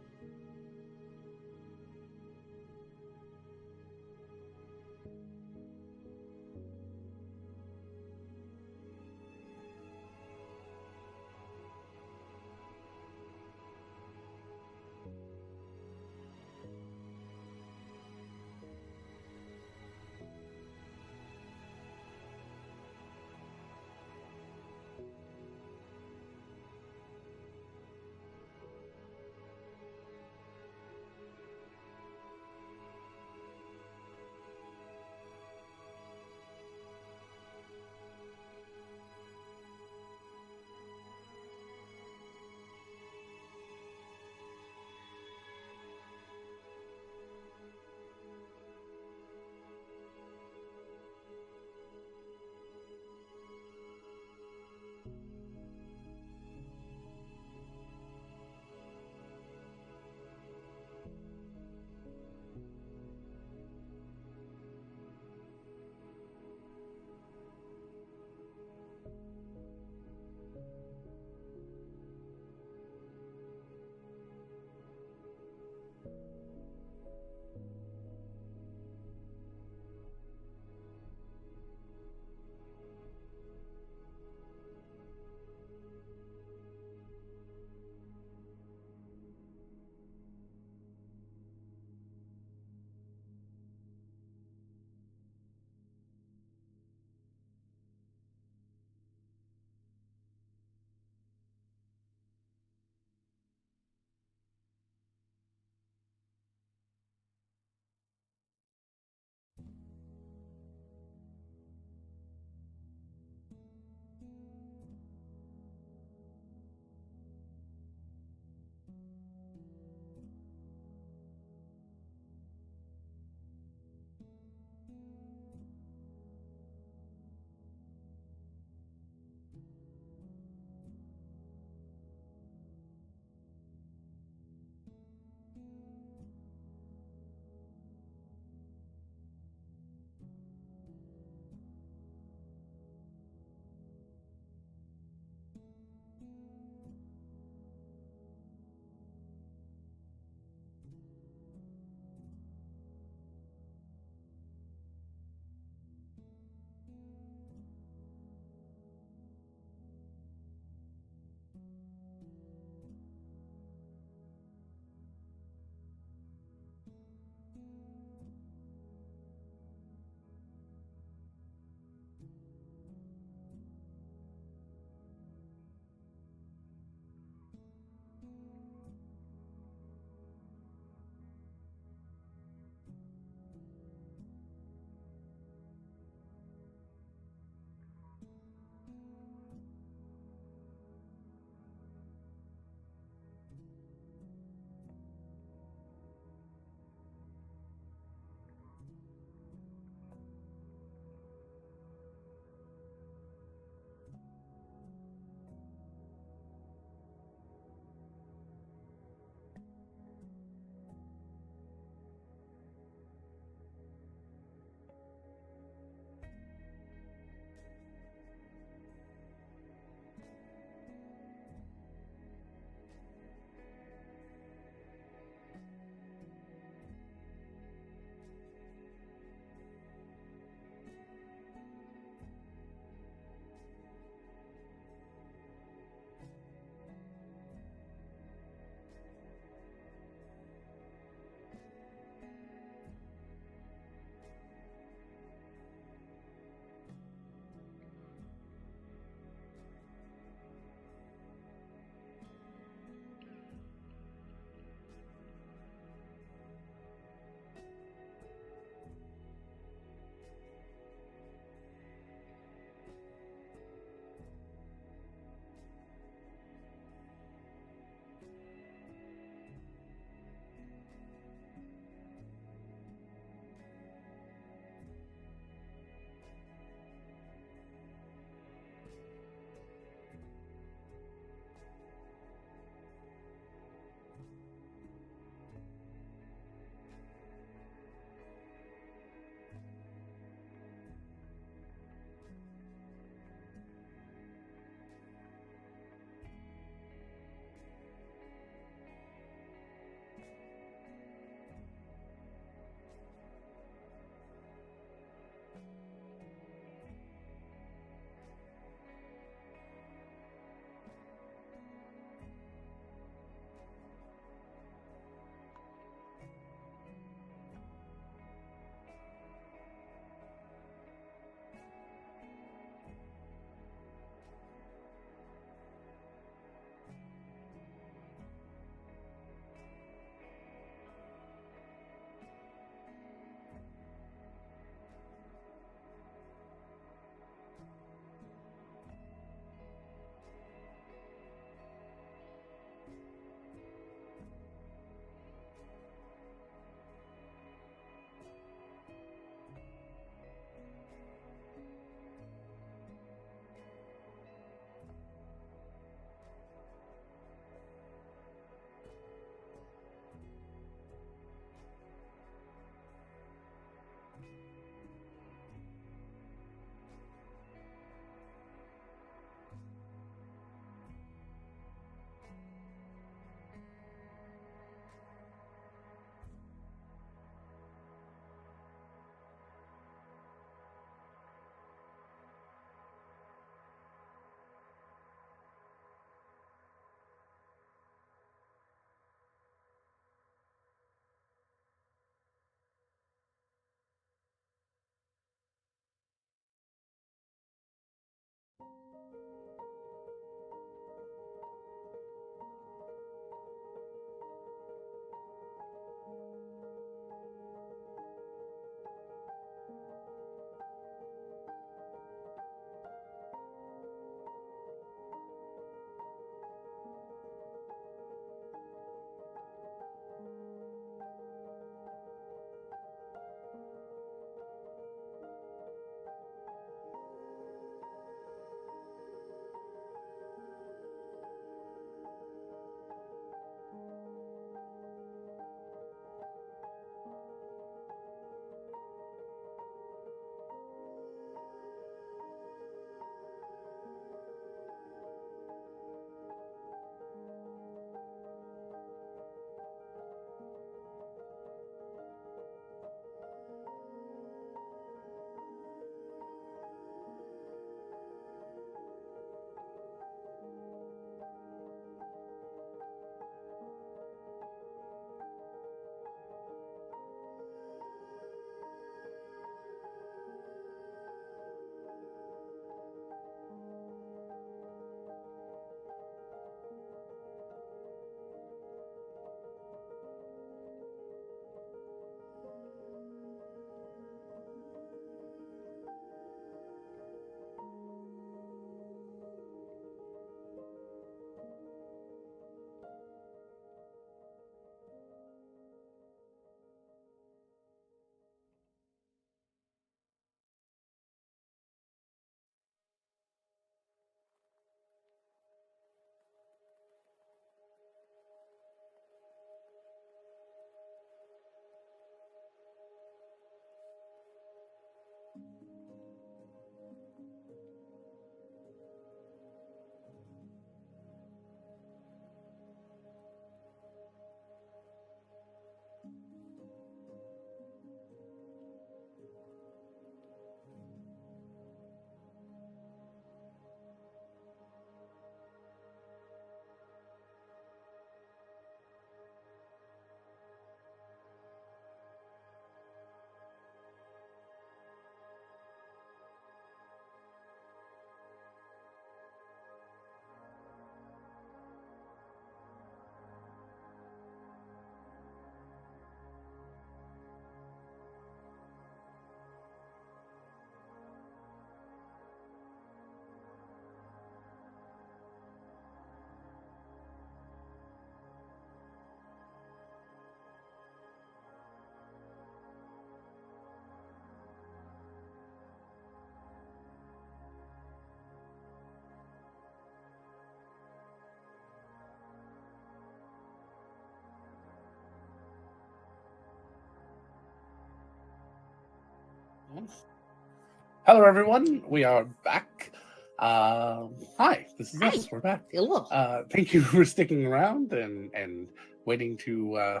Hello, everyone. We are back. Hi, this is us. We're back. Hello. Thank you for sticking around and waiting to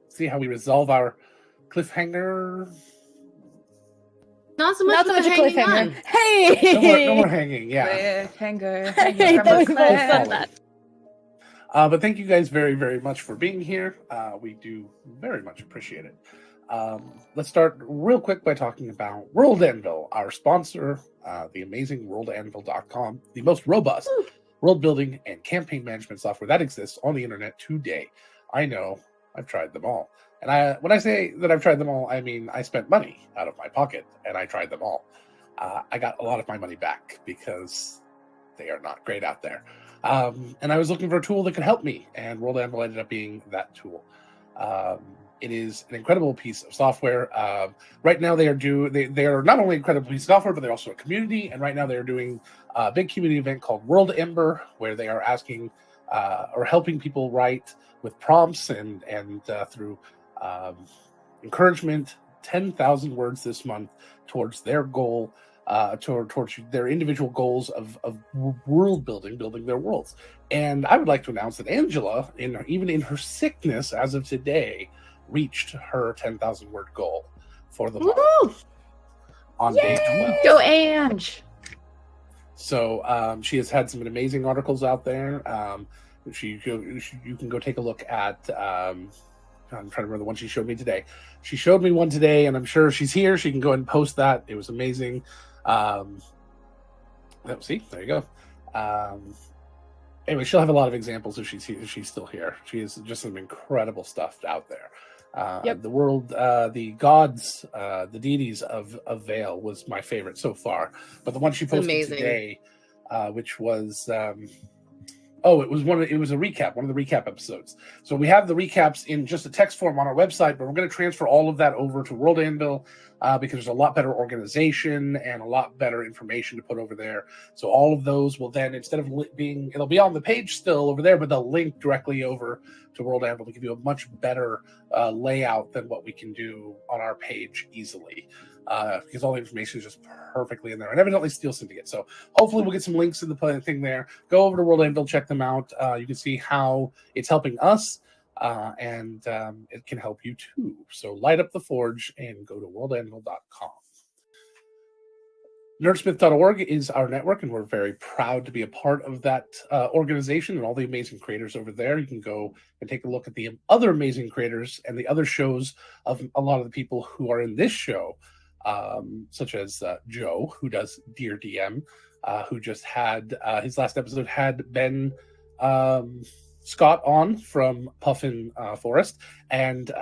see how we resolve our cliffhanger. Not so much, Not so much a hanging cliffhanger. on. Hey! No more hanging. Yeah. Cliffhanger. Hey, that was well said, that. But thank you guys very, very much for being here. We do very much appreciate it. Let's start real quick by talking about World Anvil, our sponsor, the amazing worldanvil.com, the most robust world building and campaign management software that exists on the internet today. I know, I've tried them all. And when I say that I've tried them all, I mean I spent money out of my pocket and I tried them all. I got a lot of my money back because they are not great out there. And I was looking for a tool that could help me, and World Anvil ended up being that tool. It is an incredible piece of software. Right now, they are not only an incredible piece of software, but they're also a community. And right now, they are doing a big community event called World Ember, where they are asking or helping people write with prompts and through encouragement, 10,000 words this month towards their goal. Towards their individual goals of world building their worlds. And I would like to announce that Angela, even in her sickness as of today, reached her 10,000 word goal for the month on day 12. Go, Ange! So she has had some amazing articles out there. You can go take a look at. I'm trying to remember the one she showed me today. She showed me one today, and I'm sure she's here. She can go ahead and post that. It was amazing. See, there you go. Anyway, she'll have a lot of examples if she's still here. She has just some incredible stuff out there. The world, the gods, the deities of Vale was my favorite so far. But the one she posted today, which was it was a recap, one of the recap episodes. So we have the recaps in just a text form on our website, but we're going to transfer all of that over to World Anvil because there's a lot better organization and a lot better information to put over there. So all of those will then, instead of it'll be on the page still over there, but they'll link directly over to World Anvil to give you a much better layout than what we can do on our page easily. Because all the information is just perfectly in there, and evidently Steel Syndicate. So hopefully we'll get some links in the thing there. Go over to World Anvil, check them out. You can see how it's helping us, and it can help you too. So light up the forge and go to worldanvil.com. Nerdsmith.org is our network, and we're very proud to be a part of that organization and all the amazing creators over there. You can go and take a look at the other amazing creators and the other shows of a lot of the people who are in this show. Such as Joe, who does Dear DM, who just had his last episode had Ben Scott on from Puffin Forest, and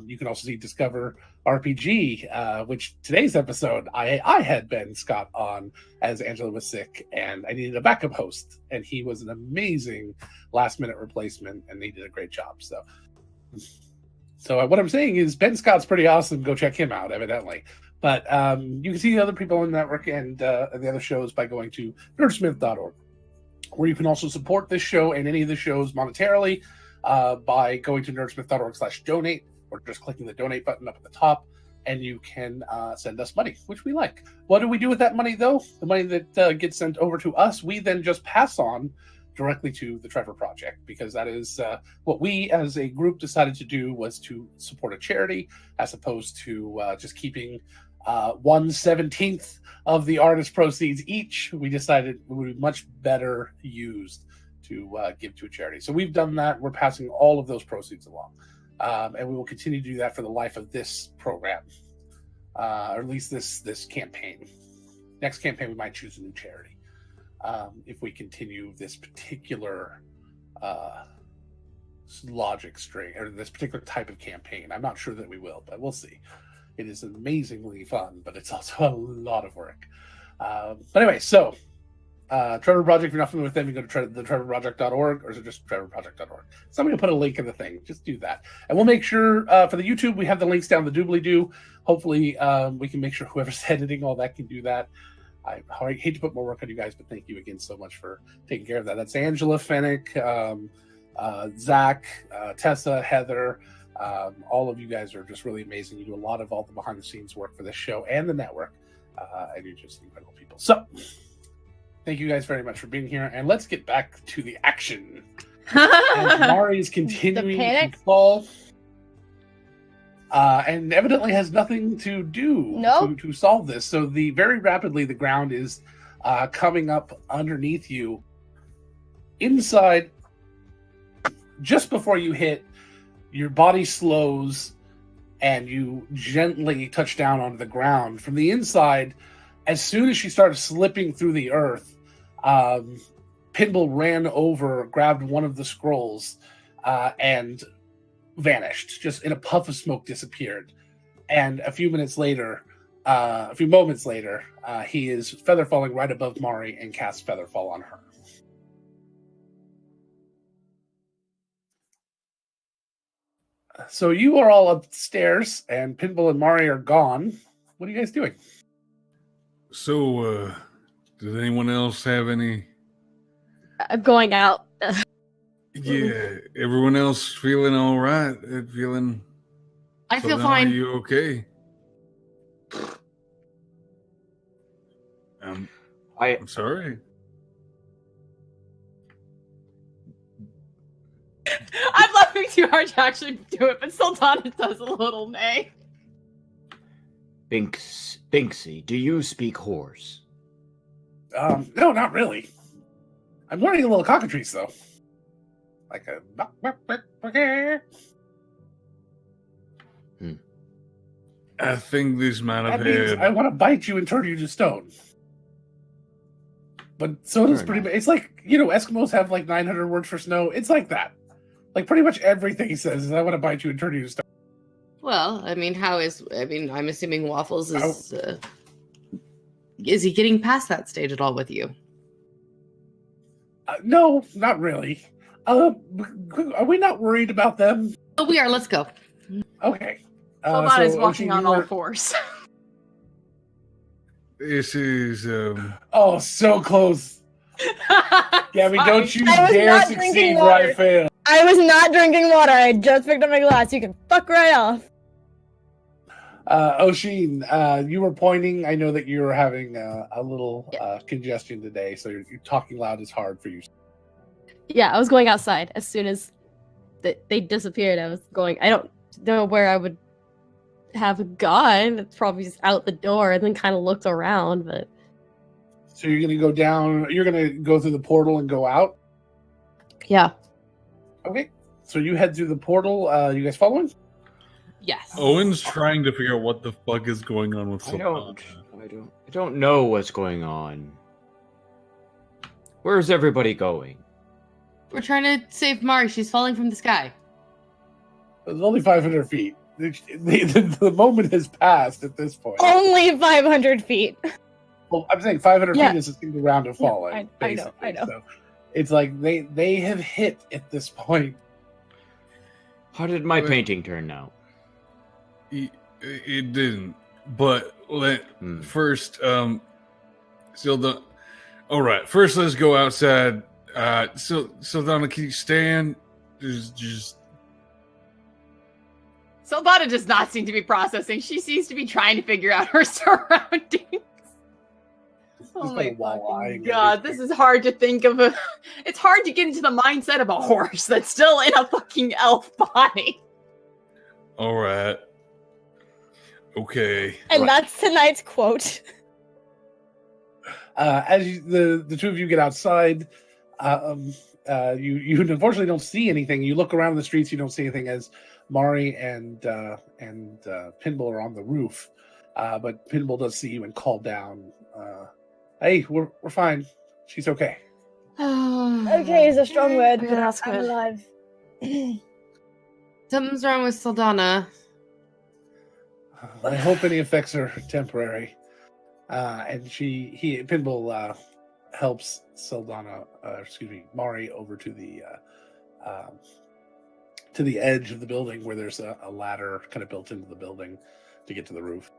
you can also see Discover RPG, which today's episode I had Ben Scott on as Angela was sick, and I needed a backup host, and he was an amazing last-minute replacement, and he did a great job. So what I'm saying is Ben Scott's pretty awesome. Go check him out, evidently. But you can see the other people in the network and the other shows by going to nerdsmith.org, where you can also support this show and any of the shows monetarily by going to nerdsmith.org/donate, or just clicking the donate button up at the top, and you can send us money, which we like. What do we do with that money, though? The money that gets sent over to us, we then just pass on directly to the Trevor Project, because that is what we as a group decided to do, was to support a charity as opposed to just keeping 1/17 of the artist proceeds each. We decided it would be much better used to give to a charity. So we've done that. We're passing all of those proceeds along. And we will continue to do that for the life of this program, or at least this campaign. Next campaign, we might choose a new charity. If we continue this particular logic string, or this particular type of campaign. I'm not sure that we will, but we'll see. It is amazingly fun, but it's also a lot of work. But anyway, so Trevor Project, if you're not familiar with them, you go to thetrevorproject.org, or is it just tretvorproject.org? Somebody will put a link in the thing. Just do that. And we'll make sure for the YouTube, we have the links down the doobly-doo. Hopefully, we can make sure whoever's editing all that can do that. I hate to put more work on you guys, but thank you again so much for taking care of that. That's Angela, Fennec, Zach, Tessa, Heather. All of you guys are just really amazing. You do a lot of all the behind-the-scenes work for this show and the network, and you're just incredible people. So, thank you guys very much for being here, and let's get back to the action. As Mari is continuing panic? to fall, and evidently has nothing to do Nope. to solve this. So very rapidly the ground is coming up underneath you. Inside, just before you hit, your body slows, and you gently touch down onto the ground. From the inside, as soon as she started slipping through the earth, Pinball ran over, grabbed one of the scrolls, and vanished. Just in a puff of smoke, disappeared. And a few moments later, he is feather falling right above Mari and casts Featherfall on her. So you are all upstairs, and Pinball and Mari are gone. What are you guys doing? So, does anyone else have any? I'm going out. Yeah, everyone else feeling all right? Feeling? I feel Are fine. you okay? I'm sorry. I'm laughing too hard to actually do it, but Sultana does a little neigh. Binksy, do you speak horse? No, not really. I'm learning a little cockatrice, though. Like a... I think this might have That means had. I want to bite you and turn you to stone. But so does Fair pretty enough. much... It's like, Eskimos have like 900 words for snow. It's like that. Like pretty much everything he says is, I want to bite you and turn you to stone. Well, I'm assuming Waffles is he getting past that stage at all with you? No, not really. Are we not worried about them? Oh, we are. Let's go. Okay. Sultana's so, walking Oshin, on you all were- fours. This is Oh, so close. Gabby, don't you I was dare not succeed drinking where I water. fail. I was not drinking water. I just picked up my glass. You can fuck right off. Oshin, you were pointing. I know that you were having a little congestion today, so you're talking loud is hard for you. Yeah, I was going outside as soon as they disappeared. I was going. I don't know where I would have gone. It's probably just out the door, and then kind of looked around. But So you're going to go down. You're going to go through the portal and go out. yeah, Okay. So you head through the portal. You guys following? Yes. Owen's trying to figure out what the fuck is going on with I Sultana. don't know what's going on. Where's everybody going? We're trying to save Mari. She's falling from the sky. It's only 500 feet. The moment has passed at this point. Only 500 feet. Well, I'm saying 500 Yeah. feet is a single round of Yeah, falling. I know, basically. I know. So it's like they have hit at this point. How did my Wait. painting turn out? It didn't. But first, still the. All right. First, let's go outside. Sultana, can you stand? Just. Sultana does not seem to be processing. She seems to be trying to figure out her surroundings. Oh Just my like walleye fucking and god, everything. this is hard to think of. It's hard to get into the mindset of a horse that's still in a fucking elf body. All right. Okay. And Right. that's tonight's quote. As the two of you get outside, you unfortunately don't see anything. You look around the streets, you don't see anything as Mari and Pinball are on the roof. But Pinball does see you and call down. Hey, we're fine. She's okay. Okay is a strong word, Okay, but that's I'm good. alive. Something's wrong with Saldana. I hope any effects are temporary. And Pinball helps Mari over to the edge of the building where there's a ladder kind of built into the building to get to the roof.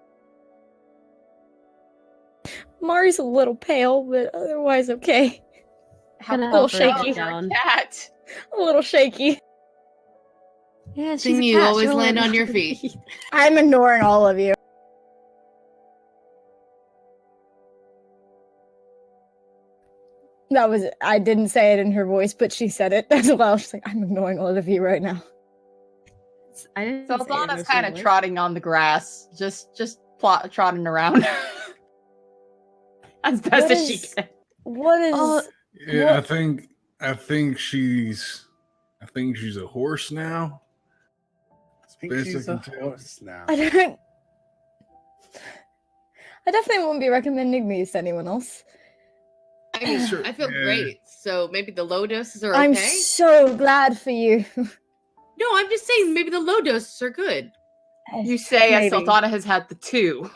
Mari's a little pale, but otherwise okay. How A little proud of shaky. your cat. A little shaky. yeah. She's Thing a you cat. always She'll land land on your feet. I'm ignoring all of you. That was I didn't say it in her voice, but she said it as well. She's like, I'm ignoring all of you right now. I didn't say it in Saldana's her kind of voice. trotting on the grass, just trotting around as best What as she is- can. What is Oh, Yeah, What- I think she's a horse now. I think Best I she's a can tell. horse now. I don't I definitely wouldn't be recommending these to anyone else. I mean, Sure. I feel Yeah. great. So maybe the low doses are okay. I'm so glad for you. No, I'm just saying maybe the low doses are good. You say as Maybe. Saldana has had the 2.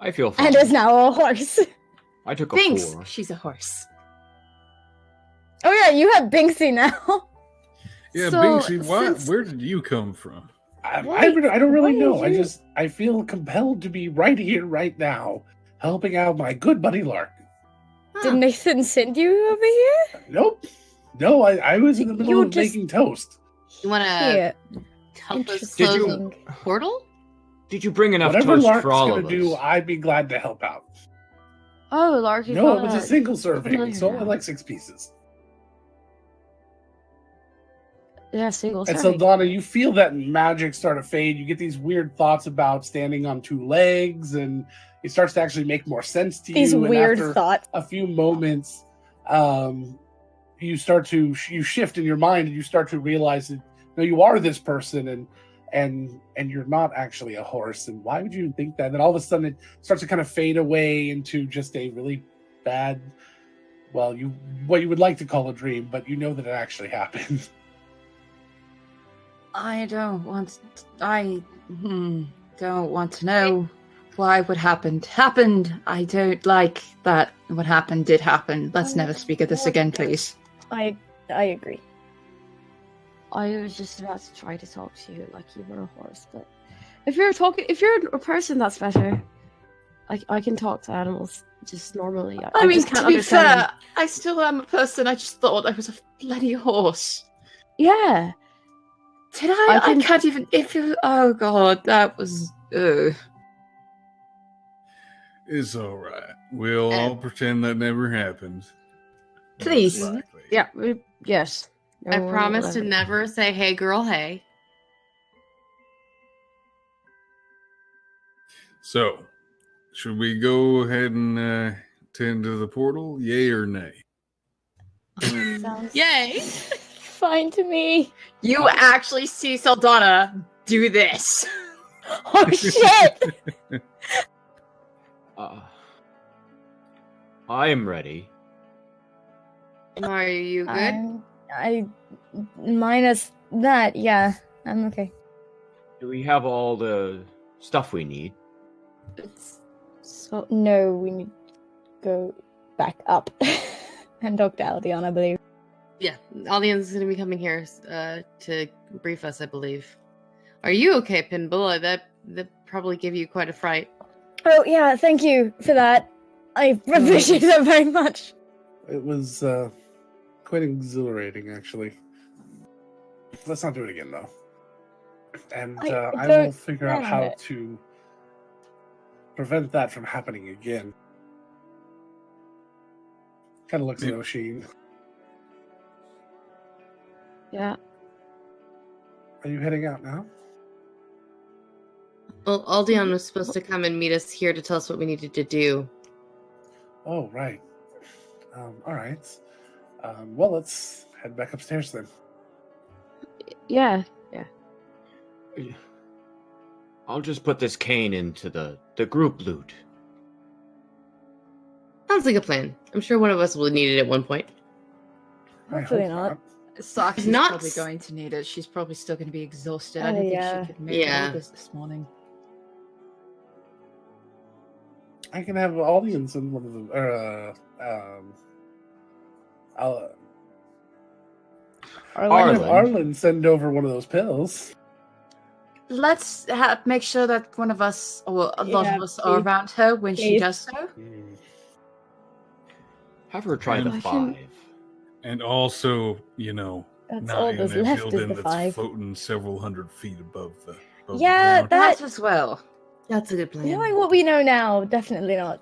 I feel fine. And is now a horse. I took a Thinks 4. she's a horse. Oh yeah, you have Binksy now. Yeah, So, Binksy, since- where did you come from? I Why- don't really why know. did you- I feel compelled to be right here, right now, helping out my good buddy Lark. Did Nathan send you over here? Nope. No, I was in the middle You of just- making toast. You want to Yeah. help us Did close you- the portal? Did you bring enough Whatever toast Lark's for all gonna of do, us? I'd be glad to help out. Oh, Lark, you No, got it was a a- single serving, familiar so only now. like 6 pieces. Yeah, single And so, serving. Donna, you feel that magic start to fade. You get these weird thoughts about standing on 2 legs, and it starts to actually make more sense to These you. And weird after thoughts. a few moments, you start to you shift in your mind, and you start to realize that no, you are this person, and you're not actually a horse. And why would you think that? And then all of a sudden, it starts to kind of fade away into just a really bad, well, what you would like to call a dream, but you know that it actually happened. I don't want to know why what happened. I don't like that what happened did happen. Let's never speak of this again, please. I agree. I was just about to try to talk to you like you were a horse, but if you're a person, that's better. I can talk to animals just normally. I mean, just can't to be understand fair, them. I still am a person. I just thought I was a bloody horse. Yeah. Did I? I can- I can't even. If you. Oh God, that was. It's all right. We'll all pretend that never happened. Please. Most likely. Yeah. Yes. I No, promise to whatever. never say, "Hey, girl, hey." So, should we go ahead and tend to the portal? Yay or nay? Sounds Yay! fine to me. You actually see Saldana do this. Oh shit! I am ready. Are you good? I minus that, yeah. I'm okay. Do we have all the stuff we need? So No, we need to go back up and talk to Aldion, I believe. Yeah, Aldian is going to be coming here to brief us, I believe. Are you okay, Pinball? That probably gave you quite a fright. Oh yeah, thank you for that. I appreciate that very much. It was quite exhilarating, actually. Let's not do it again, though. And I I don't will figure out get how it. to prevent that from happening again. Kind of looks at Oshin. yeah. Are you heading out now? Well, Aldion was supposed to come and meet us here to tell us what we needed to do. Oh, right. All right. Well, let's head back upstairs then. Yeah. I'll just put this cane into the group loot. Sounds like a plan. I'm sure one of us will need it at one point. I Hopefully hope not. Saki's Not probably s- going to need it. She's probably still going to be exhausted. I Oh, don't yeah. think she could make Yeah. all this morning. I can have audience in one of them. I'll have Arlen. Arlen send over one of those pills. Let's make sure that one of us, or a lot Yeah, of us, are please. around her when she Please. does so. Have her try the I 5. can- And also, That's not all in that's a left is building the that's 5. floating several hundred feet above the. above the Yeah, ground. that. That as well. That's a good plan. Knowing what we know now, definitely not.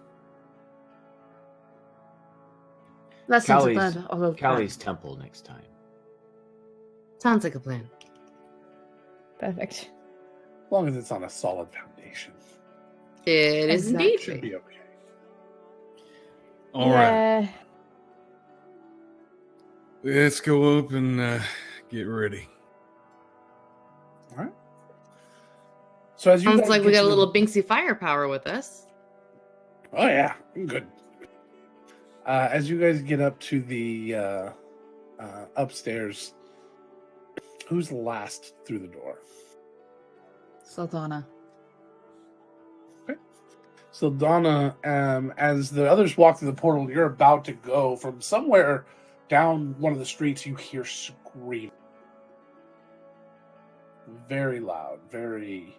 Lessons Callie's, learned all over Callie's temple next time. Sounds like a plan. Perfect. As long as it's on a solid foundation, It is Exactly. it should indeed. be okay. All right, Yeah. let's go up and get ready. All right. So as you Sounds guys like we get got a to the- little Binksy firepower with us. Oh yeah, I'm good. As you guys get up to the upstairs, who's last through the door? Saldana. So Donna, as the others walk through the portal, you're about to go from somewhere down one of the streets. You hear screaming, very loud, very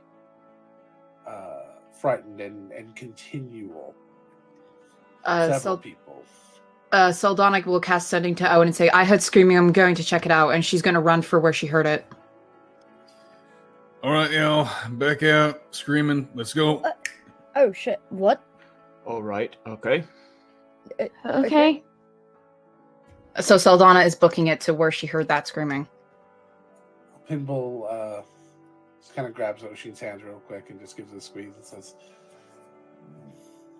frightened, and continual. Several people. Saldana will cast Sending to Owen and say, "I heard screaming. I'm going to check it out," and she's going to run for where she heard it. All right, y'all, back out, screaming. Let's go. Oh shit! What? All right. Okay. Okay. So Saldana is booking it to where she heard that screaming. Pinball just kind of grabs Oshin's hands real quick and just gives it a squeeze and says,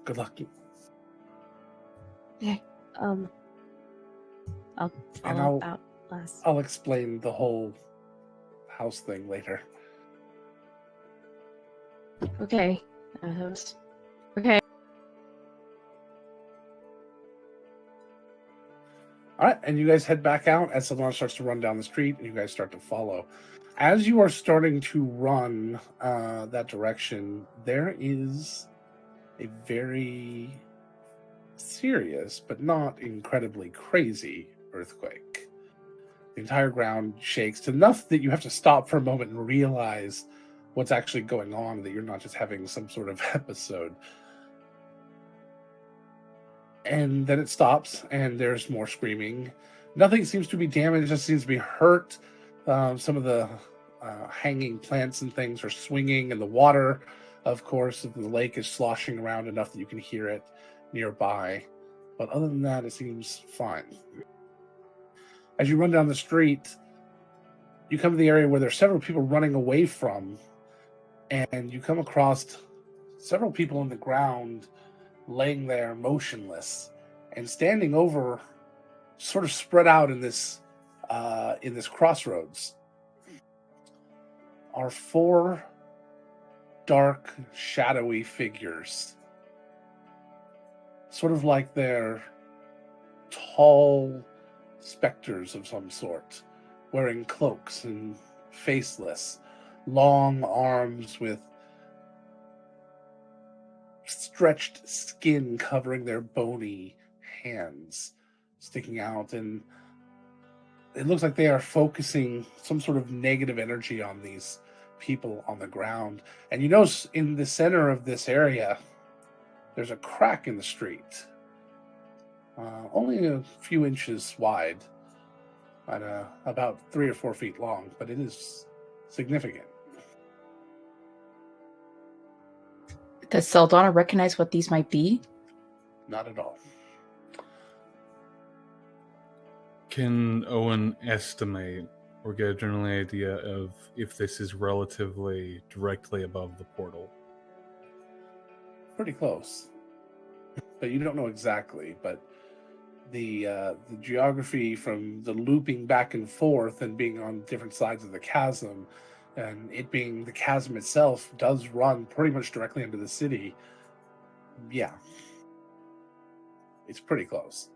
"Good luck." I'll And follow out last. I'll explain the whole house thing later. Okay. Okay. All right, and you guys head back out as Saldana starts to run down the street, and you guys start to follow. As you are starting to run that direction, there is a very serious, but not incredibly crazy earthquake. The entire ground shakes enough that you have to stop for a moment and realize what's actually going on, that you're not just having some sort of episode. And then it stops, and there's more screaming. Nothing seems to be damaged, just seems to be hurt. Some of the hanging plants and things are swinging, and the water, of course, of the lake is sloshing around enough that you can hear it nearby. But other than that, it seems fine. As you run down the street, you come to the area where there's several people running away from, and you come across several people on the ground laying there motionless, and standing over, sort of spread out in this crossroads, are four dark, shadowy figures. Sort of like they're tall specters of some sort, wearing cloaks and faceless, long arms with stretched skin covering their bony hands sticking out, and it looks like they are focusing some sort of negative energy on these people on the ground. And you notice in the center of this area there's a crack in the street, only a few inches wide and about 3 or 4 feet long, but it is significant. Does Saldana recognize what these might be? Not at all. Can Owen estimate or get a general idea of if this is relatively directly above the portal? Pretty close, but you don't know exactly. But the geography from the looping back and forth and being on different sides of the chasm, and it being the chasm itself does run pretty much directly into the city. Yeah, it's pretty close.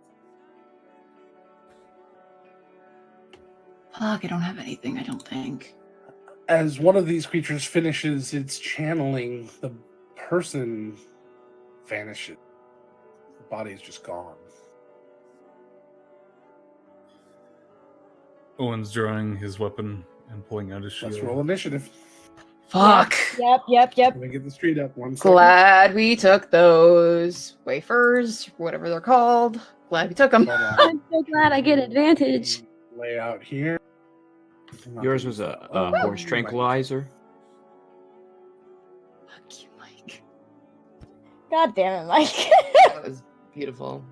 Fuck, I don't have anything, I don't think. As one of these creatures finishes its channeling, the person vanishes. The body is just gone. Owen's drawing his weapon and pulling out his shield. Let's roll initiative. Fuck. Yep. Let me get the street up 1 second. Glad we took those wafers, whatever they're called. Glad we took them. Hold on. I'm so glad I get advantage. Lay out here. Yours was a horse tranquilizer. Fuck you, Mike. God damn it, Mike. That was beautiful.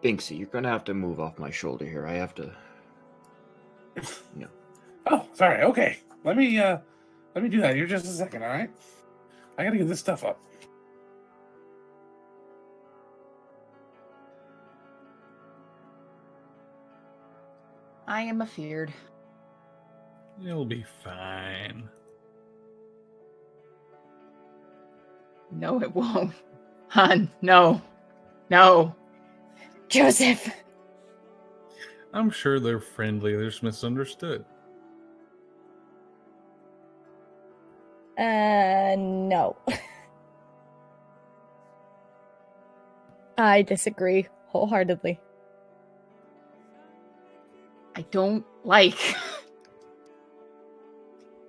Binksy, you're gonna have to move off my shoulder here. I have to. Oh, sorry. Okay, let me do that here just a second. All right, I gotta get this stuff up. I am afeared. You'll be fine. No, it won't. Hun, no. No. Joseph. I'm sure they're friendly. They're just misunderstood. No. I disagree wholeheartedly. I don't like.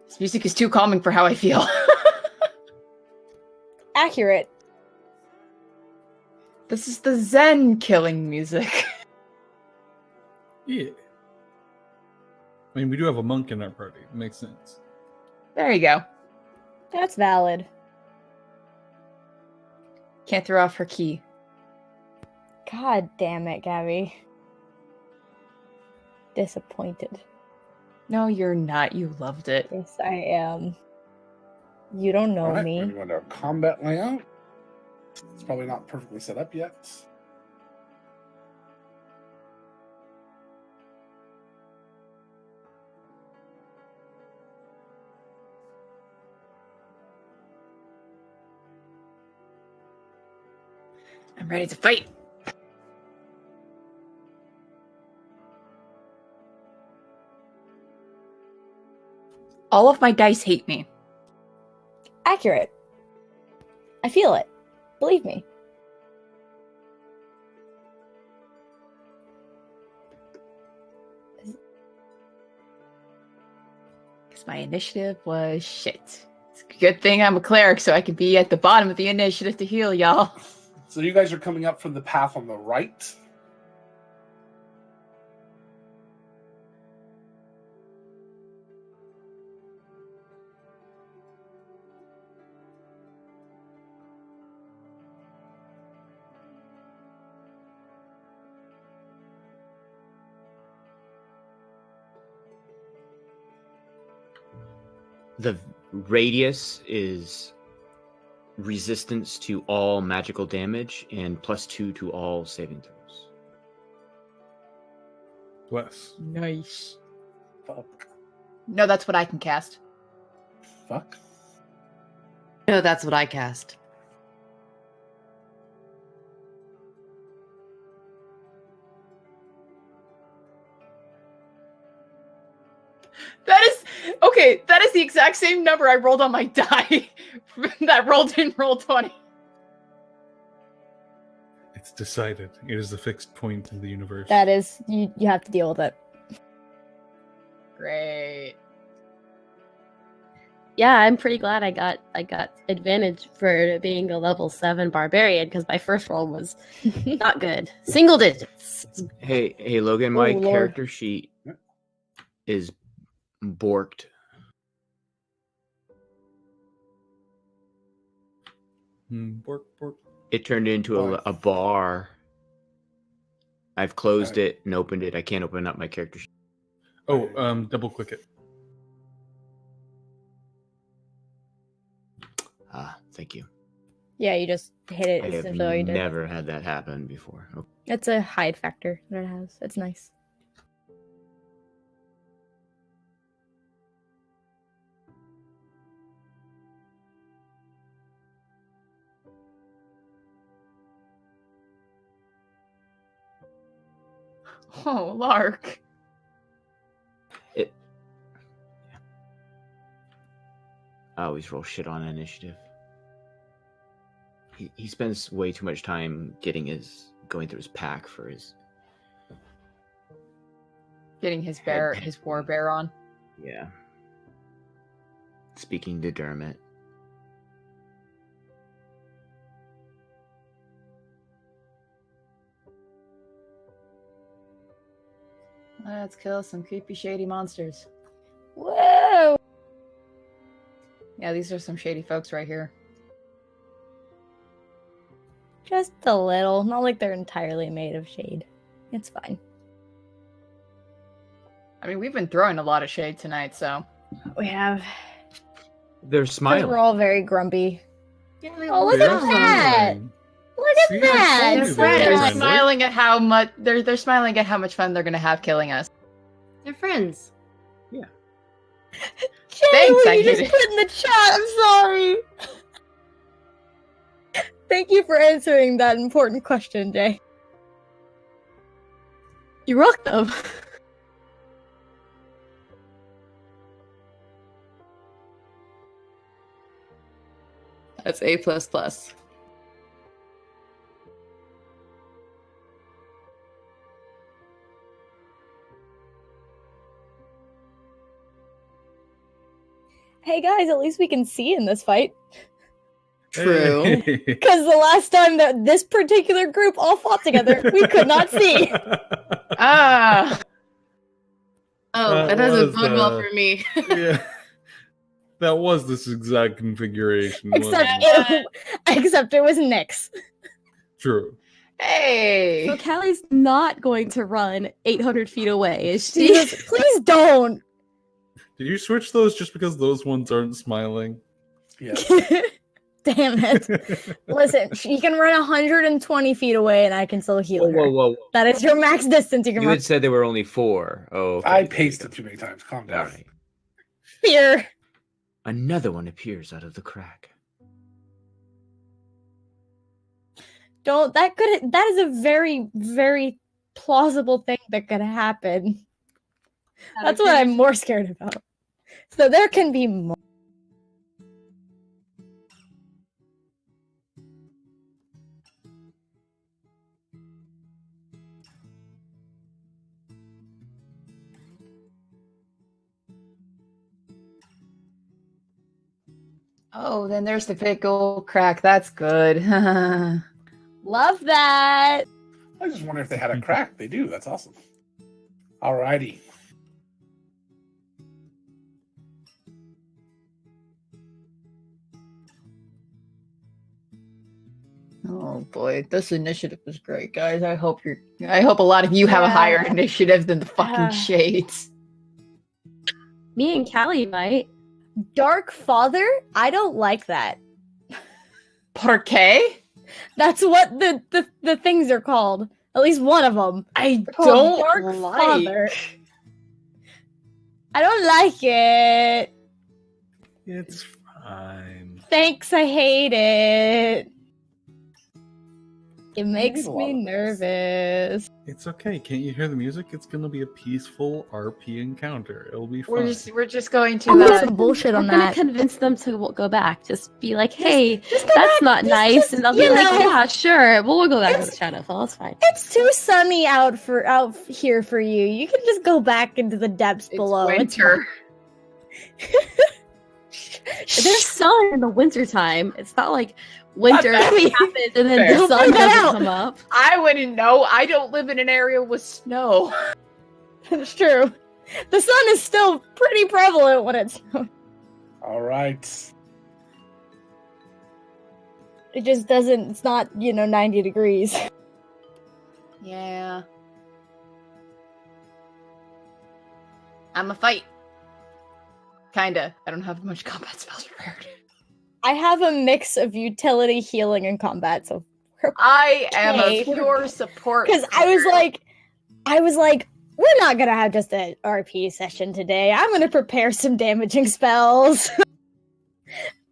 This music is too calming for how I feel. Accurate. This is the Zen killing music. Yeah. I mean, we do have a monk in our party. It makes sense. There you go. That's valid. Can't throw off her key. God damn it, Gabby. Disappointed. No, you're not. You loved it. Yes, I am. You don't know All right, me. we're going to our combat layout. It's probably not perfectly set up yet. I'm ready to fight. All of my dice hate me. Accurate. I feel it. Believe me. Because my initiative was shit. It's a good thing I'm a cleric so I can be at the bottom of the initiative to heal y'all. So you guys are coming up from the path on the right. The radius is resistance to all magical damage and +2 to all saving throws. Bless. Nice. Fuck. No, that's what I can cast. Fuck. No, that's what I cast. That is okay. That is the exact same number I rolled on my die. That rolled in roll 20. It's decided. It is the fixed point in the universe. That is, you have to deal with it. Great. Yeah, I'm pretty glad I got advantage for being a level 7 barbarian because my first roll was not good. Single digits. Hey, Logan, my Oh, Lord. character sheet is borked. Bork, bork. It turned into a bar. I've closed it and opened it. I can't open up my character sheet. Oh, double click it. Ah, thank you. Yeah, you just hit it I as have if though you did. never had that happen before. Okay. It's a hide factor that it has. It's nice. Oh, Lark. I always roll shit on initiative. He spends way too much time going through his pack for his. Getting his war bear on. Yeah. Speaking to Dermot. Let's kill some creepy, shady monsters. Whoa! Yeah, these are some shady folks right here. Just a little. Not like they're entirely made of shade. It's fine. I mean, we've been throwing a lot of shade tonight, so. We have. They're 'Cause smiling. we're all very grumpy. Oh, look They at are that! smiling. Look See, at I that! told you They're, they were they're friendly. smiling at how much they're smiling at how much fun they're gonna have killing us. They're friends. Jay, Thanks, what I you just hate it. put in the chat? I'm sorry. Thank you for answering that important question, Jay. You rocked them. That's A++. Hey guys, at least we can see in this fight. True. Hey. Because the last time that this particular group all fought together, we could not see. Ah, Oh, That that doesn't was, bode well uh, for me. Yeah. That was this exact configuration. Except wasn't it? except it was Nyx. True. hey. So Callie's not going to run 800 feet away, is she? Jesus, please don't. Did you switch those just because those ones aren't smiling? Yeah. Damn it. Listen, she can run 120 feet away and I can still heal Whoa, her. whoa, whoa! That is your max distance you can You run. had said there were only 4. Oh, okay. I paced it too many times. Calm All down. right. Here. Another one appears out of the crack. Don't that is a very, very plausible thing that could happen. That's what I'm more scared about. So there can be more. Oh, then there's the big old crack. That's good. Love that. I just wonder if they had a crack. They do. That's awesome. Alrighty. Oh boy, this initiative is great, guys. I hope a lot of you have a higher initiative than the fucking shades. Me and Callie might. Dark Father? I don't like that. Parquet? That's what the things are called. At least one of them. I Called don't Dark like. Father. I don't like it. It's fine. Thanks, I hate it. It makes a lot me of this. nervous. It's okay. Can't you hear the music? It's gonna be a peaceful RP encounter. It'll be fun. We're just going to. I'm gonna some bullshit on I'm gonna that. convince them to go back. Just be like, hey, Just go that's back. not Just- nice. just, And they'll be you like, know, yeah, sure. We'll go back to it's- the Shadowfell. It's fine. It's too sunny out here for you. You can just go back into the depths It's below. winter. There's sun in the wintertime. It's not like winter Not that- happens and then Fair. the sun Figure that doesn't out. come up. I wouldn't know. I don't live in an area with snow. It's true. The sun is still pretty prevalent when it's. All right. It just doesn't. It's not 90 degrees. Yeah. I'm a fight. Kinda. I don't have much combat spells prepared. I have a mix of utility, healing, and combat. So I am a Okay. pure support. because I was like, we're not gonna have just an RP session today. I'm gonna prepare some damaging spells,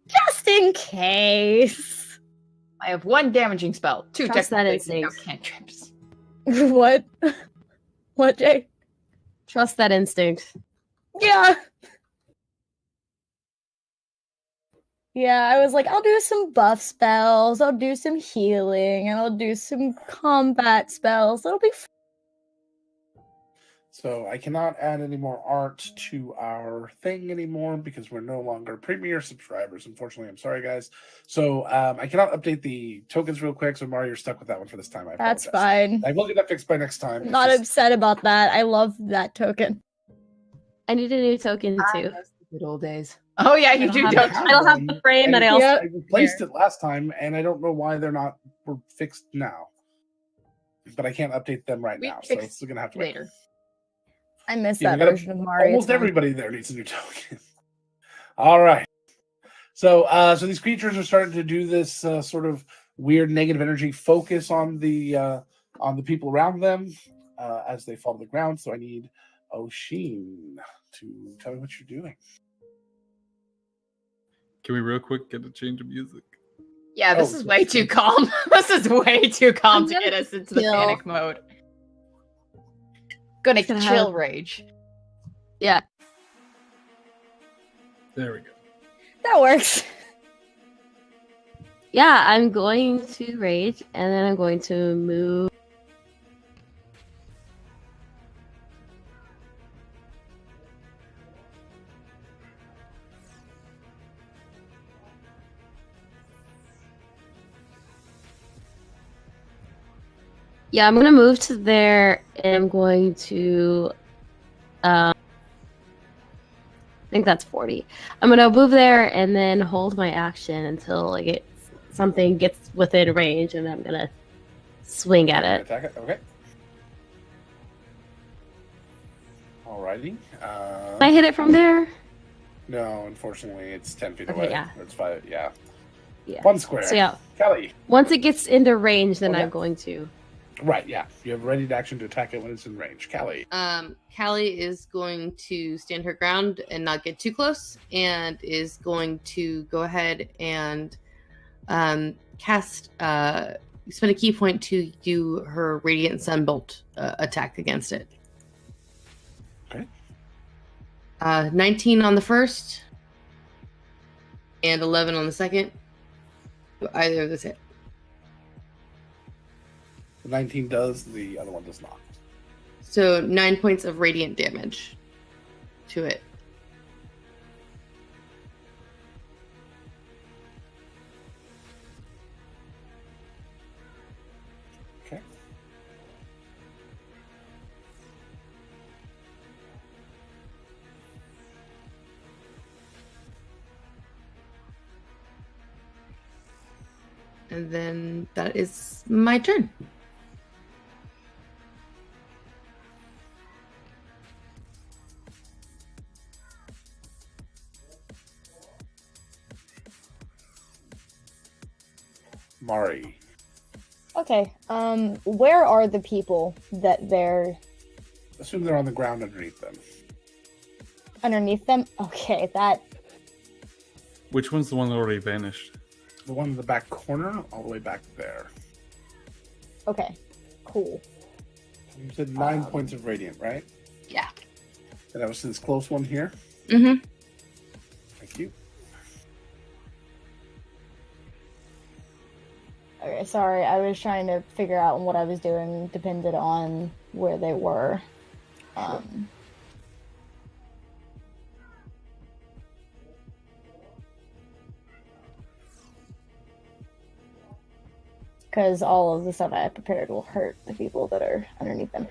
just in case. I have 1 damaging spell, 2 Trust that technically instinct. cantrips. What? What, Jay? Trust that instinct. Yeah. Yeah, I was like, I'll do some buff spells, I'll do some healing, and I'll do some combat spells. It'll be So I cannot add any more art to our thing anymore because we're no longer premier subscribers. Unfortunately, I'm sorry, guys. So I cannot update the tokens real quick. So Mario, you're stuck with that one for this time. I That's apologize. fine. I will get that fixed by next time. It's Not just- upset about that. I love that token. I need a new token too. Good old days. Oh yeah, you do. have Don't the- I don't have the frame, and I also I replaced it last time, and I don't know why were fixed now. But I can't update them right We now, so fix it's gonna have to wait. later. I miss Yeah, that we gotta- version of Mario. Almost everybody there needs a new token. All right. So these creatures are starting to do this sort of weird negative energy focus on the people around them as they fall to the ground. So I need Oshin to tell me what you're doing. Can we real quick get a change of music? Yeah, this Oh, is way too calm. This is way too calm to get us into the chill. panic mode. Gonna Gonna chill have- rage. yeah. There we go. That works. Yeah, I'm going to rage, and then I'm going to move. Yeah, I'm gonna move to there, and I'm going to. I think that's 40. I'm gonna move there and then hold my action until something gets within range, and I'm gonna swing at it. Attack it. Okay. Alrighty. Can I hit it from there? No, unfortunately, it's 10 feet Okay, away. yeah. Or it's 5. Yeah. Yeah. 1 square. So yeah, Kelly. once it gets into range, then Oh, yeah. I'm going to. Right. Yeah. You have ready to action to attack it when it's in range. Kelly. Callie is going to stand her ground and not get too close, and is going to go ahead and cast spend a key point to do her Radiant Sunbolt attack against it. Okay. 19 on the first, and 11 on the second. Either of those hit. The 19 does. The other one does not. So 9 points of radiant damage to it. Okay. And then that is my turn. Mari. Okay. Where are the people that they're Assume they're on the ground underneath them. underneath them? Okay, that Which one's the one that already vanished? The one in the back corner, all the way back there. okay. Cool. You said 9 points of radiant, right? Yeah. And that was this close one here. Mm-hmm. Thank you. Okay, sorry, I was trying to figure out what I was doing depended on where they were. Because all of the stuff I prepared will hurt the people that are underneath them.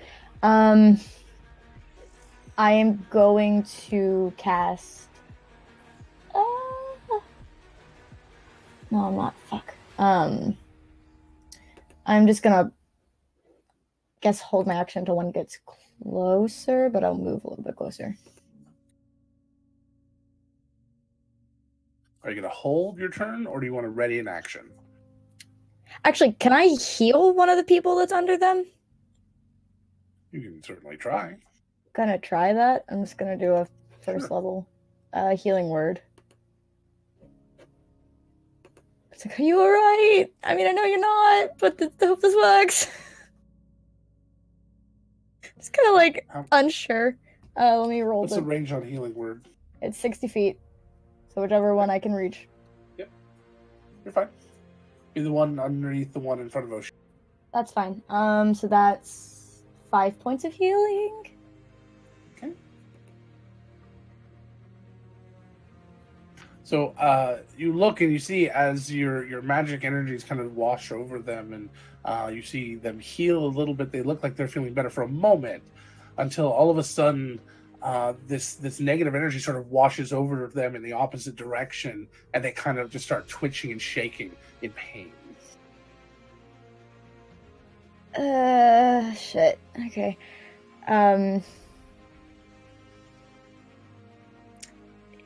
I am going to cast. No, I'm not. Fuck. I'm just gonna guess hold my action until one gets closer, but I'll move a little bit closer. Are you going to hold your turn, or do you want to ready an action? Actually, can I heal one of the people that's under them? You can certainly try. Gonna try that. I'm just gonna do a first level healing word. It's like, are you alright? I mean, I know you're not, but I hope this works. It's kind of like unsure. Let me roll. What's the range on healing word? It's 60 feet. So whichever one I can reach. You're fine. You're the one underneath the one in front of Ocean. That's fine. So that's 5 points of healing. Okay. So you look and you see as your magic energies kind of wash over them, and you see them heal a little bit. They look like they're feeling better for a moment, until all of a sudden this negative energy sort of washes over them in the opposite direction, and they kind of just start twitching and shaking in pain. Shit. Okay.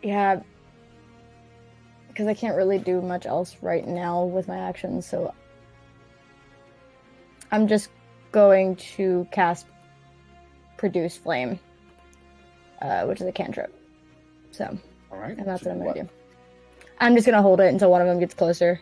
Yeah. Because I can't really do much else right now with my actions, so I'm just going to cast Produce Flame, which is a cantrip. So, All right. and that's so what I'm going to do. I'm just going to hold it until one of them gets closer.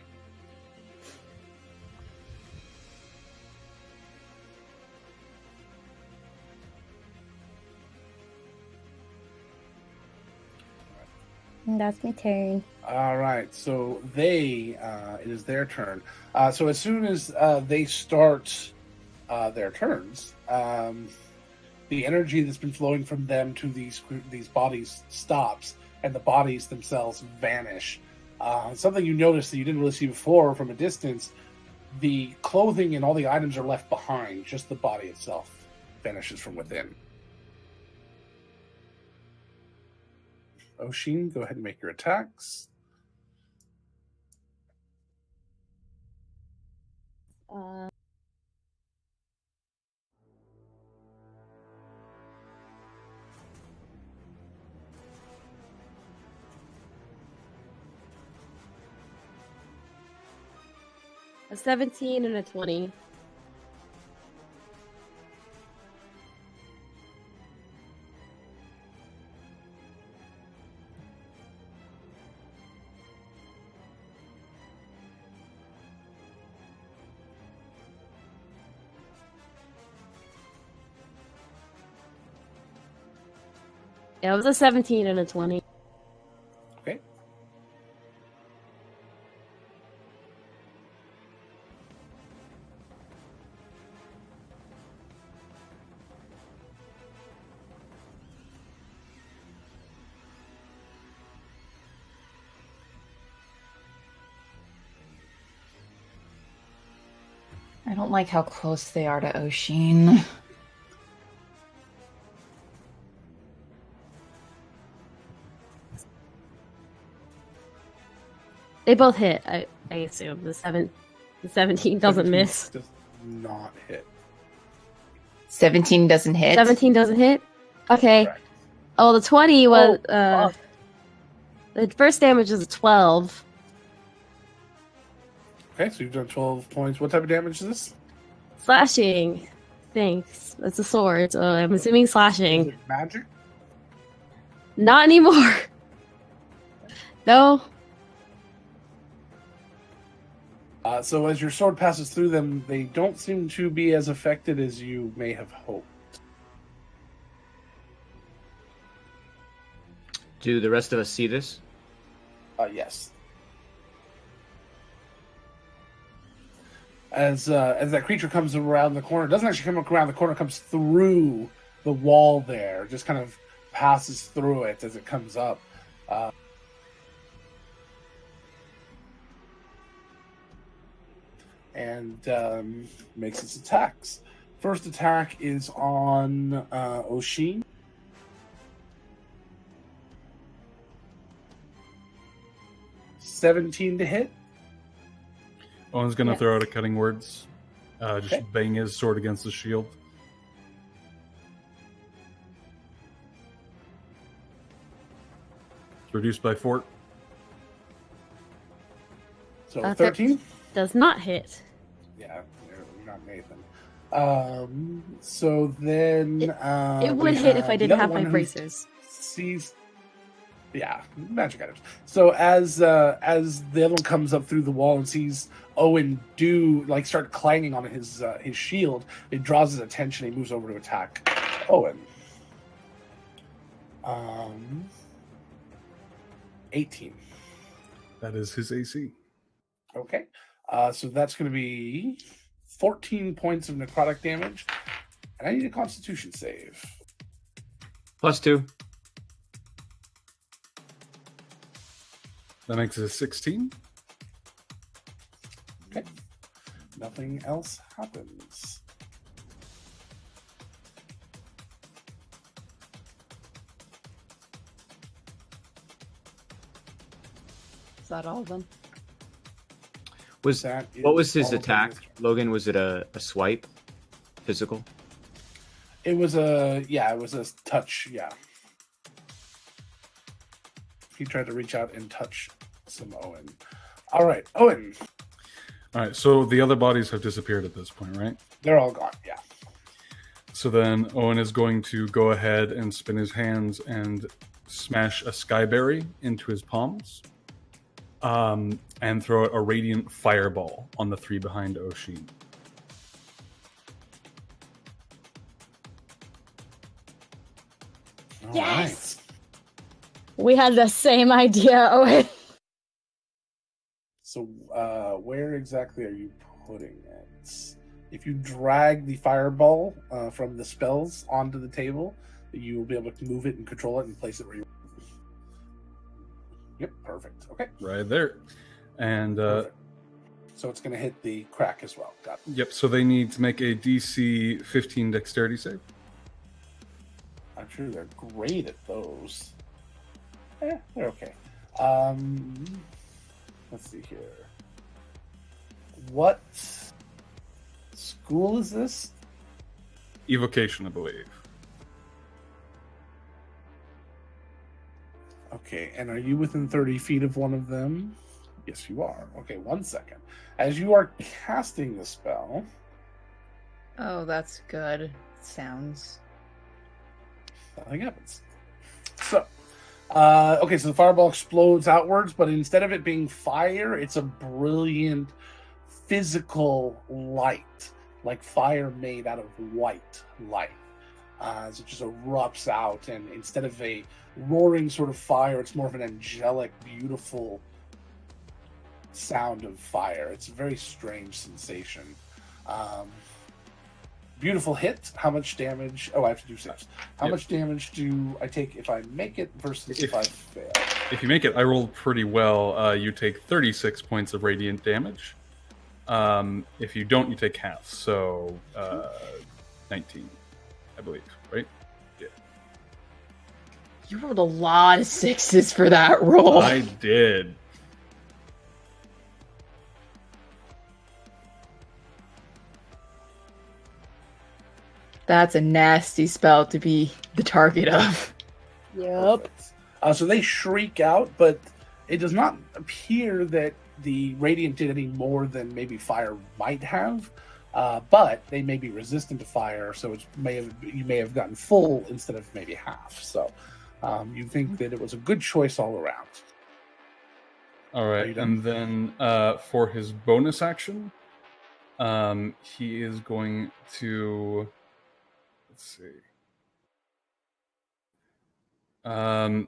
And that's my turn. All right, so it is their turn. So as soon as they start their turns, the energy that's been flowing from them to these bodies stops, and the bodies themselves vanish. Something you noticed that you didn't really see before from a distance, the clothing and all the items are left behind, just the body itself vanishes from within. Oshin, go ahead and make your attacks. A 17 and a 20. Yeah, it was a 17 and a 20. Okay. I don't like how close they are to Oshin. They both hit, I assume. The 17 doesn't miss. Does not hit. 17 doesn't hit. 17 doesn't hit? Okay. Correct. Oh, the 20 was, the first damage is a 12. Okay, so you've done 12 points. What type of damage is this? Slashing. Thanks. It's a sword, so I'm assuming Is slashing. it magic? Not anymore. No. So as your sword passes through them, they don't seem to be as affected as you may have hoped. Do the rest of us see this? Yes. As that creature comes around the corner, it doesn't actually come around the corner, comes through the wall there, just kind of passes through it as it comes up. And makes its attacks. First attack is on Oshin. $17 to hit. Owen's gonna Yes. throw out a cutting words. Just Okay. bang his sword against the shield. It's reduced by 4. So Uh, 13. Does not hit. Yeah, you're not Nathan. So then It we would hit if I have the didn't other have my one who bracers. Sees, yeah, magic items. So as the other one comes up through the wall and sees Owen start clanging on his shield, it draws his attention. He moves over to attack Owen. 18. That is his AC. Okay. So that's going to be 14 points of necrotic damage. And I need a constitution save. +2. That makes it a 16. Okay. Nothing else happens. Is that all of them? Was That what is was his all of attack, them. Logan? Was it a swipe, physical? It was a touch. Yeah, he tried to reach out and touch some Owen. All right, Owen. All right, so the other bodies have disappeared at this point, right? They're all gone. Yeah. So then Owen is going to go ahead and spin his hands and smash a skyberry into his palms, and throw a radiant fireball on the three behind Oshin. All Yes! right. We had the same idea, Owen. So, where exactly are you putting it? If you drag the fireball from the spells onto the table, you will be able to move it and control it and place it where you want. Yep, perfect. Okay. Right there. And Perfect. So it's going to hit the crack as well. Got it. yep, so they need to make a DC 15 dexterity save. I'm sure they're great at those. They're okay. Let's see here. What school is this? Evocation, I believe. Okay, and are you within 30 feet of one of them? Yes, you are. Okay, 1 second. As you are casting the spell, Oh, that's good. Sounds. nothing happens. So, okay, so the fireball explodes outwards, but instead of it being fire, it's a brilliant physical light, like fire made out of white light. So it just erupts out, and instead of a roaring sort of fire, it's more of an angelic, beautiful sound of fire. It's a very strange sensation. Beautiful hit. How much damage? Oh, I have to do saves. How Yep. much damage do I take if I make it versus if I fail? If you make it, I rolled pretty well. You take 36 points of radiant damage. If you don't, you take half. So 19, I believe, right? You rolled a lot of sixes for that roll. I did. That's a nasty spell to be the target of. Yep. So they shriek out, but it does not appear that the radiant did any more than maybe fire might have. But they may be resistant to fire, so you may have gotten full instead of maybe half. So you think that it was a good choice all around. All Are right, you done? and then for his bonus action, he is going to. Let's see.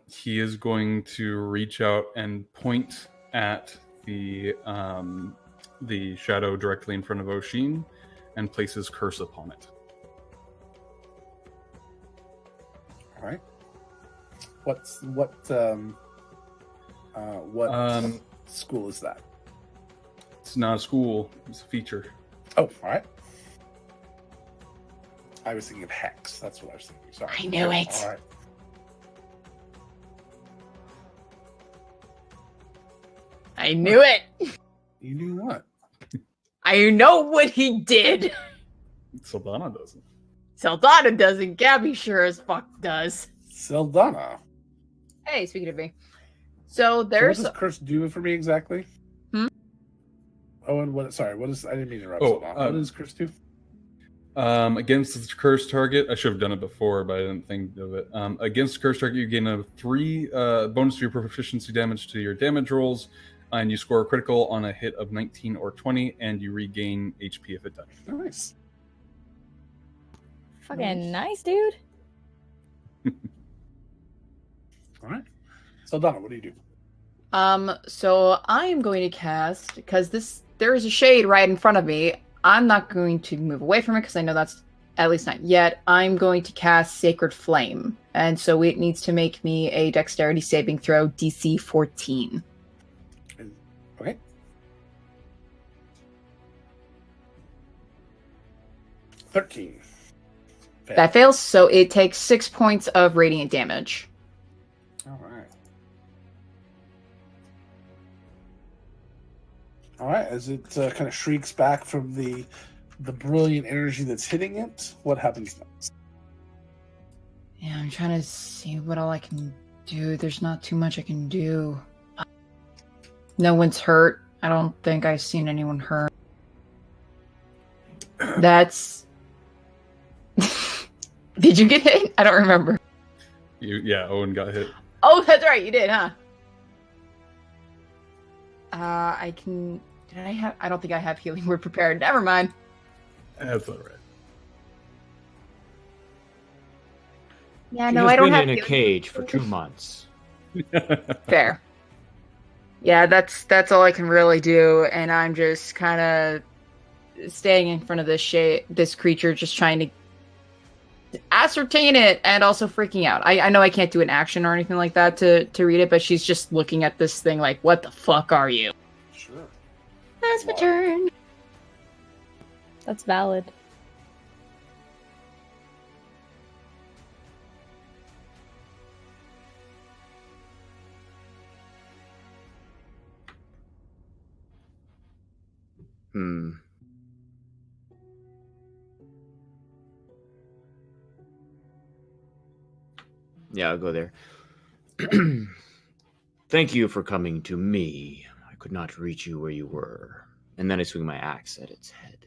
He is going to reach out and point at the shadow directly in front of Oshin and place his curse upon it. All right. What school is that? It's not a school; it's a feature. Oh, all right. I was thinking of hex. That's what I was thinking. Sorry. I knew it. All right. I knew it. You knew what? I know what he did. Saldana doesn't. Saldana doesn't. Gabby sure as fuck does. Saldana. Hey, speaking of me. So So what there's does curse do for me exactly? Hmm? Oh, and what? Sorry, what is? I didn't mean to interrupt. Oh, Saldana. What does curse do? Against the cursed target, I should have done it before, but I didn't think of it. Against the cursed target, you gain a 3 bonus to your proficiency damage to your damage rolls, and you score a critical on a hit of 19 or 20, and you regain HP if it does. Nice. Fucking nice, dude. All right. Saldana, what do you do? So I am going to cast, because there is a shade right in front of me. I'm not going to move away from it because I know that's at least not yet. I'm going to cast Sacred Flame, and so it needs to make me a Dexterity saving throw, DC 14. Okay. $13. Fail. That fails, so it takes 6 points of radiant damage. All right. All right, as it kind of shrieks back from the brilliant energy that's hitting it, what happens next? Yeah, I'm trying to see what all I can do. There's not too much I can do. No one's hurt. I don't think I've seen anyone hurt. That's... Did you get hit? I don't remember. Owen got hit. Oh, that's right, you did, huh? I can... Did I have... I don't think I have healing word prepared. Never mind. That's all right. Yeah, She no, has I don't been have in a healing- cage for 2 months. Fair. Yeah, that's all I can really do, and I'm just kind of staying in front of this creature, just trying to ascertain it, and also freaking out. I know I can't do an action or anything like that to read it, but she's just looking at this thing like, what the fuck are you? Sure. That's my turn. That's valid. Yeah, I'll go there. Thank you for coming to me. I could not reach you where you were. And then I swing my axe at its head.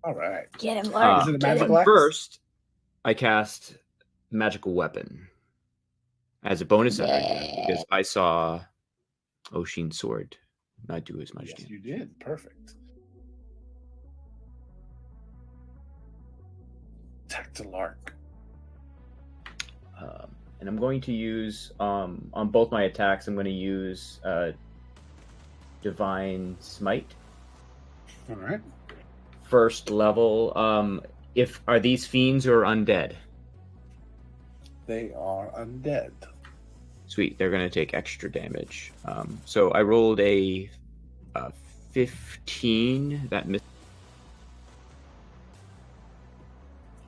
All right. Get him, Ah, Lark. Is it a Get magical him. axe? First, I cast magical weapon as a bonus action because I saw Oshin's sword not do as much Yes, damage. you did. Perfect. Attack to Lark. And I'm going to use on both my attacks. I'm going to use Divine Smite. All right. First level. If are these fiends or undead? They are undead. Sweet, they're going to take extra damage. So I rolled a 15. That missed.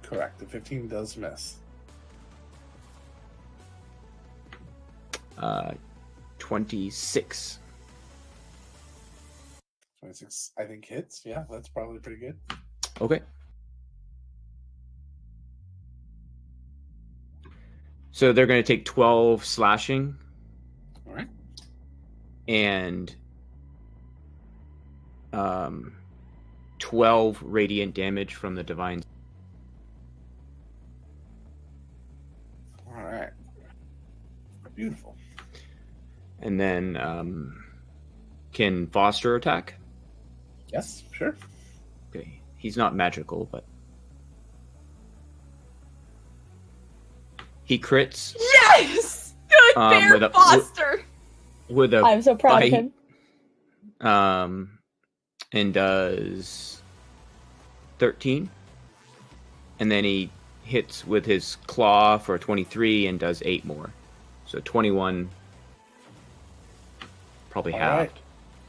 Correct. The 15 does miss. 26. 26, I think, hits. Yeah, that's probably pretty good. Okay. So they're going to take 12 slashing All right. and 12 radiant damage from the divine. All right. Beautiful. And then can Foster attack? Yes, sure. Okay. He's not magical, but he crits Yes! Good Bear with a- Foster! with a I'm so proud of bite. him. And does 13. And then he hits with his claw for 23 and does 8 more. So 21. Probably All halved. right.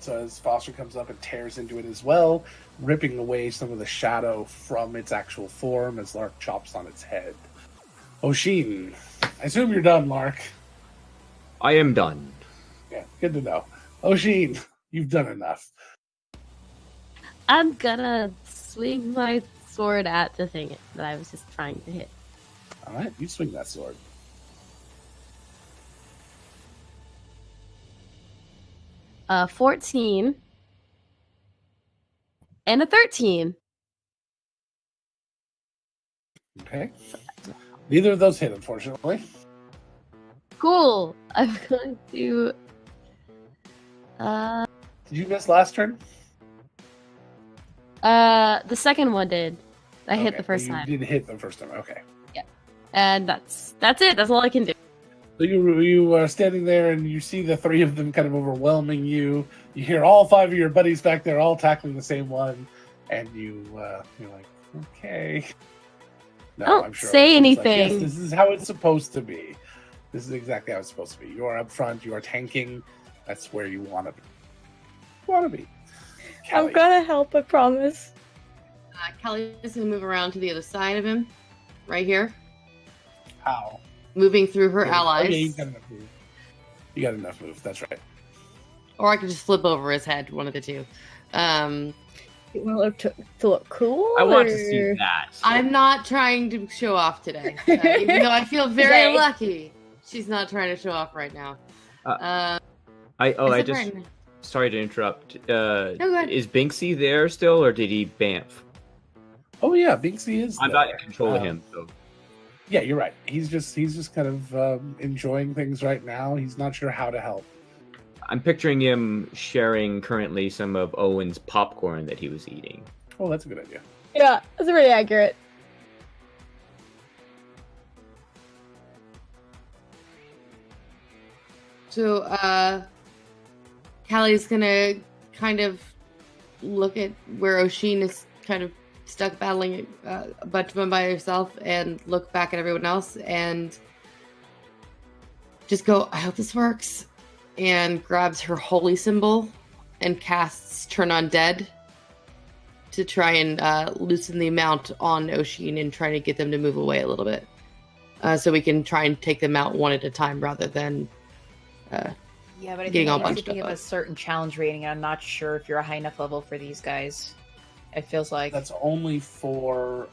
So as Foster comes up and tears into it as well, ripping away some of the shadow from its actual form as Lark chops on its head. Oshin, I assume you're done, Lark. I am done. Yeah, good to know. Oshin, you've done enough. I'm gonna swing my sword at the thing that I was just trying to hit. All right, you swing that sword. 14 and a 13. Okay. Neither of those hit, unfortunately. Cool. I'm going to. Did you miss last turn? The second one did. I hit Okay, the first you time, did hit the first time. Okay. and that's it. That's all I can do. So you are standing there and you see the three of them kind of overwhelming you. You hear all five of your buddies back there all tackling the same one, and you're like, okay. No, Don't say Oshin's like, anything. yes, this is how it's supposed to be. This is exactly how it's supposed to be. You are up front. You are tanking. That's where you want to be. I'm Callie. gonna help, I promise. Kelly is going to move around to the other side of him, right here, How? moving through her Yeah, allies. Okay, you got enough move. You got enough move. That's right. Or I could just flip over his head, one of the two. You want to look cool? I want to or- see that. I'm not trying to show off today. Even though I feel very Today. lucky. She's not trying to show off right now. I just sorry to interrupt. go ahead. Is Binksy there still, or did he bamf? Oh yeah, Binksy is. I'm there. not in control of him. So. Yeah, you're right. He's just kind of enjoying things right now. He's not sure how to help. I'm picturing him sharing currently some of Owen's popcorn that he was eating. Oh, that's a good idea. Yeah, that's pretty accurate. So, Callie's gonna kind of look at where Oshin is kind of stuck battling a bunch of them by herself and look back at everyone else and just go, I hope this works. And grabs her holy symbol and casts Turn Undead to try and loosen the amount on Oshin and try to get them to move away a little bit. So we can try and take them out one at a time rather than Yeah, but I getting think all you have bunched to give up. a certain challenge rating. I'm not sure if you're a high enough level for these guys. It feels like That's only for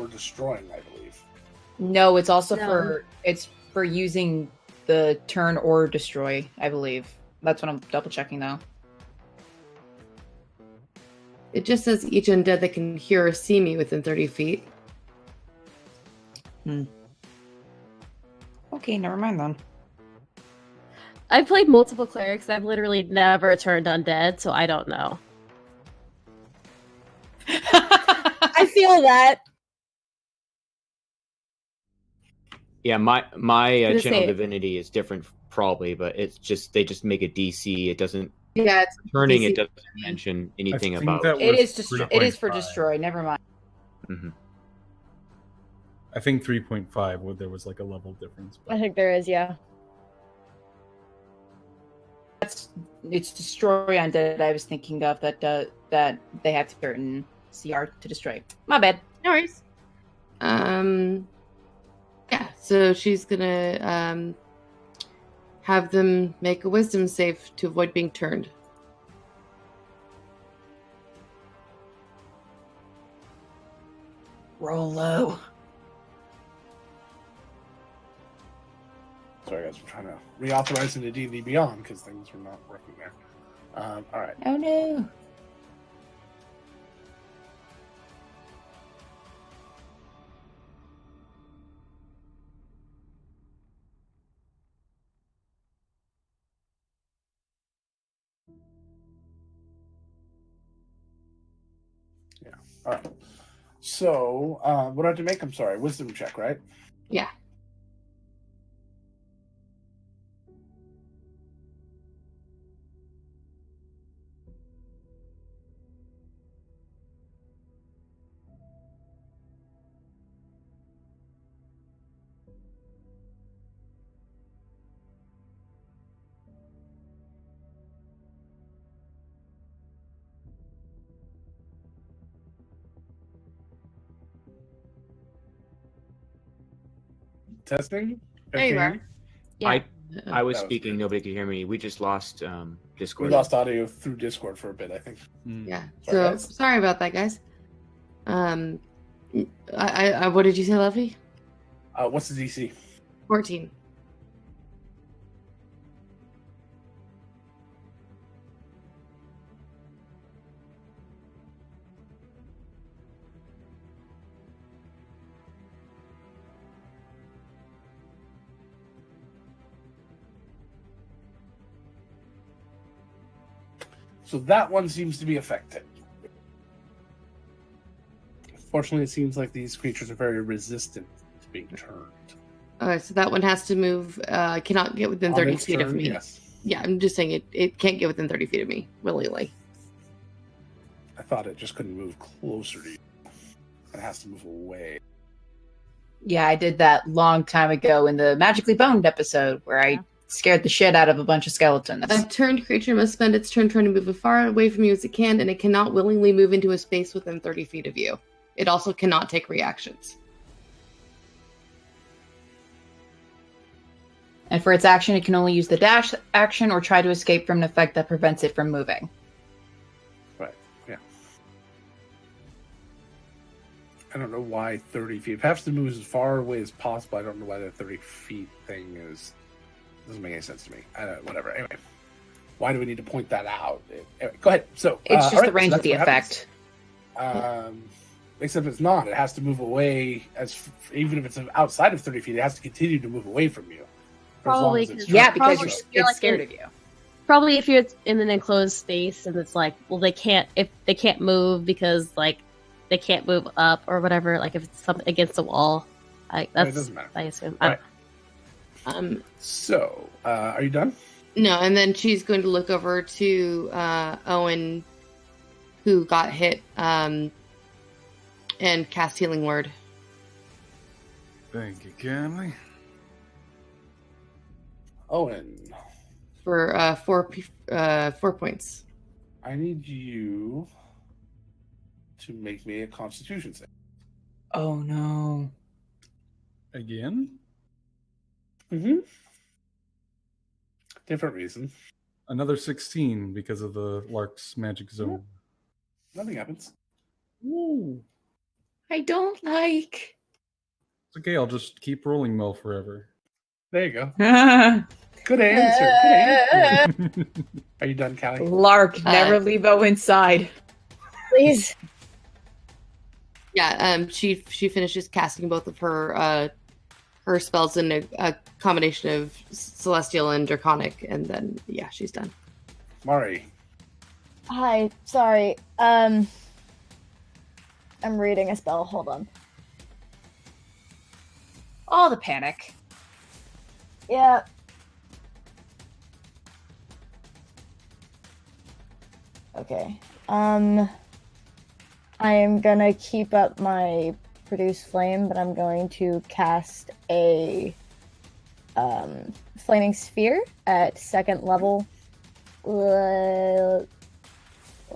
destroying, I believe. no. It's also No. for using the turn or destroy. I believe that's what I'm double checking though. It just says each undead that can hear or see me within 30 feet. Okay, never mind then. I've played multiple clerics. I've literally never turned undead, so I don't know. I feel that. Yeah, my gonna channel say- divinity is different, probably, but it's just they just make a DC. It doesn't Yeah, it's turning. DC. It doesn't mention anything think about. that It was is it is for 3.5. destroy. Never mind. Mhm. I think 3.5 where there was like a level difference. I think there is, yeah. It's destroy undead. I was thinking of that that they have certain CR to destroy. My bad. No worries. Yeah, so she's gonna have them make a wisdom save to avoid being turned. Roll low. Sorry, guys, we're trying to reauthorize into D&D Beyond because things were not working there. All right. Oh no. All right. So, what do I have to make? I'm sorry, wisdom check, right? Yeah. Testing. There you are. Fifteen? Yeah. I was That was speaking. good. Nobody could hear me. We just lost We Discord. lost audio through Discord for a bit, I think. Yeah. Sorry, So guys. sorry about that, guys. I what did you say, Lovey? What's the DC? 14. So that one seems to be affected. Fortunately, it seems like these creatures are very resistant to being turned. Okay, so that one has to move. Cannot get within On 30 its feet of turn, me. Yes. Yeah, I'm just saying it can't get within 30 feet of me willingly. I thought it just couldn't move closer to you. It has to move away. Yeah, I did that long time ago in the Magically Boned episode where I scared the shit out of a bunch of skeletons. A turned creature must spend its turn trying to move as far away from you as it can, and it cannot willingly move into a space within 30 feet of you. It also cannot take reactions. And for its action, it can only use the dash action or try to escape from an effect that prevents it from moving. Right. Yeah. I don't know why 30 feet. It has to move as far away as possible. I don't know why that 30 feet thing is. Doesn't make any sense to me. Whatever. Anyway, why do we need to point that out? Anyway, go ahead. So It's just all right, the range so of the that's what effect. Except it's not. It has to move away even if it's outside of 30 feet. It has to continue to move away from you. For as long Probably as it's 'cause- Yeah, trying. because Probably- you're like scared in- of you. Probably if you're in an enclosed space and it's like, well, they can't move because like they can't move up or whatever. Like if it's something against the wall, It that's doesn't matter. I assume. Right. So, are you done? no, and then she's going to look over to Owen, who got hit, and cast Healing Word. Thank you, Cammy. Owen, For 4 points. I need you to make me a Constitution save. Oh no. Again? Mm-hmm. Different reason. Another 16 because of the Lark's magic zone. Nothing happens. Ooh. I don't like. It's okay, I'll just keep rolling Mel forever. There you go. Lark, Good answer. Good answer. Are you done, Callie? never leave Owen's side. Please. Yeah, she finishes casting both of her spells in a combination of celestial and draconic, and then yeah, she's done. Mari. Hi, sorry. I'm reading a spell. Hold on. All the panic. Yeah. Okay. I am gonna keep up my produce flame, but I'm going to cast a flaming sphere at 2nd level. Let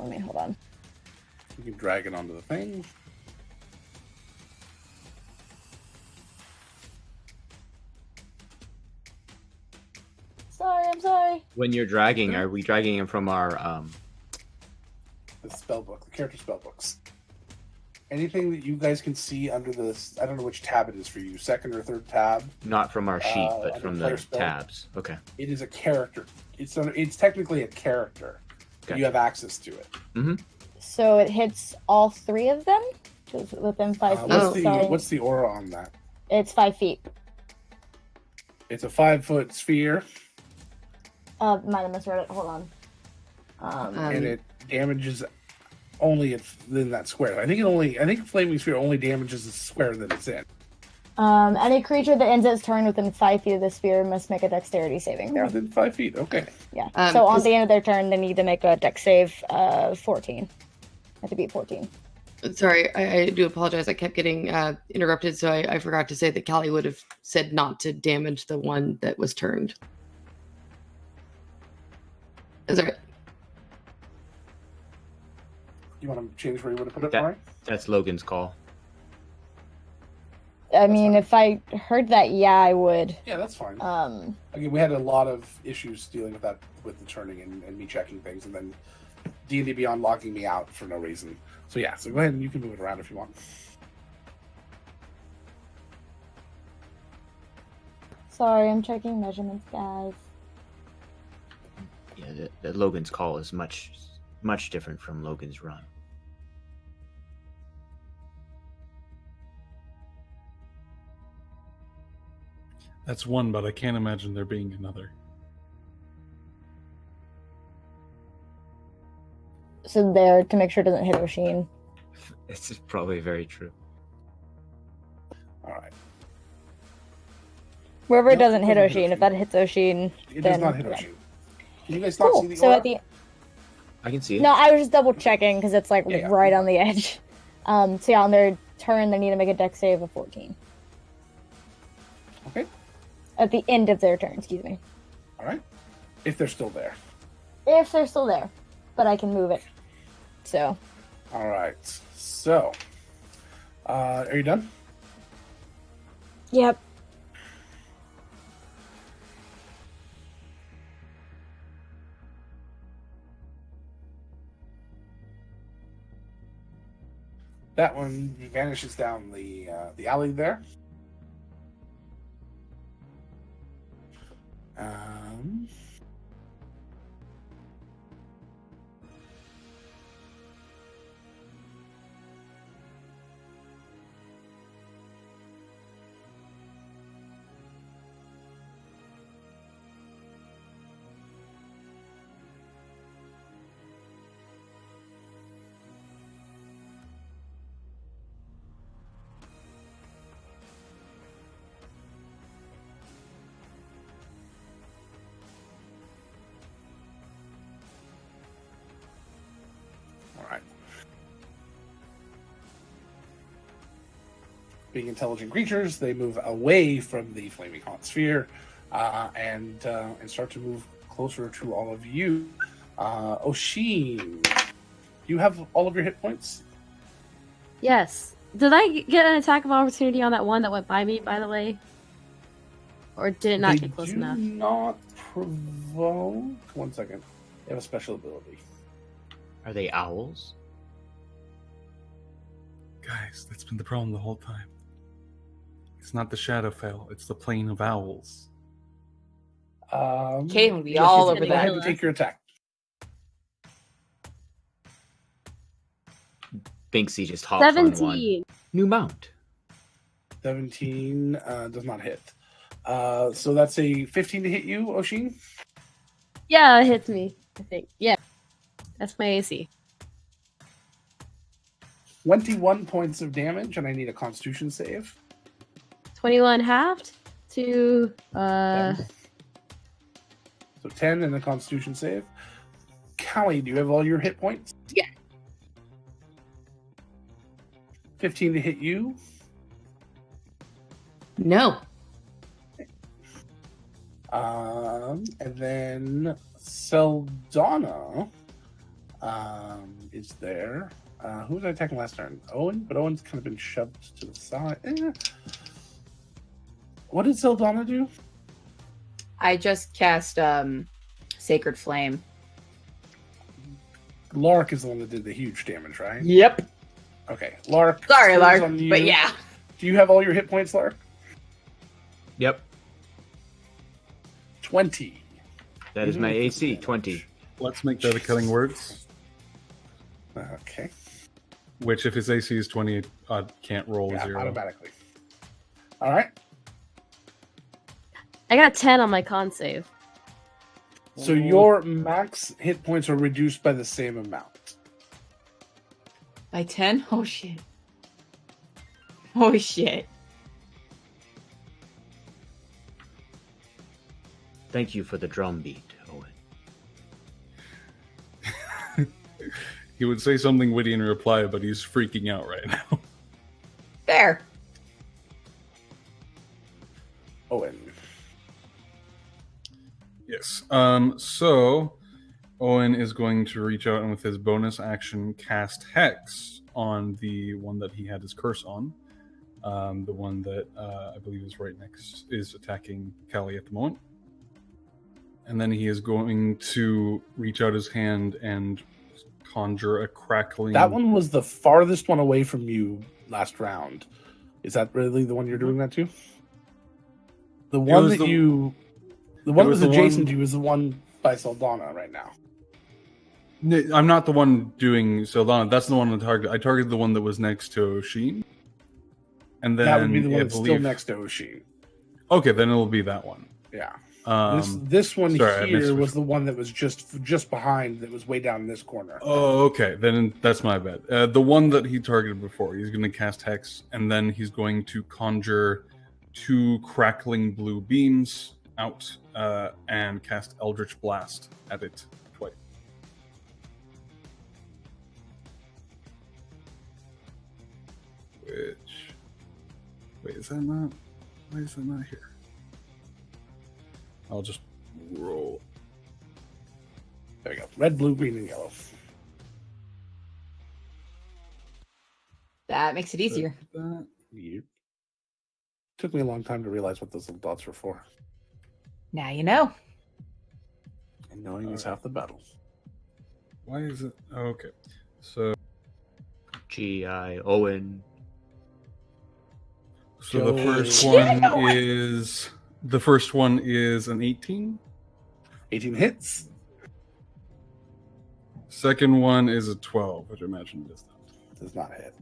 me hold on. You can drag it onto the thing. Sorry, I'm sorry. When you're dragging, are we dragging him from our The spell book, the character spell books. Anything that you guys can see under this, I don't know which tab it is for you, 2nd or 3rd tab. not from our sheet, under but from player the spell. tabs? Okay. It is a character. It's technically a character. Gotcha. You have access to it. So it hits all 3 of them, just within 5 feet. What's the aura on that? It's 5 feet. It's a 5-foot sphere, Might have misread it. Hold on. and it damages only in that square. I think flaming sphere only damages the square that it's in. Any creature that ends its turn within 5 feet of the sphere must make a dexterity saving throw. Within 5 feet. Okay. Yeah. Um, So on 'cause- the end of their turn, they need to make a dex save 14. Have to beat 14. Sorry, I do apologize. I kept getting interrupted, so I forgot to say that Callie would have said not to damage the one that was turned. Is that right? You want to change where you want to put it, That- Mari? That's Logan's call. I mean, if I heard that, yeah, I would. Yeah, that's fine. Um, Again, we had a lot of issues dealing with that, with the turning and me checking things, and then D&D Beyond logging me out for no reason. So yeah, so go ahead and you can move it around if you want. sorry, I'm checking measurements, guys. Yeah, the Logan's call is much different from Logan's run. That's one, but I can't imagine there being another. So there to make sure it doesn't hit Oshin. It's probably very true. All right. Wherever it No, doesn't hit it doesn't hit Oshin, if that hits Oshin, It then does not hit yeah. Oshin. Can you guys not Cool. see the So aura? at the I can see it. no, I was just double checking because it's like Yeah. right on the edge. So yeah, on their turn, they need to make a dex save of 14. Okay. At the end of their turn, excuse me. All right. If they're still there. If they're still there, but I can move it. So All right. So, are you done? yep. That one vanishes down the alley there. Being intelligent creatures, they move away from the flaming hot sphere and start to move closer to all of you. Oshin, you have all of your hit points? Yes. Did I get an attack of opportunity on that one that went by me, by the way? Or did it not get close enough? They do not provoke. 1 second. They have a special ability. Are they owls? Guys, that's been the problem the whole time. It's not the Shadowfell, it's the Plane of Owls. Kane would be yes, all you over can go that. ahead and take your attack. Binksy just hops on one. 17. New mount. 17 does not hit. So that's a 15 to hit you, Oshin. Yeah, it hits me, I think. Yeah. That's my AC. 21 points of damage, and I need a Constitution save. 21 halved to 10. So 10 and a Constitution save. Callie, do you have all your hit points? Yeah. 15 to hit you. No. And then Seldana is there. Who was I attacking last turn? Owen, but Owen's kind of been shoved to the side. What did Seldana do? I just cast Sacred Flame. Lark is the one that did the huge damage, right? Yep. Okay, Lark. Sorry, turns Lark, on you. but yeah. Do you have all your hit points, Lark? Yep. 20. That is my AC, 20. Let's make that a killing words. Okay. Which, if his AC is 20, can't roll Yeah, 0. automatically. All right. I got 10 on my con save. So your max hit points are reduced by the same amount. By 10? Oh, shit. Oh, shit. Thank you for the drum beat, Owen. He would say something witty in reply, but he's freaking out right now. There. Owen. Yes. So Owen is going to reach out and with his bonus action cast Hex on the one that he had his curse on. The one that I believe is right next is attacking Callie at the moment. And then he is going to reach out his hand and conjure a crackling. That one was the farthest one away from you last round. Is that really the one you're doing that to? The one that you... The one that was adjacent to you is the one by Saldana right now. I'm not the one doing Saldana. That's the one I targeted. I targeted the one that was next to Oshin. And then that would be the one I that's believe... still next to Oshin. Okay, then it'll be that one. Yeah. Um, this one sorry, here was the one that was just behind, that was way down in this corner. Oh, okay. Then that's my bad. The one that he targeted before, he's going to cast Hex, and then he's going to conjure 2 crackling blue beams out and cast Eldritch Blast at it twice. Wait, is that not? Why is that not here? I'll just roll. There you go. Red, blue, green, and yellow. That makes it easier. Yep. Took me a long time to realize what those little dots were for. Now you know. And knowing is half the battle. Why is it? Oh, okay. So G-I-O-N. So the first one is an 18. 18 hits. Second one is a 12, which I imagine does not. Does not hit.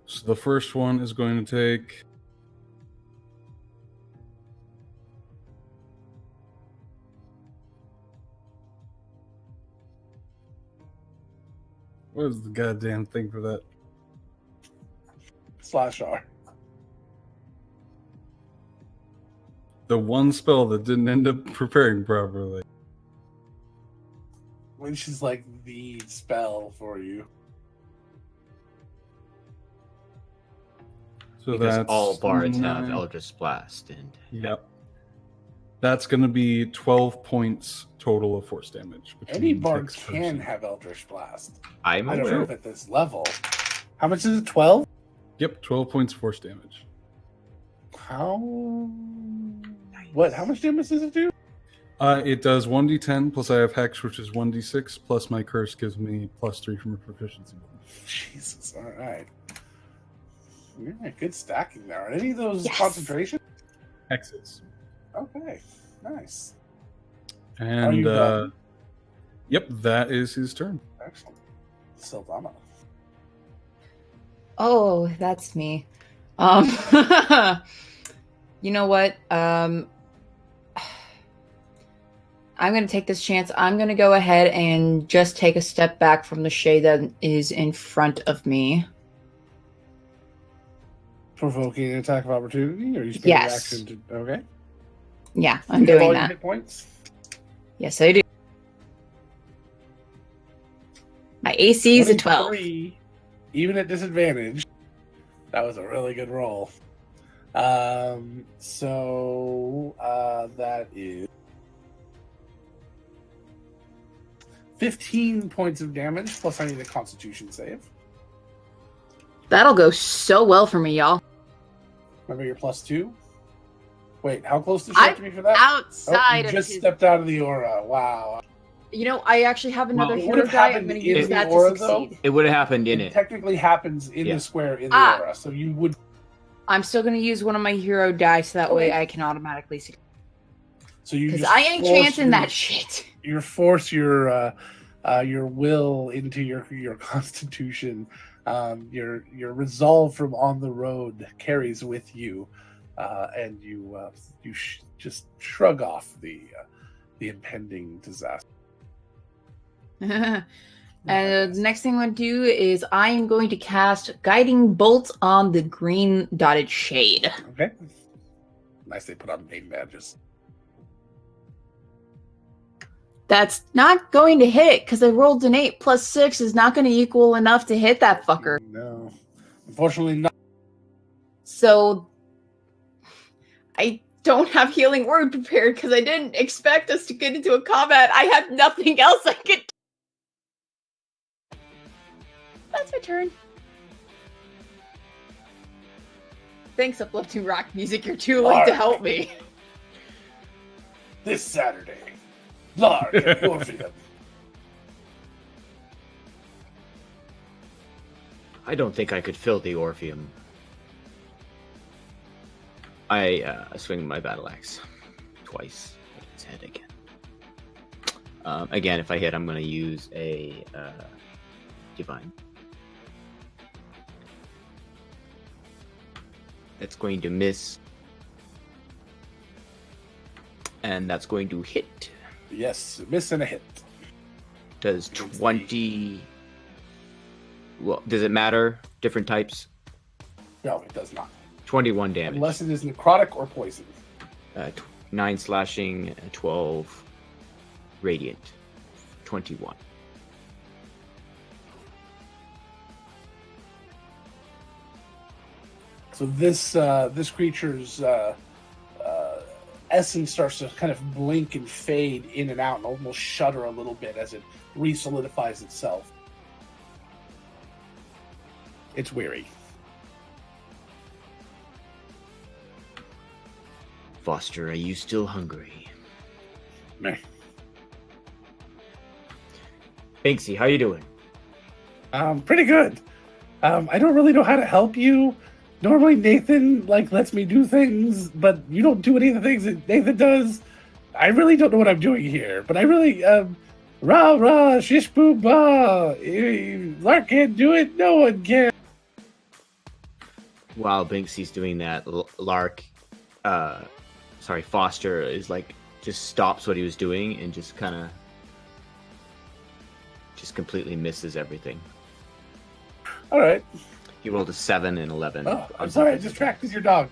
So the first one is going to take... What is the goddamn thing for that? /R. The one spell that didn't end up preparing properly. Which is like the spell for you. So Because that's all bards have 9. Eldritch Blast. And Yep. That's going to be 12 points total of force damage. Any between bard next can person. have Eldritch Blast. I'm I don't know aware. if at this level. How much is it? 12? Yep, 12 points force damage. How? What? How much damage does it do? It does 1d10, plus I have Hex, which is 1d6, plus my curse gives me +3 from a proficiency bonus. Jesus. All right. Yeah, good stacking there. Are any of those Yes. concentration? Hexes. Okay. Nice. Are And, you done? yep, that is his turn. Excellent. Sildana. Oh, that's me. You know what? I'm going to take this chance. I'm going to go ahead and just take a step back from the shade that is in front of me. Provoking an attack of opportunity? Or you spend Yes. your action to... Okay. Yeah, I'm You have all doing your that. hit points? Yes, I do. My AC is a 12. 23, even at disadvantage. That was a really good roll. That is 15 points of damage, plus I need a constitution save. That'll go so well for me, y'all. Remember your +2? Wait, how close does she have to be for that? Outside you of just his... stepped out of the aura. Wow. You know, I actually have another Well, it hero would've die. I'm happened going to in use the that aura, to succeed. It would have happened in It it. technically happens in Yeah. the square in the Ah. aura, so you would... I'm still going to use one of my hero die so that way Okay. I can automatically succeed. So you Because just I ain't force chancing your- that shit. You force your will into your constitution. Your resolve from on the road carries with you, and you just shrug off the impending disaster. And the next thing I'm going to do is I am going to cast Guiding Bolt on the green dotted shade. Okay. Nice they put on name badges. That's not going to hit because I rolled an 8 plus 6 is not going to equal enough to hit that fucker. No, unfortunately not. So I don't have Healing Word prepared because I didn't expect us to get into a combat. I have nothing else I could. That's my turn. Thanks, Uplifting Rock Music. You're too late to help me. This Saturday, large Orpheum. I don't think I could fill the Orpheum. I swing my battle axe twice at its head again. Again, if I hit, I'm going to use a divine. That's going to miss. And that's going to hit. Yes, miss and a hit. Does 20... Well, does it matter? Different types? No, it does not. 21 damage. Unless it is necrotic or poison. 9 slashing, 12 radiant. 21. So this creature's essence starts to kind of blink and fade in and out and almost shudder a little bit as it re-solidifies itself. It's weary. Foster, are you still hungry? Meh. Banksy, how you doing? Pretty good. I don't really know how to help you. Normally Nathan lets me do things, but you don't do any of the things that Nathan does. I really don't know what I'm doing here, but I really rah rah shish boo bah. Lark can't do it. No one can. While Binksy's doing that, Foster is just stops what he was doing and just kind of completely misses everything. All right. He rolled a 7 and 11. Oh, I'm sorry. I distracted your dog.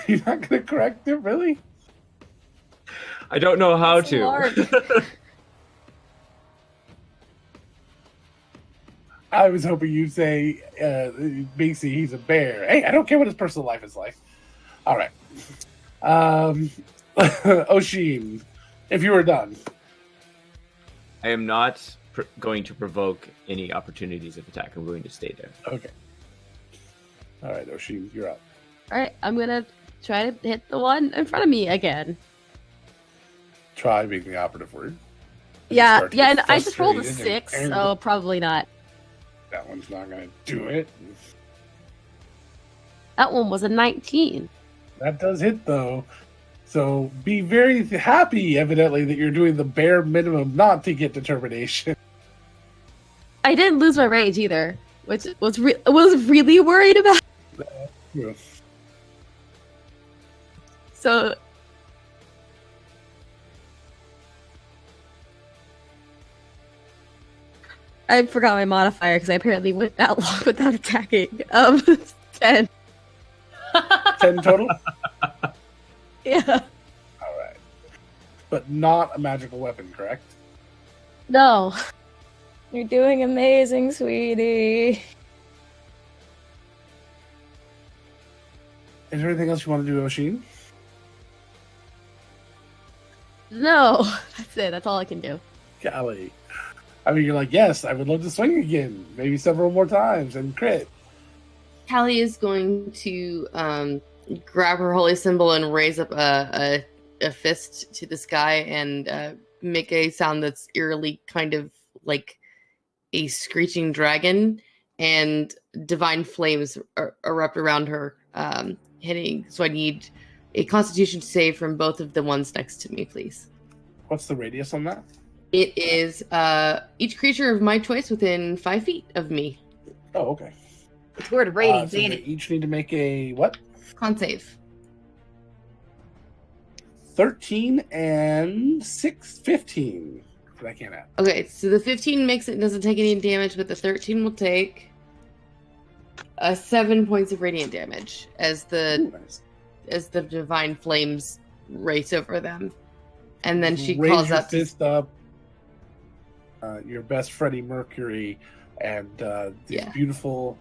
You're not going to correct him, really? I don't know how to. I was hoping you'd say, Binksy, he's a bear. Hey, I don't care what his personal life is like. All right. Oshin, if you were done. I am not going to provoke any opportunities of attack. I'm going to stay there. Okay. All right, Oshin, you're up. All right, I'm gonna try to hit the one in front of me again. Try being the operative word. Yeah, and I just rolled a frustrated 6, so probably not. That one's not going to do it. That one was a 19. That does hit, though. So be very happy, evidently, that you're doing the bare minimum not to get determination. I didn't lose my rage either, which was really worried about. Yeah. So I forgot my modifier because I apparently went that long without attacking. 10. 10 total? Yeah. All right. But not a magical weapon, correct? No. You're doing amazing, sweetie. Is there anything else you want to do, Oshin? No. That's it. That's all I can do. Golly. I mean, you're like, yes, I would love to swing again. Maybe several more times and crit. Callie is going to grab her holy symbol and raise up a fist to the sky and make a sound that's eerily kind of like a screeching dragon, and divine flames erupt around her, hitting. So I need a constitution save from both of the ones next to me, please. What's the radius on that? It is each creature of my choice within 5 feet of me. Oh, okay. It's word of radiance, So ain't they it? each need to make a what? Con save. 13 and 15. But I can't add. Okay, so the 15 makes it doesn't take any damage, but the 13 will take 7 points of radiant damage as Ooh, nice. the divine flames race over them, and then she Raise calls your out fist up. Your best Freddie Mercury, and these Yeah. beautiful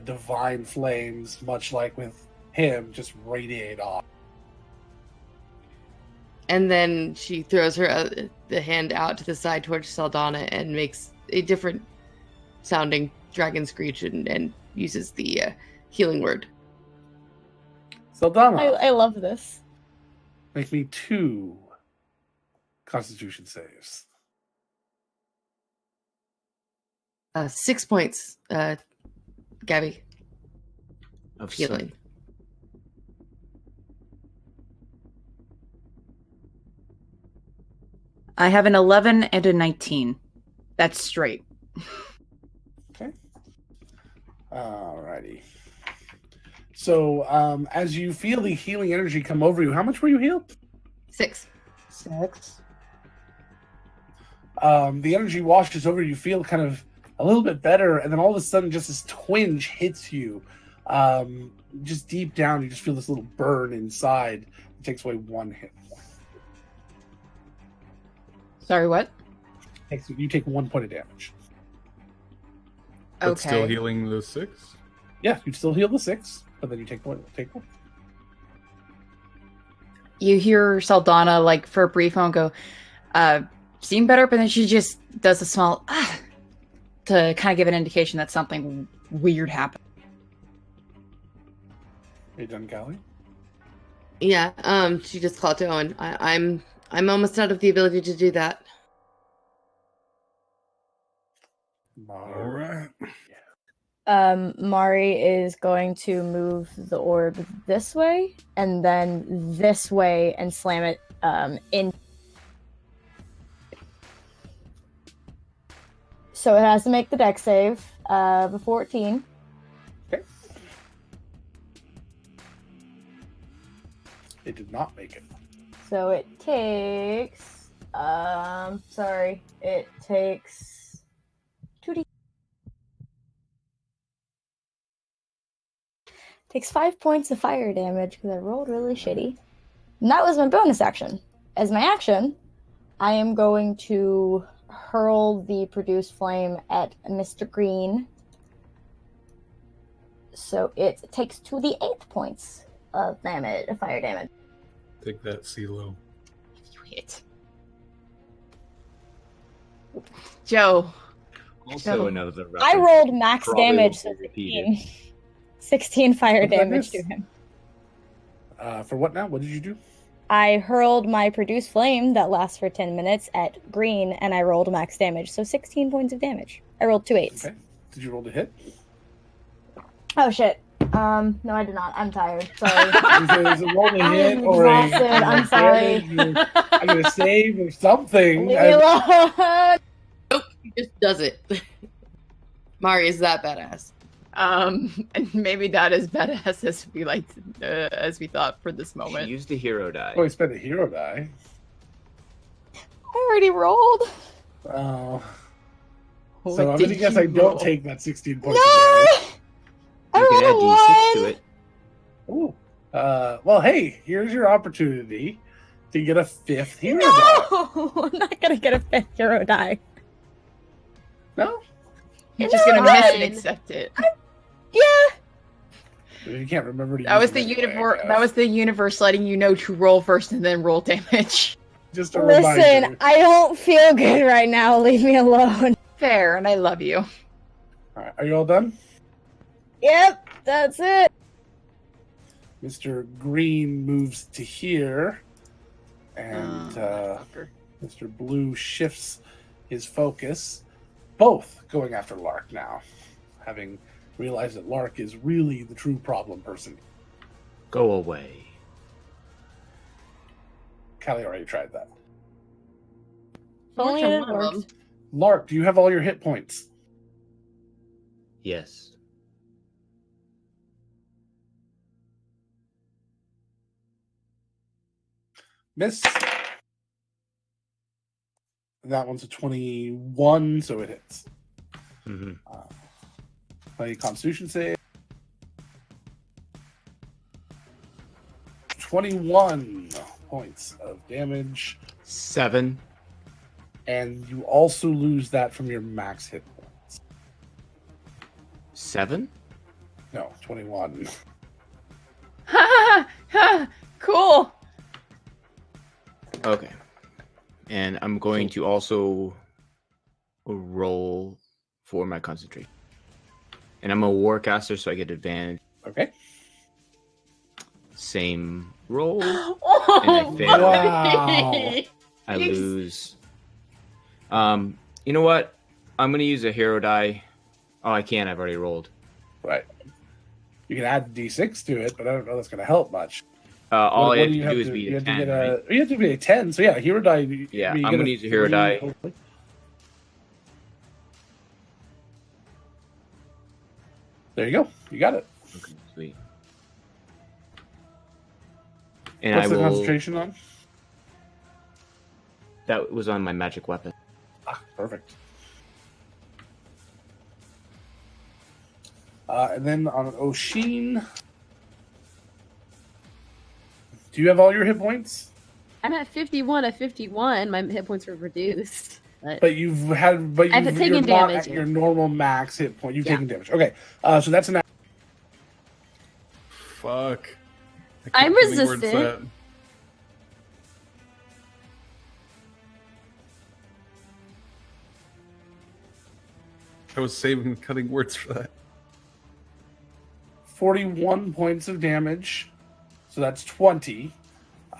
divine flames, much like with him, just radiate off. and then she throws her the hand out to the side towards Saldana and makes a different sounding dragon screech and uses the healing word. Saldana, I love this. make me 2 Constitution saves. 6 points, Gabby, Of healing. I have an 11 and a 19. That's straight. Okay. Alrighty. So, as you feel the healing energy come over you, how much were you healed? 6. 6. The energy washes over you, feel kind of a little bit better, and then all of a sudden, just this twinge hits you. Just deep down, you just feel this little burn inside. It takes away 1 hit. Sorry, what? You take 1 point of damage. But Okay. still healing the 6? Yeah, you still heal the 6, but then you take 1. You hear Saldana, like, for a brief moment go, seem better, but then she just does a small, to kind of give an indication that something weird happened. Are you done, Callie? Yeah, she just called to Owen. I'm almost out of the ability to do that. All right. Mari is going to move the orb this way and then this way and slam it in. So it has to make the dex save of a 14. Okay. It did not make it. So it takes it takes 2d. Takes 5 points of fire damage because I rolled really shitty. And that was my bonus action. As my action, I am going to hurl the produce flame at Mr. Green. So it takes 2d8 points of damage, of fire damage. Take that, CeeLo. You hit. Joe. Also Oh. another I reference. rolled max Probably damage, will so be repeated. 16 fire What'd I damage to miss? him. For what now? What did you do? I hurled my produce flame that lasts for 10 minutes at Green, and I rolled max damage, so 16 points of damage. I rolled 2 8s. Okay. Did you roll to hit? Oh shit. No, I did not. I'm tired. Sorry. Is it roll to hit I'm or a? exhausted. I'm sorry. I'm gonna save or something. Leave me alone. He just does it. Mari is that badass. And maybe not as badass as we as we thought for this She moment. used a hero die. Oh, he spent a hero die. I already rolled. Oh. What So I'm did gonna guess you I don't roll? take that 16 points No! of damage. I You can add rolled D6 to a 1. it. Ooh. Well, hey, here's your opportunity to get a 5th hero die. No! I'm not gonna get a 5th hero die. No? You're just gonna miss and Fine. accept it. Yeah. You can't remember to That use was it the anyway, I universe. guess. That was the universe letting you know to roll first and then roll damage. Just a Listen, reminder. I don't feel good right now. Leave me alone. Fair, and I love you. All right, are you all done? Yep, that's it. Mr. Green moves to here, and Mr. Blue shifts his focus, both going after Lark now, having realized that Lark is really the true problem person. Go away. Callie already tried that. Only Which it one of works. them? Lark, do you have all your hit points? Yes. Miss. That one's a 21, so it hits. hmm Play Constitution save. 21 points of damage, 7. and you also lose that from your max hit points. 7? No, 21. Cool. Okay. And I'm going to also roll for my concentration. And I'm a warcaster, so I get advantage. Okay. Same roll. Oh, And I failed. Wow. I Yes. lose. You know what? I'm gonna use a hero die. Oh, I can't. I've already rolled. Right. You can add D6 to it, but I don't know that's going to help much. All What I have do to you do is be you a have to 10. get right? you have to be a 10. So yeah, hero die. Yeah, you I'm get gonna use a hero 3, die. hopefully. There you go. You got it. Okay, sweet. And What's I the will. concentration on? That was on my magic weapon. Ah, perfect. And then on Oshin, do you have all your hit points? I'm at 51 at 51. My hit points were reduced. But But you've had, but I've you're taken not damage, at your yeah. normal max hit point. You've Yeah. taken damage. Okay, so that's an. Fuck. I I'm can't think where it's resistant. at. I was saving cutting words for that. 41 points of damage. So that's 20.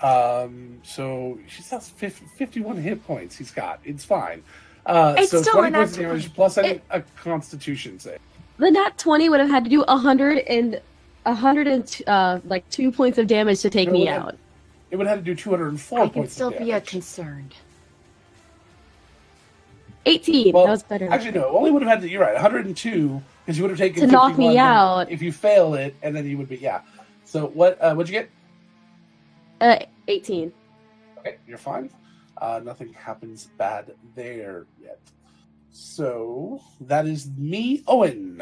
So she has 51 hit points he's got. It's fine. It's So still 20 a points of nat damage 20. plus a constitution save. The nat 20 would have had to do 2 points of damage to take No, it me would have- out. It would have to do 204 I points can of still be damage. concerned. 18. Well, that was better. Actually, no. It only would have had to. You're right. 102 because you would have taken To knock me 51 out. if you fail it, and then you would be So what'd you get? 18. Okay, you're fine. Nothing happens bad there yet. So that is me, Owen.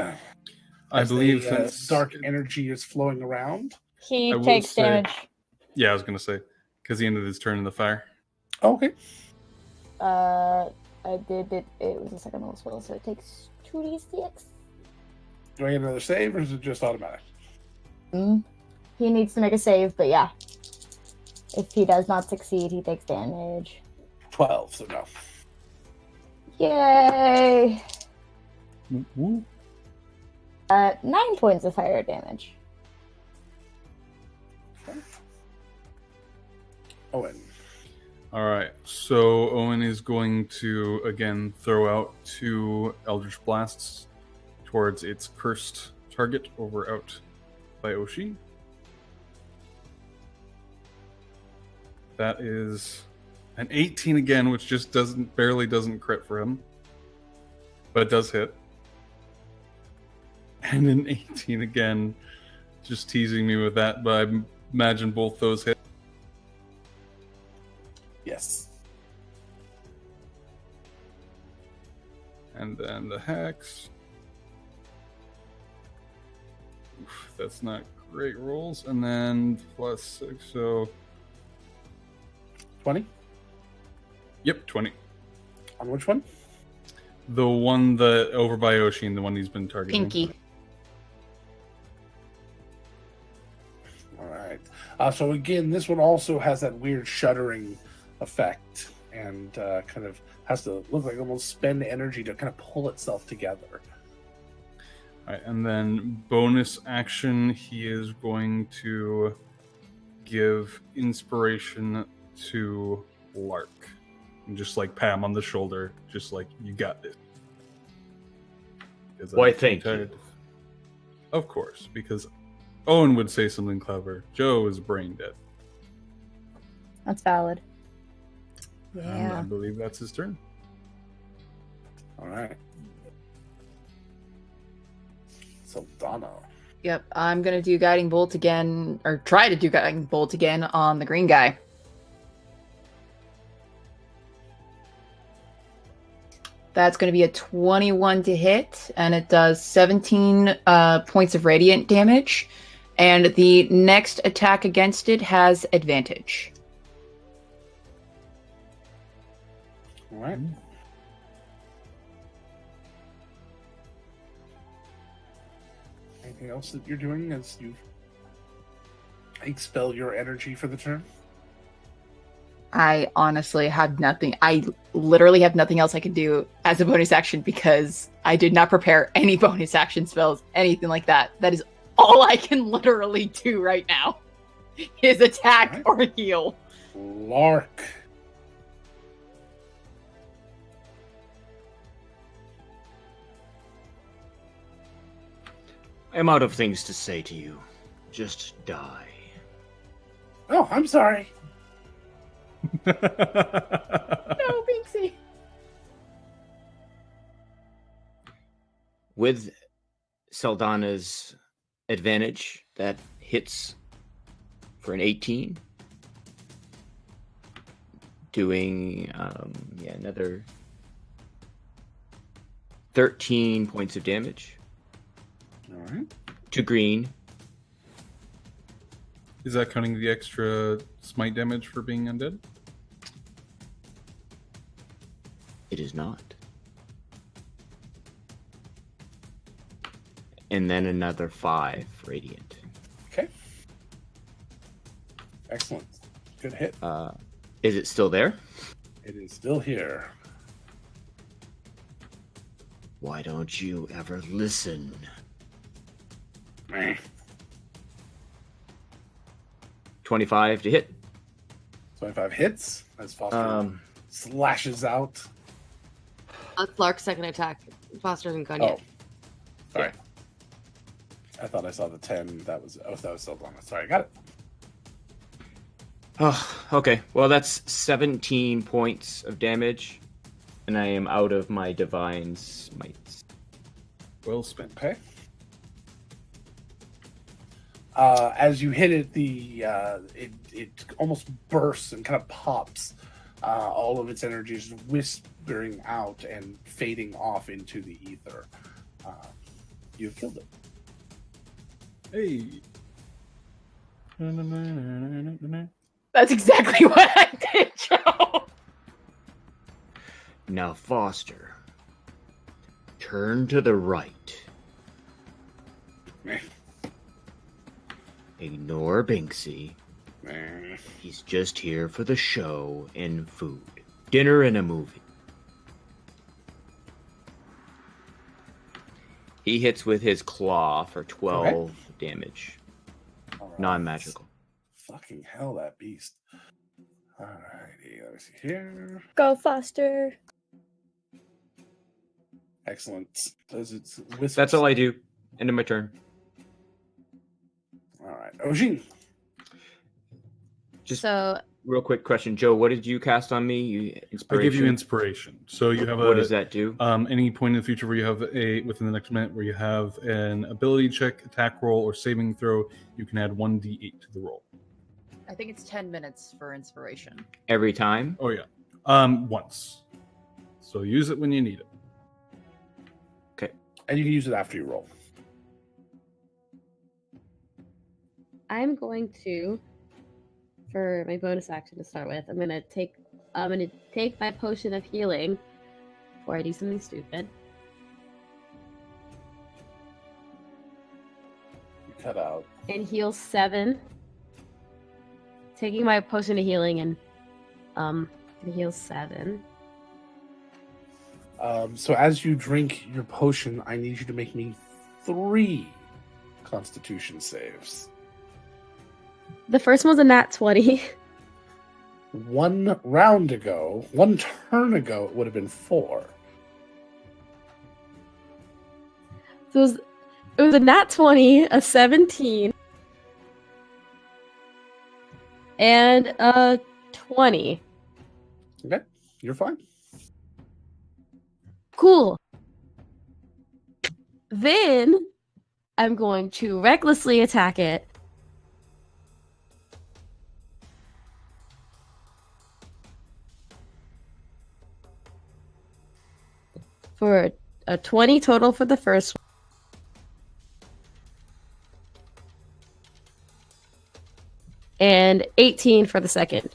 I As believe the, since dark energy is flowing around. He I will takes say- damage. Yeah, I was gonna say because he ended his turn in the fire. Okay. I did it. It was a second level spell, so it takes 2d6. Do I get another save, or is it just automatic? He needs to make a save, but yeah. If he does not succeed, he takes damage. 12, so no. Yay! Woo. 9 points of fire damage. Owen. All right, so Owen is going to again throw out 2 Eldritch Blasts towards its cursed target over out by Oshi. That is an 18 again, which just barely doesn't crit for him, but it does hit. And an 18 again, just teasing me with that, but I imagine both those hit. Yes. And then the hex. Oof, that's not great rolls. And then plus 6, so 20? yep, 20. On which one? The one that over by Oshin, the one he's been targeting. Pinky. All right. So again, this one also has that weird shuddering effect and kind of has to look like almost spend energy to kind of pull itself together. All right, and then bonus action, he is going to give inspiration to Lark. And just like pat him on the shoulder, just like, you got this. 'Cause Why, I'm thank you. tired. Of course, because Owen would say something clever. Joe is brain dead. That's valid. And I Yeah. believe that's his turn. All right. So Donna. Yep, I'm gonna do Guiding Bolt again, or try to do Guiding Bolt again on the green guy. That's going to be a 21 to hit, and it does 17 points of radiant damage. And the next attack against it has advantage. All right. Anything else that you're doing as you expel your energy for the turn? I honestly have nothing. I literally have nothing else I can do as a bonus action because I did not prepare any bonus action spells, anything like that. That is all I can literally do right now is attack or heal. Lark. I'm out of things to say to you. Just die. Oh, I'm sorry. No, Binksy. With Saldana's advantage, that hits for an 18. Doing, another 13 points of damage All right. to green. Is that counting the extra smite damage for being undead? It is not. And then another 5 radiant. Okay. Excellent. Good hit. Is it still there? It is still here. Why don't you ever listen? Meh. 25 to hit. 25 hits as Foster slashes out. That's Lark's second attack. Foster hasn't gone Oh, yet. sorry. I thought I saw the 10. That was so long. Sorry, got it. Oh, okay. Well, that's 17 points of damage, and I am out of my divine smites. Well spent. Okay. As you hit it, it almost bursts and kind of pops. All of its energy is whispering out and fading off into the ether. You've killed it. Hey. That's exactly what I did, Joe. Now, Foster, turn to the right. Meh. Ignore Binksy. Meh. He's just here for the show and food. Dinner and a movie. He hits with his claw for 12 damage. All right. Non-magical. Fucking hell, that beast. Alrighty, let me see here. Go Foster. Excellent. Does it whisper? That's all I do. End of my turn. All right, Ojin. Just So real quick question, Joe. What did you cast on me? I Inspiration. give you inspiration. So you have What does that do? any point in the future where you have within the next minute where you have an ability check, attack roll, or saving throw, you can add 1d8 to the roll. I think it's 10 minutes for inspiration. Every time? Oh yeah, once. So use it when you need it. And you can use it after you roll. I'm going to, for my bonus action to start with, I'm gonna take my potion of healing before I do something stupid. You cut out. And heal 7. Taking my potion of healing and heal 7. So as you drink your potion, I need you to make me 3 Constitution saves. The first one's a nat 20. One turn ago, it would have been 4. So it was a nat 20, a 17, and a 20. Okay, you're fine. Cool. Then I'm going to recklessly attack it. For a 20 total for the first one. And 18 for the second.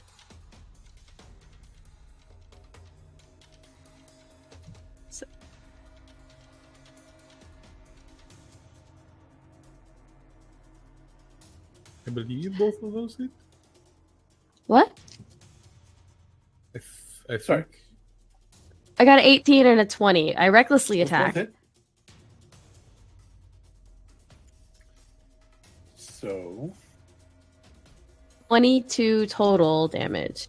I believe both of those hit. What? I Sorry. think. I got an 18 and a 20. I recklessly Those both attacked. hit. So 22 total damage.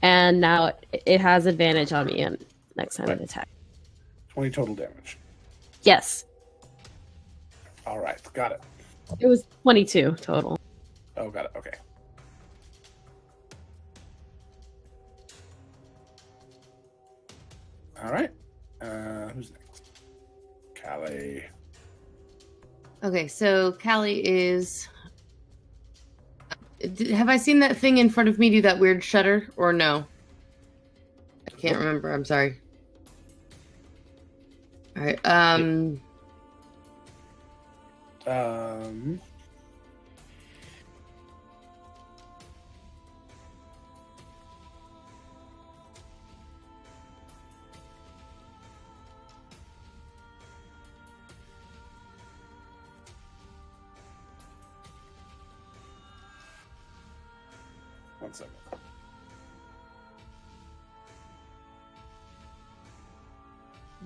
And now it has advantage on me on next time it attacks. 20 total damage. Yes, All right, got it. it was 22 total. Oh, got it. Okay. All right. Who's next? Callie. Okay, so Callie is. Have I seen that thing in front of me do that weird shudder or no? I can't remember. I'm sorry. All right. One second.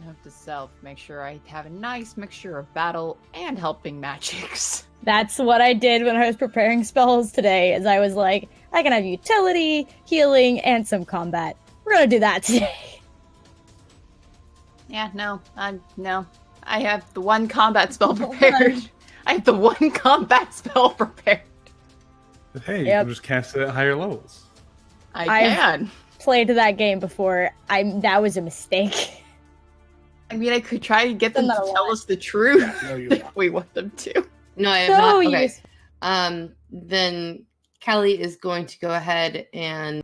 Note to self, make sure I have a nice mixture of battle and helping magics. That's what I did when I was preparing spells today, is I was like, I can have utility, healing, and some combat. We're gonna do that today. Yeah, no. I have the one combat spell prepared. I have the one combat spell prepared. Hey, you Yep. can just cast it at higher levels. I can. Played that game before. That was a mistake. I mean, I could try to get them to Another tell one. us the truth No, you're if not. we want them to. No, I have So not. you- Okay. Then Kelly is going to go ahead and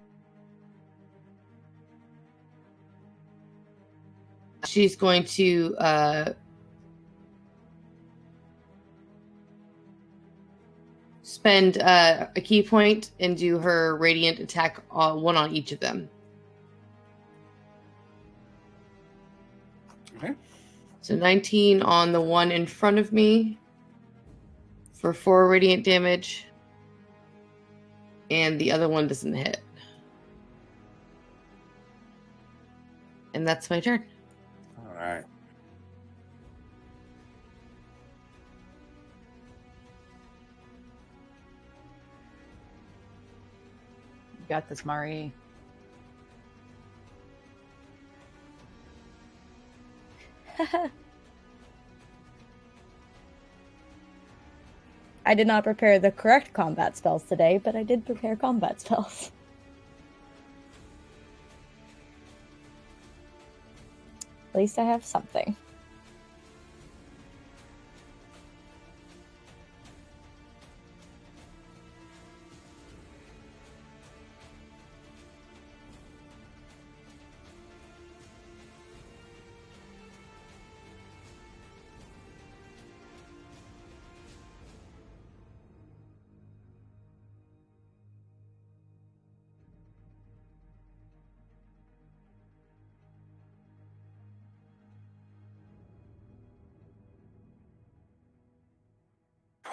she's going to spend a key point and do her radiant attack, one on each of them. Okay. So 19 on the one in front of me for 4 radiant damage. And the other one doesn't hit. And that's my turn. All right. You got this, Mari. I did not prepare the correct combat spells today, but I did prepare combat spells. At least I have something.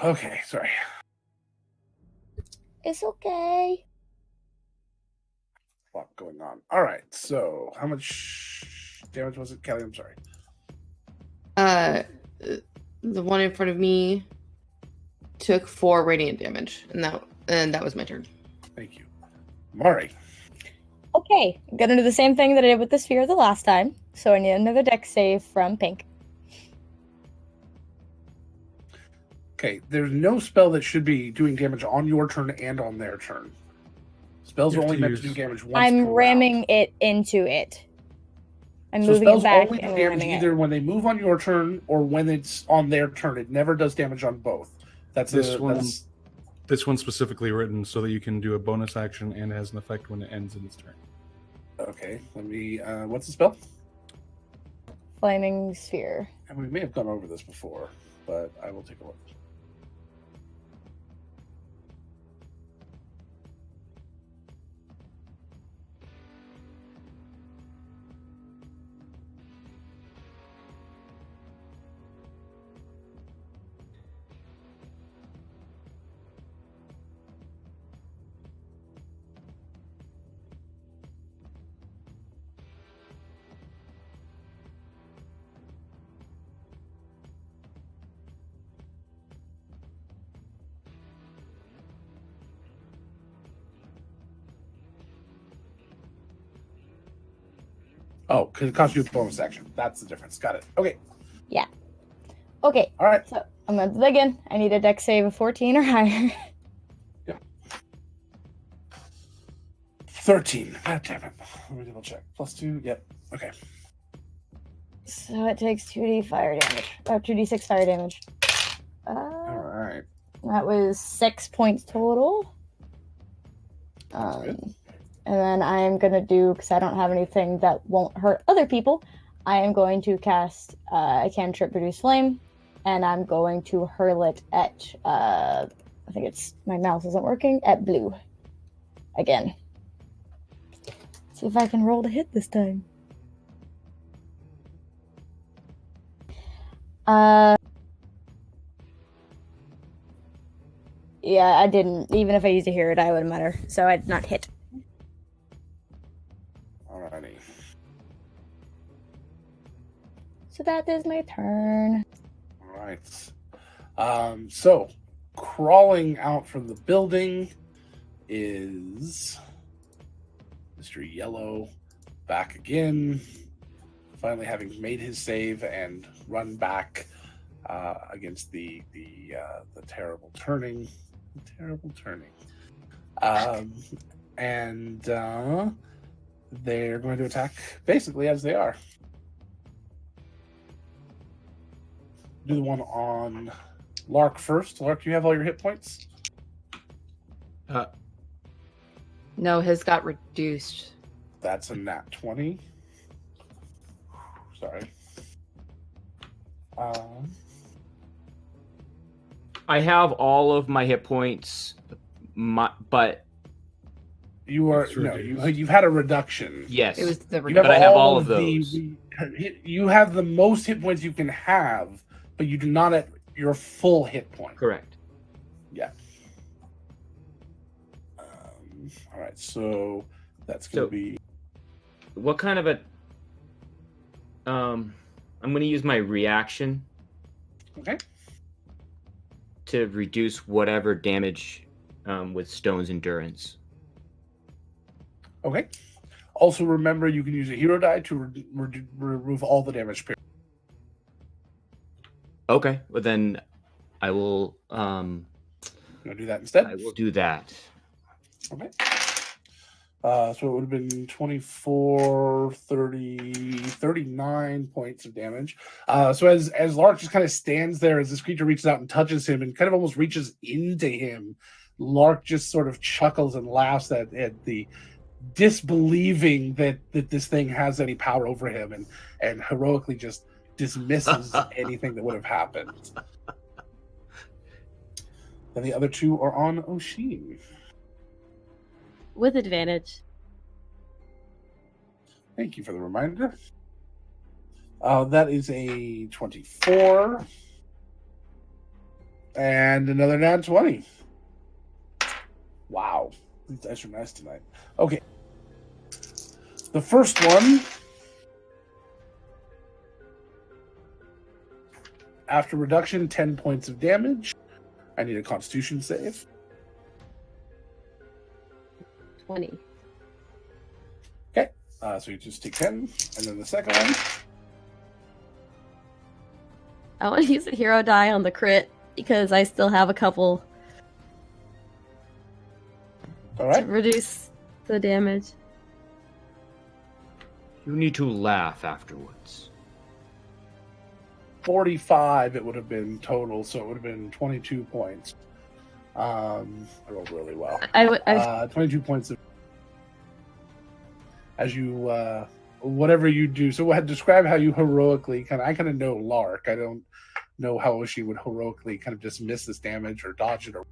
Okay, sorry. It's okay. A lot going on. All right, so how much damage was it, Kelly? I'm sorry. The one in front of me took 4 radiant damage, and that was my turn. Thank you. Mari. Okay, I'm gonna do the same thing that I did with the sphere the last time. So I need another dex save from Pink. Okay, there's no spell that should be doing damage on your turn and on their turn. Spells You are have only to meant to use- do damage once. I'm per ramming round. it into it. I'm So moving spells it back only do and damage ramming either it. when they move on your turn or when it's on their turn. It never does damage on both. That's This one's specifically written so that you can do a bonus action and it has an effect when it ends in its turn. okay. Let me. What's the spell? Flaming sphere. And we may have gone over this before, but I will take a look. Oh, because it costs you a bonus action. That's the difference. Got it. Okay. Okay, All right. so I'm gonna do that again. I need a dex save of 14 or higher. 13. God damn it. Let me double check. +2. Yep. Okay. So it takes 2d fire damage. Or 2d6 fire damage. All right. That was 6 points total. Sounds good. And then I am going to do, because I don't have anything that won't hurt other people, I am going to cast a cantrip Reduce Flame, and I'm going to hurl it at, I think it's, my mouse isn't working, at blue. Again. See if I can roll to hit this time. Yeah, I didn't. Even if I used to hear it, I wouldn't matter. So I did not hit. Alrighty. So that is my turn. All right. So crawling out from the building is Mr. Yellow back again, finally having made his save and run back against the terrible turning. And they're going to attack basically as they are. Do the one on Lark first. Lark, do you have all your hit points? No, his got reduced. That's a nat 20. Sorry. I have all of my hit points, but You are It's no. reduced. You've had a reduction. yes, It was the You reduction. But I have all of the- those. you have the most hit points you can have, but you do not at your full hit point. correct. Yeah. All right. So that's going to So- be What kind of a? I'm going to use my reaction okay. to reduce whatever damage with Stone's endurance. Okay. Also, remember you can use a hero die to remove all the damage. Okay, well then I will. You want to do that instead? I will do that. Okay. So it would have been 24, 30, 39 points of damage. So as Lark just kind of stands there as this creature reaches out and touches him and kind of almost reaches into him, Lark just sort of chuckles and laughs at the disbelieving that this thing has any power over him and heroically just dismisses anything that would have happened. And the other two are on Oshin. With advantage. Thank you for the reminder. That is a 24. And another nat 20. Wow. These dice are nice tonight. Okay. The first one, after reduction, 10 points of damage. I need a Constitution save. 20. So you just take 10. And then the second one, I want to use a hero die on the crit because I still have a couple all to right. reduce the damage. You need to laugh afterwards. 45 it would have been total, so it would have been 22 points. I rolled really well. I 22 points of as you whatever you do. So describe how you heroically I kind of know Lark. I don't know how she would heroically kind of dismiss this damage or dodge it or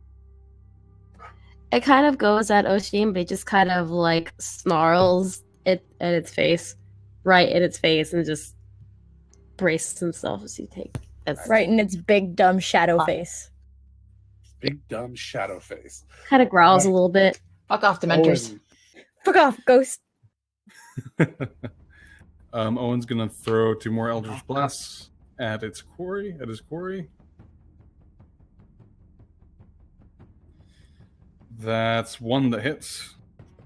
it kind of goes at Oshin, but it just kind of like snarls it at its face, right at its face, and just braces himself as you take. That's Right in its big dumb shadow face. big dumb shadow face. kind of growls a little bit. Fuck off, Dementors. Owen, Fuck off, ghost. Owen's gonna throw 2 more Eldritch Blasts at his quarry. That's 1 that hits.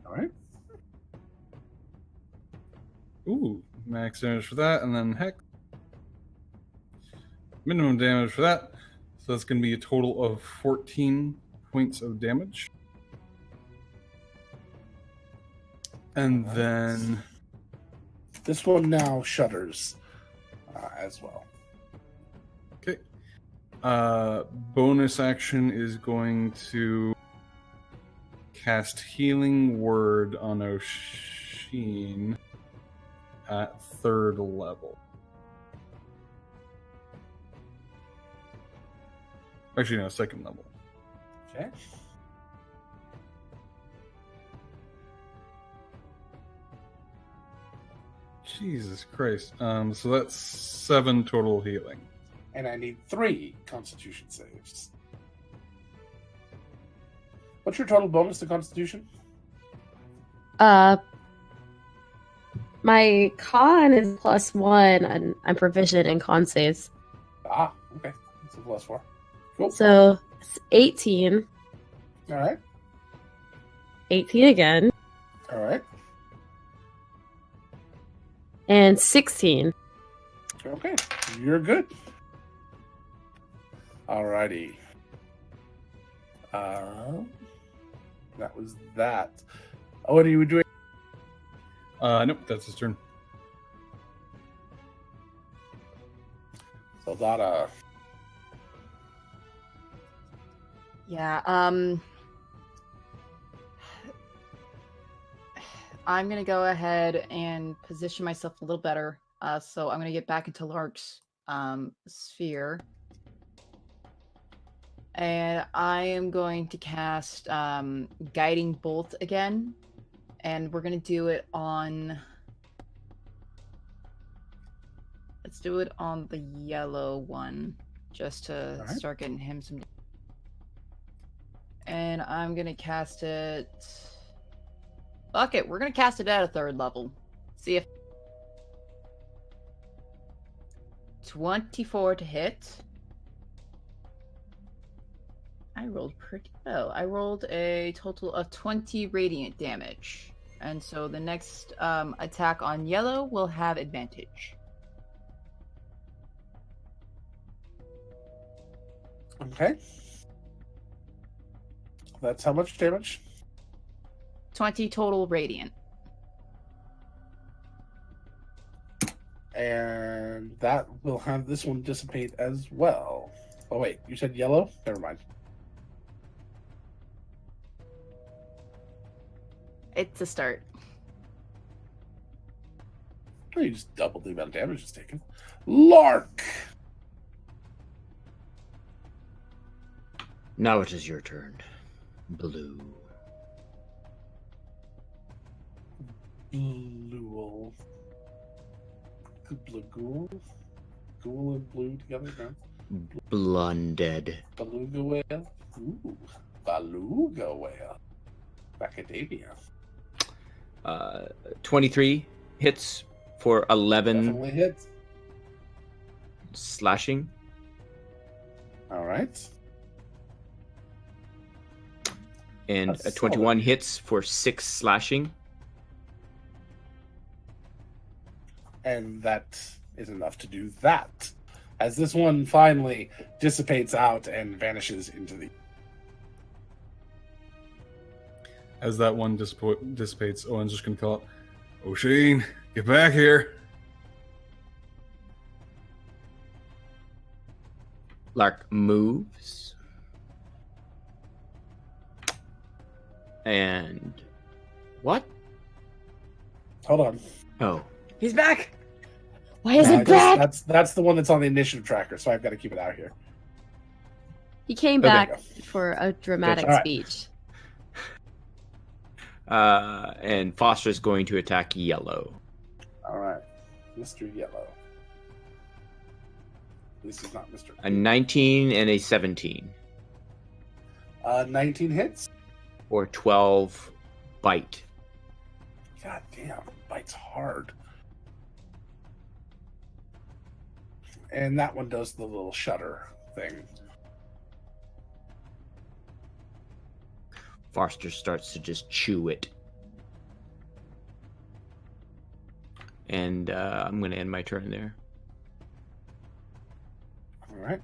all right. Ooh, max damage for that, and then heck. Minimum damage for that. So that's gonna be a total of 14 points of damage. And then This one now shudders as well. okay. Bonus action is going to cast Healing Word on Oshin at 3rd level. Actually, no, 2nd level. Okay. Jesus Christ. So that's 7 total healing. And I need 3 Constitution saves. What's your total bonus to Constitution? My con is +1, and I'm proficient in con saves. Ah, okay. It's a +4. Cool. So it's 18. All right. 18 again. All right. And 16. Okay. You're good. Alrighty. That was that. Oh, what are you doing? Nope, that's his turn. Soldata. Yeah, I'm gonna go ahead and position myself a little better. So I'm gonna get back into Lark's sphere. And I am going to cast Guiding Bolt again. And we're gonna do it on... Let's do it on the yellow one. Just to start getting him some... And I'm gonna cast it... Fuck it, we're gonna cast it at a 3rd level. See if... 24 to hit. I rolled pretty well. I rolled a total of 20 radiant damage. And so the next attack on yellow will have advantage. Okay. That's how much damage? 20 total radiant. And that will have this one dissipate as well. Oh, wait. You said yellow? Never mind. It's a start. Oh, you just doubled the amount of damage it's taken. Lark! Now it is your turn. Blue. Blue. Blue ghoul? Ghoul and blue together? No? Blunded. Beluga whale? Ooh. Beluga whale. Macadamia. 23 hits for 11 Definitely hits. slashing. All right. And That's a 21 hits for 6 slashing. And that is enough to do that. As this one finally dissipates out and vanishes into the... As that one dissipates, Owen's just going to call out, O'Shane, get back here. Lark moves. And... What? Hold on. Oh. He's back! Why is it back? That's the one that's on the initiative tracker, so I've got to keep it out here. He came Oh, there you back for a dramatic All right. speech. And Foster's going to attack yellow. All right. Mr. Yellow. This is not Mr. A 19 and a 17. 19 hits. Or 12 bite. God damn, bites hard. And that one does the little shutter thing. Foster starts to just chew it. And I'm going to end my turn there. All right.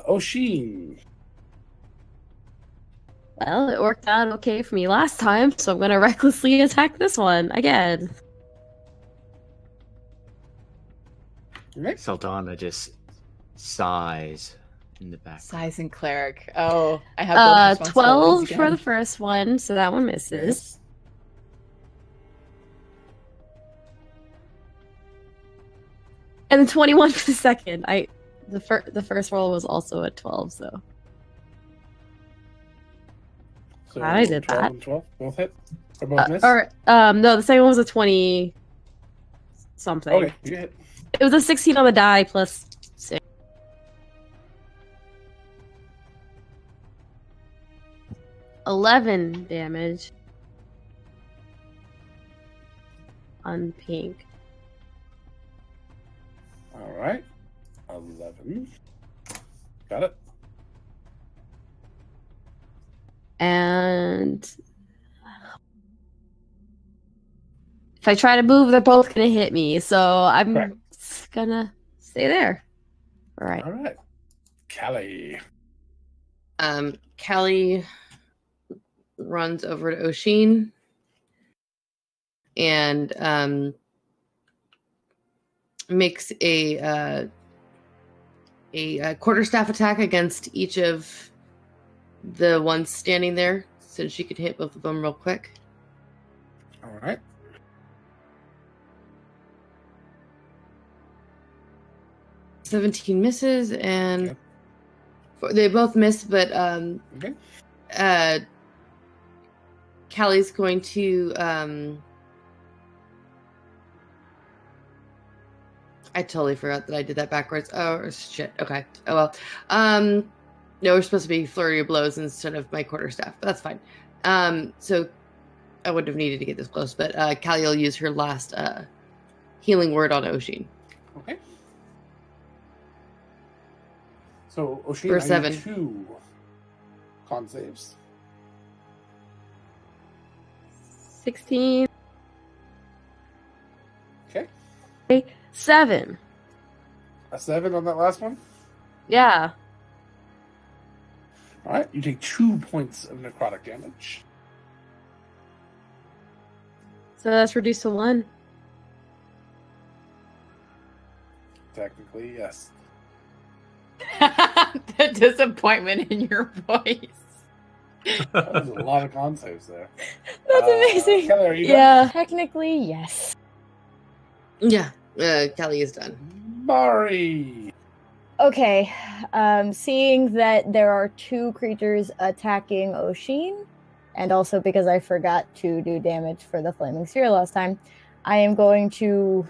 Oshin. Well, it worked out okay for me last time, so I'm gonna recklessly attack this one again. Sultana just sighs in the back. Size and cleric. Oh, I have both 12 responsibilities for the again. first one, so that one misses. And then 21 for the second. The first roll was also a 12, so So glad I did 12 that. and 12, both hit? Or both miss? No, the second one was a 20 something. Okay, you hit. It was a 16 on the die plus 6. $11 damage. unpink. All right. 11. Got it. And if I try to move, they're both gonna hit me. So I'm Correct. just gonna stay there. All right. All right. Callie. Callie runs over to Oshin and makes a quarterstaff attack against each of the ones standing there, so she could hit both of them real quick. All right. "17 misses, and they both miss, but Okay. Callie's going to I totally forgot that I did that backwards. Oh shit. Okay. Oh well. No, we're supposed to be flurry of blows instead of my quarterstaff, but that's fine. So I wouldn't have needed to get this close, but Callie will use her last healing word on Oshin. Okay. So Oshin, For I need 7. 2 con saves. 16, Okay. 7. A 7 on that last one. Yeah. All right. You take 2 points of necrotic damage. So that's reduced to 1. Technically, yes. The disappointment in your voice. That was a lot of con saves there. That's amazing. Kelly, are you done? Yeah. Technically, yes. Yeah, Callie is done. Mari. Okay, seeing that there are 2 creatures attacking Oshin, and also because I forgot to do damage for the Flaming Sphere last time, I am going to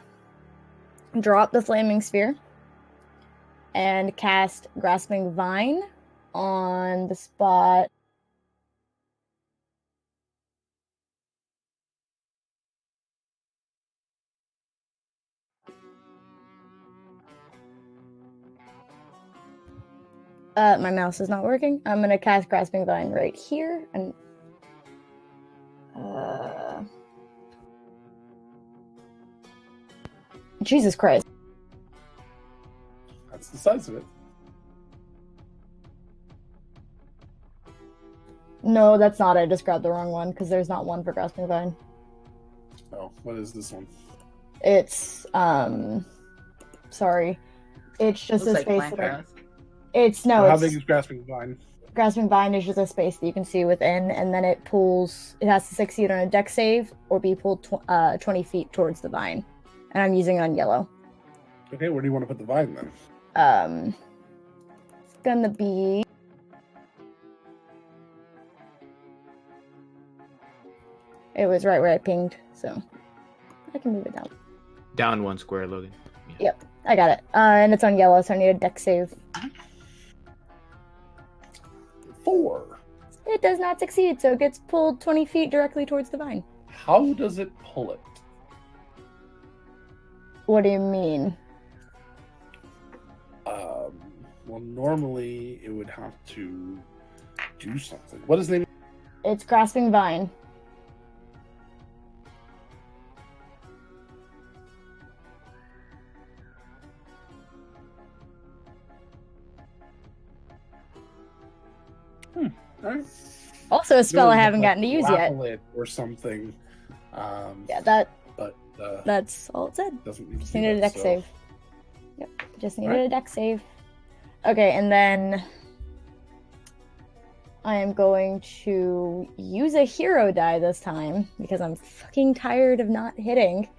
drop the Flaming Sphere and cast Grasping Vine on the spot. My mouse is not working. I'm gonna cast Grasping Vine right here, and Jesus Christ. That's the size of it. No, that's not it. I just grabbed the wrong one because there's not one for Grasping Vine. Oh, what is this one? It's sorry. It's just Looks a like space plant that I, growth. it's no, How it's big is Grasping Vine? Grasping Vine is just a space that you can see within, and then it has to succeed on a dex save or be pulled 20 feet towards the vine. And I'm using it on yellow. Okay, where do you want to put the vine then? It's gonna be it was right where I pinged, so I can move it down. Down 1 square, Logan. Yep, I got it. And it's on yellow, so I need a dex save. 4. It does not succeed, so it gets pulled 20 feet directly towards the vine. How does it pull it? What do you mean? Well, normally it would have to do something. What is the name? It's Grasping Vine. Alright. Also a spell I Maybe haven't like gotten to use yet. grapple it or something. Yeah, But that's all it said. doesn't need to Just do needed a that, dex so- save. Yep, just needed Alright. a dex save. Okay, and then I am going to use a hero die this time because I'm fucking tired of not hitting.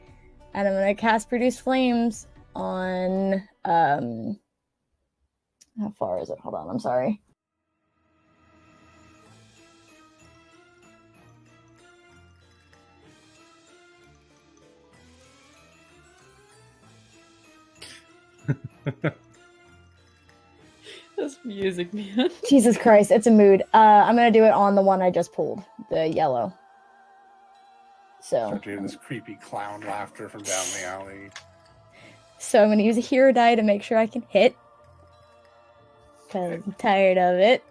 And I'm gonna cast Produce Flames on how far is it? Hold on, I'm sorry. This music, man. Jesus Christ, it's a mood. I'm gonna do it on the one I just pulled, the yellow. So Start to hear this creepy clown laughter from down the alley. So I'm going to use a hero die to make sure I can hit. Because I'm tired of it.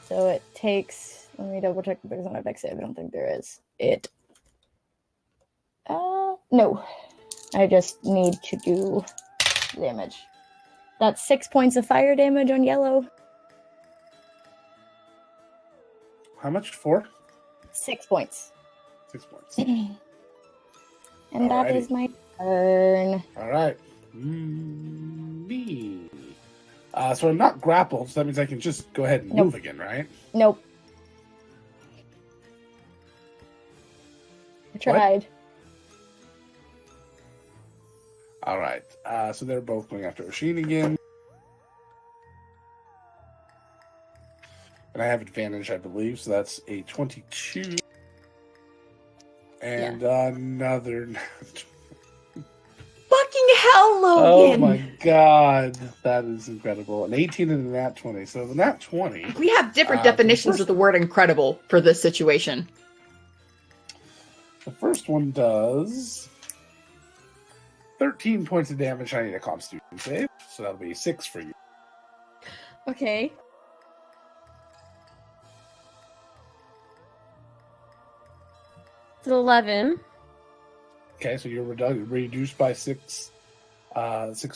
So it takes... Let me double check if there's an effect save. I don't think there is. No. I just need to do damage. That's 6 points of fire damage on yellow. How much? 4? 6 points. 6 points. And that Alrighty. is my turn. All right. Me. So I'm not grappled, so that means I can just go ahead and Nope. move again, right? Nope. I tried. All right. So they're both going after Oshin again. And I have advantage, I believe, so that's a 22. And another... Fucking hell, Oh Logan! my god. That is incredible. An 18 and a nat 20. So the nat 20... We have different the definitions first- of the word incredible for this situation. The first one does 13 points of damage. I need a Constitution save, so that'll be 6 for you. Okay. It's an 11. Okay, so you're reduced by 6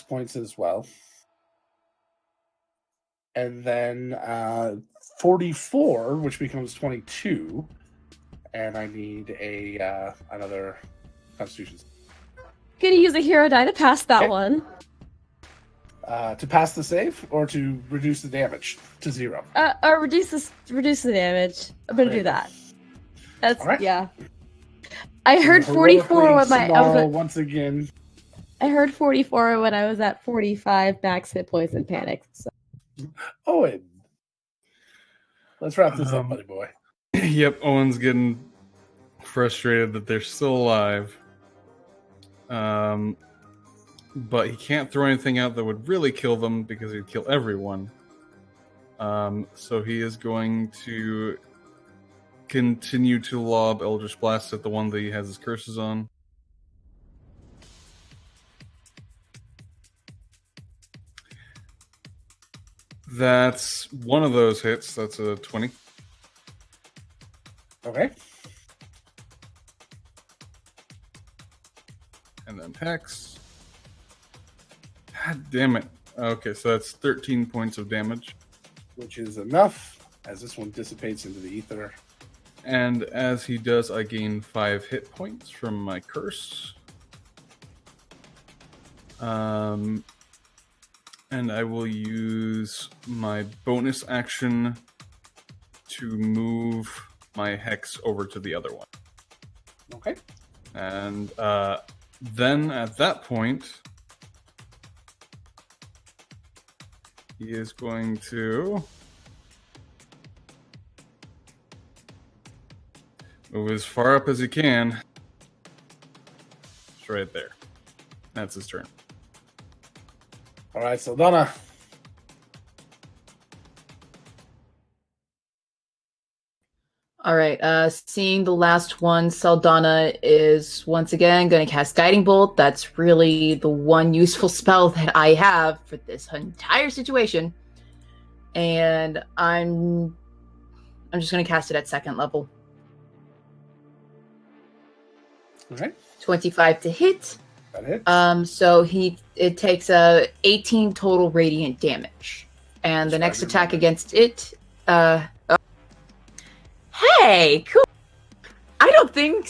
points as well. And then 44, which becomes 22, and I need a another Constitution save. Gonna use a hero die to pass that Okay. one. To pass the save or to reduce the damage to 0. Reduce the damage. I'm gonna do that. That's All right. yeah. I heard 44 when once again. I heard 44 when I was at 45 max hit points and panic. So. Owen, let's wrap this up, Um, buddy boy. Yep, Owen's getting frustrated that they're still alive. But he can't throw anything out that would really kill them because he'd kill everyone. So he is going to continue to lob Eldritch Blast at the one that he has his curses on. That's one of those hits. That's a 20. Okay. And then Hex. God damn it. Okay, so that's 13 points of damage. Which is enough as this one dissipates into the ether. And as he does, I gain 5 hit points from my curse. And I will use my bonus action to move my Hex over to the other one. Okay. And then at that point, he is going to move as far up as he can. It's right there. That's his turn. All right, Saldana. All right, seeing the last one, Saldana is once again going to cast Guiding Bolt. That's really the one useful spell that I have for this entire situation. And I'm just going to cast it at 2nd level. All right. 25 to hit. That hits. So it takes 18 total radiant damage. And the next attack against it, hey, cool. I don't think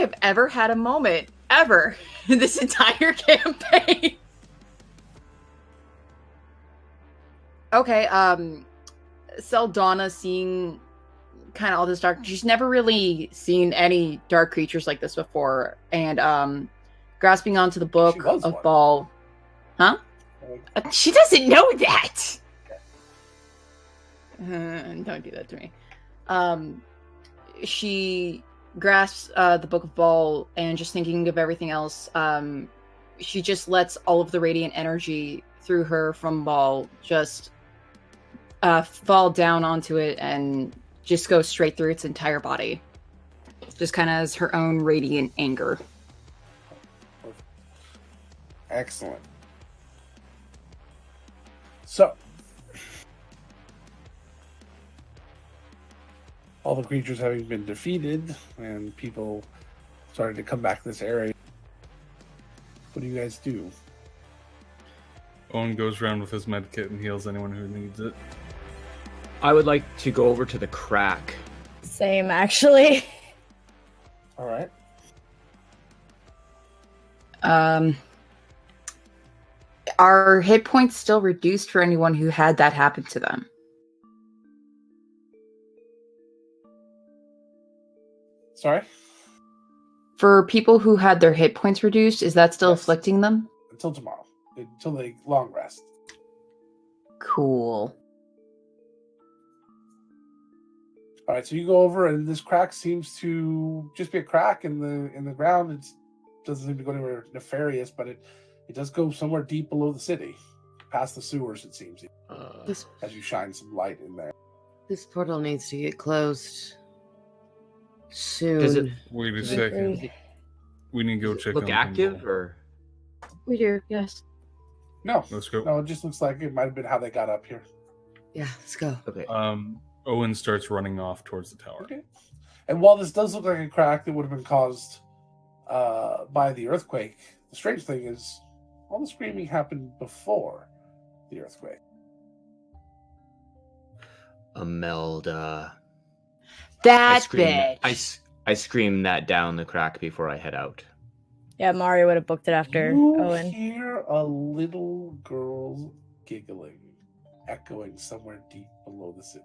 I've ever had a moment ever in this entire campaign. Okay, Saldana seeing kind of all this dark. She's never really seen any dark creatures like this before, and grasping onto the book She was of one. Ball. Huh? She doesn't know that. Don't do that to me. She grasps the Book of Ball, and just thinking of everything else, she just lets all of the radiant energy through her from Ball just fall down onto it and just go straight through its entire body. just kind of as her own radiant anger. Excellent. So, all the creatures having been defeated and people starting to come back to this area, what do you guys do? Owen goes around with his med kit and heals anyone who needs it. I would like to go over to the crack. Same, actually. All right. Are hit points still reduced for anyone who had that happen to them? Sorry? For people who had their hit points reduced, is that still Yes. afflicting them? Until tomorrow. Until they long rest. Cool. All right, so you go over, and this crack seems to just be a crack in the ground. It doesn't seem to go anywhere nefarious, but it does go somewhere deep below the city, past the sewers. It seems This as you shine some light in there. this portal needs to get closed soon. Does it Wait a Is it- second. We need to go check on look the active pinball. or? We do, yes. No, Let's go. no, it just looks like it might have been how they got up here. Yeah, let's go. Okay. Owen starts running off towards the tower. Okay. And while this does look like a crack that would have been caused by the earthquake, the strange thing is all the screaming happened before the earthquake. Imelda. That scream, bitch. I scream that down the crack before I head out. Yeah, Mario would have booked it after You Owen. hear a little girl giggling, echoing somewhere deep below the city.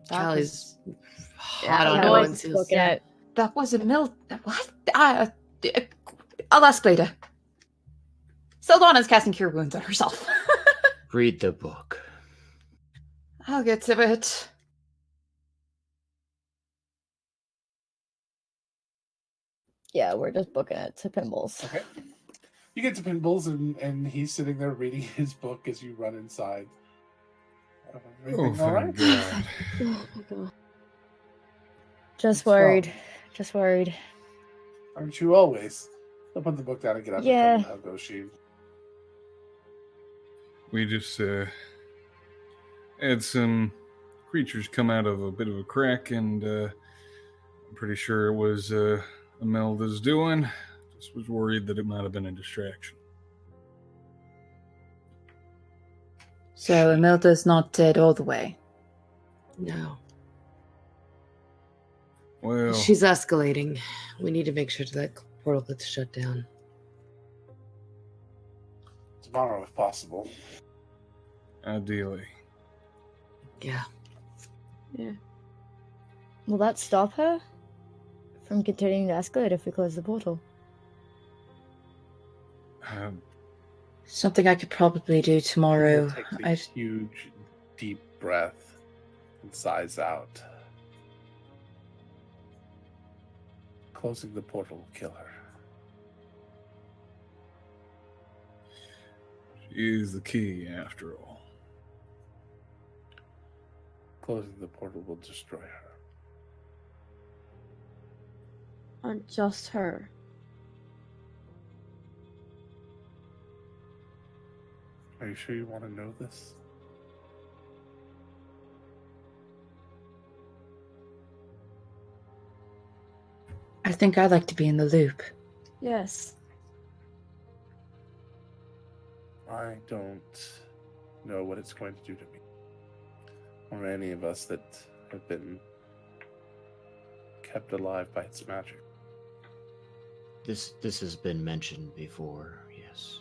Callie's Yeah, hot on I Owen's was heels. looking at That was a mill. What? I'll ask later. Sildana's casting Cure Wounds on herself. Read the book. I'll get to it. Yeah, we're just booking it to Pinballs. Okay. You get to Pinballs, and he's sitting there reading his book as you run inside. Oh, Everything all right? thank God. Oh my god. Just What's worried. wrong? Just worried. Aren't you always? I'll put the book down and get up. Yeah. And come and hug Oshin. We just had some creatures come out of a bit of a crack, and I'm pretty sure it was Imelda's doing. Just was worried that it might have been a distraction. So Imelda's not dead all the way. No. Well, She's escalating. We need to make sure that portal gets shut down. Tomorrow, if possible. ideally. Yeah. Will that stop her from continuing to escalate if we close the portal? Something I could probably do tomorrow. Takes a I huge, deep breath and sighs out. Closing the portal will kill her. She is the key, after all. Closing the portal will destroy her. Not just her. Are you sure you want to know this? I think I'd like to be in the loop. Yes. I don't know what it's going to do to me. Or any of us that have been kept alive by its magic. This has been mentioned before, yes.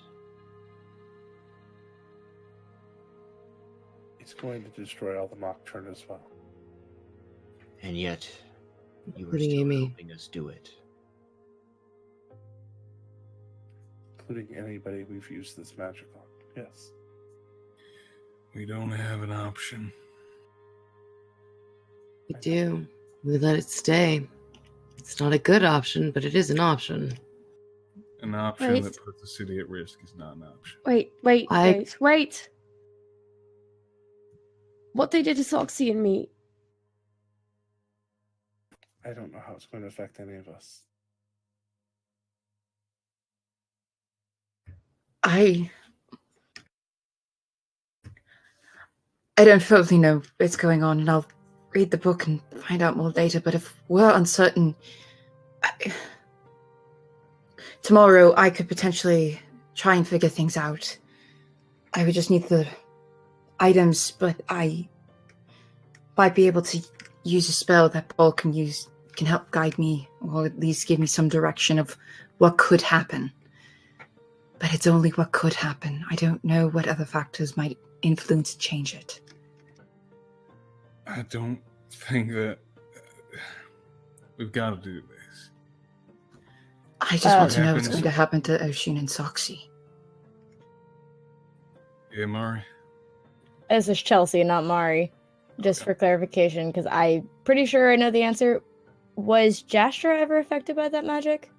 It's going to destroy all the Nocturne as well. And yet, you were Including still Amy. helping us do it. Including anybody we've used this magic on. Yes. We don't have an option. We do. We let it stay. It's not a good option, but it is an option. An option Wait. that puts the city at risk is not an option. Wait. What they did to Soxy and me. I don't know how it's going to affect any of us. I don't fully know what's going on, and I'll read the book and find out more later, but if we're uncertain, tomorrow I could potentially try and figure things out. I would just need the items, but I might be able to use a spell that Paul can use, can help guide me, or at least give me some direction of what could happen. But it's only what could happen. I don't know what other factors might influence and change it. I don't think that we've got to do this. I just want to know what's happens- going to happen to Ocean and Soxy. Yeah, Mari? This is Chelsea, not Mari. Just for clarification, because I'm pretty sure I know the answer. Was Jastra ever affected by that magic?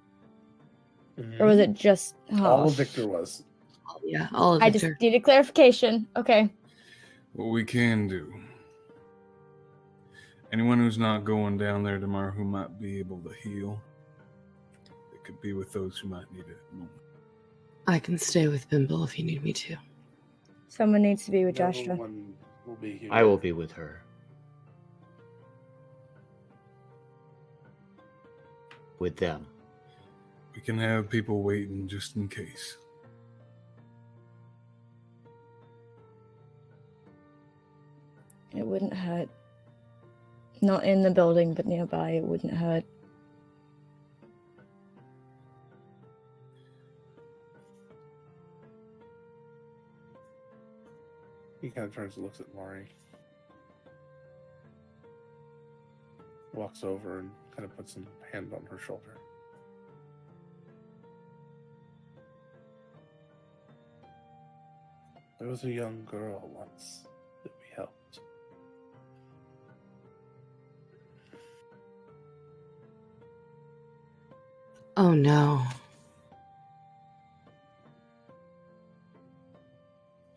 Or was it just... All of Victor was. Yeah, all of I it. just needed clarification. Okay. What we can do. Anyone who's not going down there tomorrow who might be able to heal, it could be with those who might need it at the moment. I can stay with Bimble if you need me to. Someone needs to be with No Jastra. one will be here. I will be with her. With them. We can have people waiting just in case. It wouldn't hurt. Not in the building, but nearby, it wouldn't hurt. He kind of turns and looks at Mari. Walks over and kind of puts a hand on her shoulder. There was a young girl once that we helped. Oh no.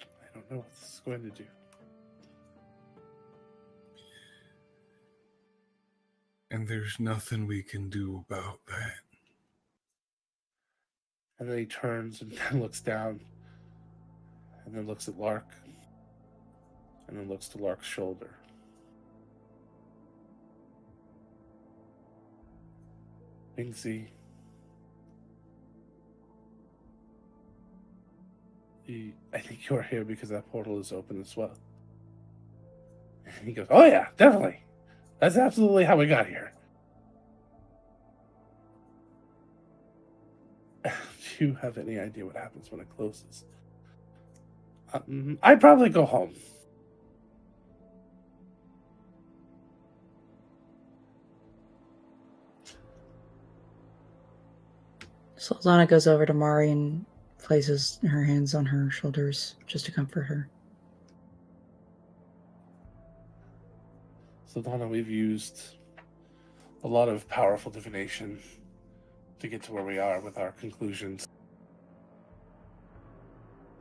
I don't know what this is going to do. And there's nothing we can do about that. And then he turns and looks down. And then looks at Lark. And then looks to Lark's shoulder. Bingsy. I think you're here because that portal is open as well. And he goes, oh yeah, definitely. That's absolutely how we got here. Do you have any idea what happens when it closes? I'd probably go home. Sultana goes over to Mari and places her hands on her shoulders just to comfort her. So, Donna, we've used a lot of powerful divination to get to where we are with our conclusions.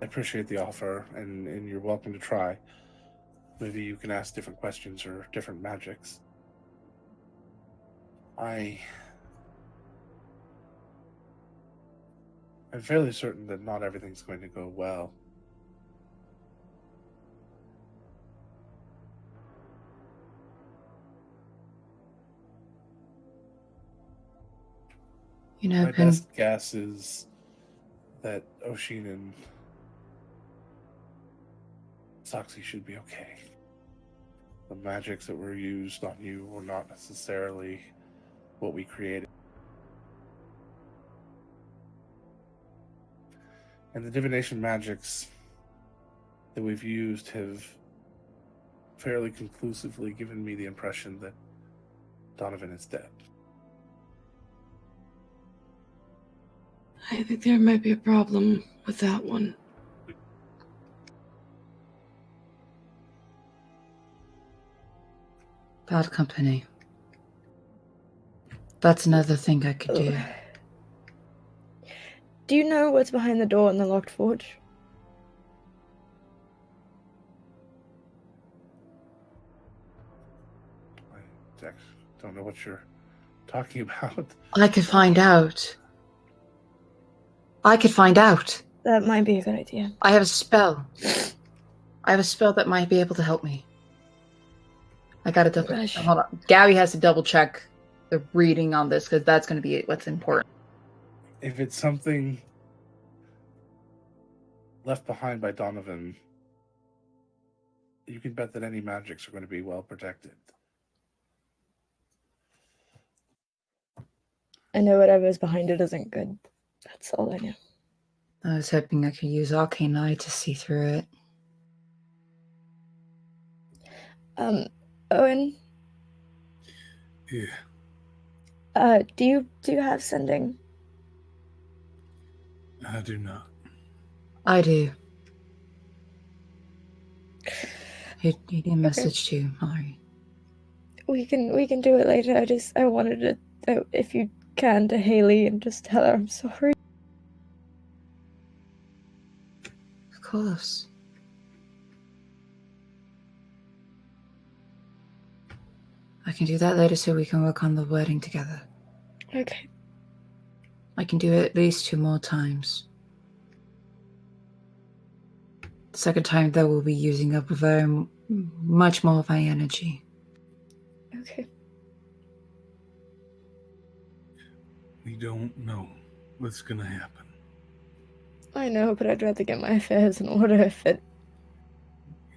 I appreciate the offer, and you're welcome to try. Maybe you can ask different questions or different magics. I'm fairly certain that not everything's going to go well. You know, My best guess is that Oshin and Soxy should be okay. The magics that were used on you were not necessarily what we created. And the divination magics that we've used have fairly conclusively given me the impression that Donovan is dead. I think there might be a problem with that one. Bad company. That's another thing I could do. Do you know what's behind the door in the locked forge? I actually don't know what you're talking about? I could find out. I could find out. That might be a good idea. I have a spell. I have a spell that might be able to help me. I gotta double. Gosh. Hold on. Gabby has to double check the reading on this because that's going to be what's important. If it's something left behind by Donovan, you can bet that any magics are going to be well protected. I know whatever's behind it isn't good. That's all I know. I was hoping I could use Arcane Eye to see through it. Owen, Yeah, do you have sending? I do not. I do. Who need a message to, Mallory? We can do it later. I wanted to, if you can, to Haley and just tell her I'm sorry. Of course. I can do that later so we can work on the wording together. Okay. I can do it at least 2 more times. The second time, though, we'll be using up much more of my energy. Okay. We don't know what's gonna happen. I know, but I'd rather get my affairs in order if it...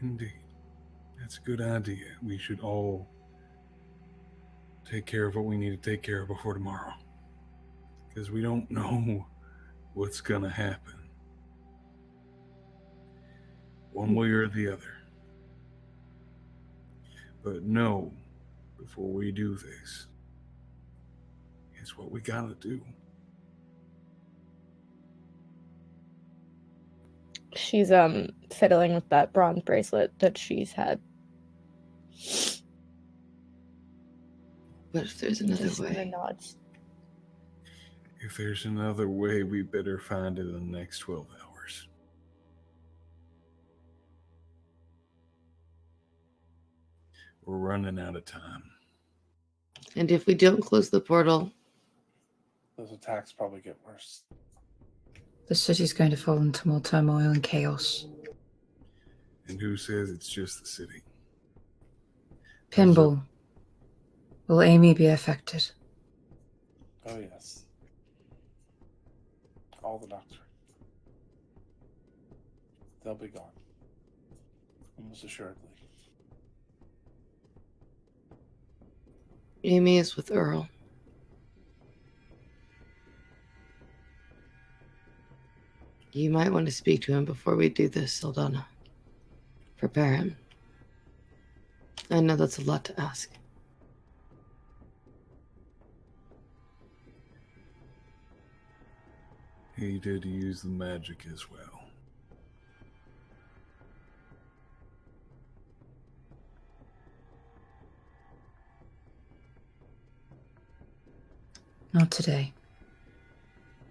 Indeed. That's a good idea. We should all take care of what we need to take care of before tomorrow. Because we don't know what's gonna happen. One way or the other. But know, before we do this, it's what we gotta do. She's fiddling with that bronze bracelet that she's had. But if there's another Just kinda way, nods. If there's another way, we better find it in the next 12 hours. We're running out of time. and if we don't close the portal, Those attacks probably get worse. The city's going to fall into more turmoil and chaos. And who says it's just the city? Pinball. Will Amy be affected? Oh, yes. All the Nocturne. They'll be gone. Almost assuredly. Amy is with Earl. You might want to speak to him before we do this, Saldana. Prepare him. I know that's a lot to ask. He did use the magic as well. Not today.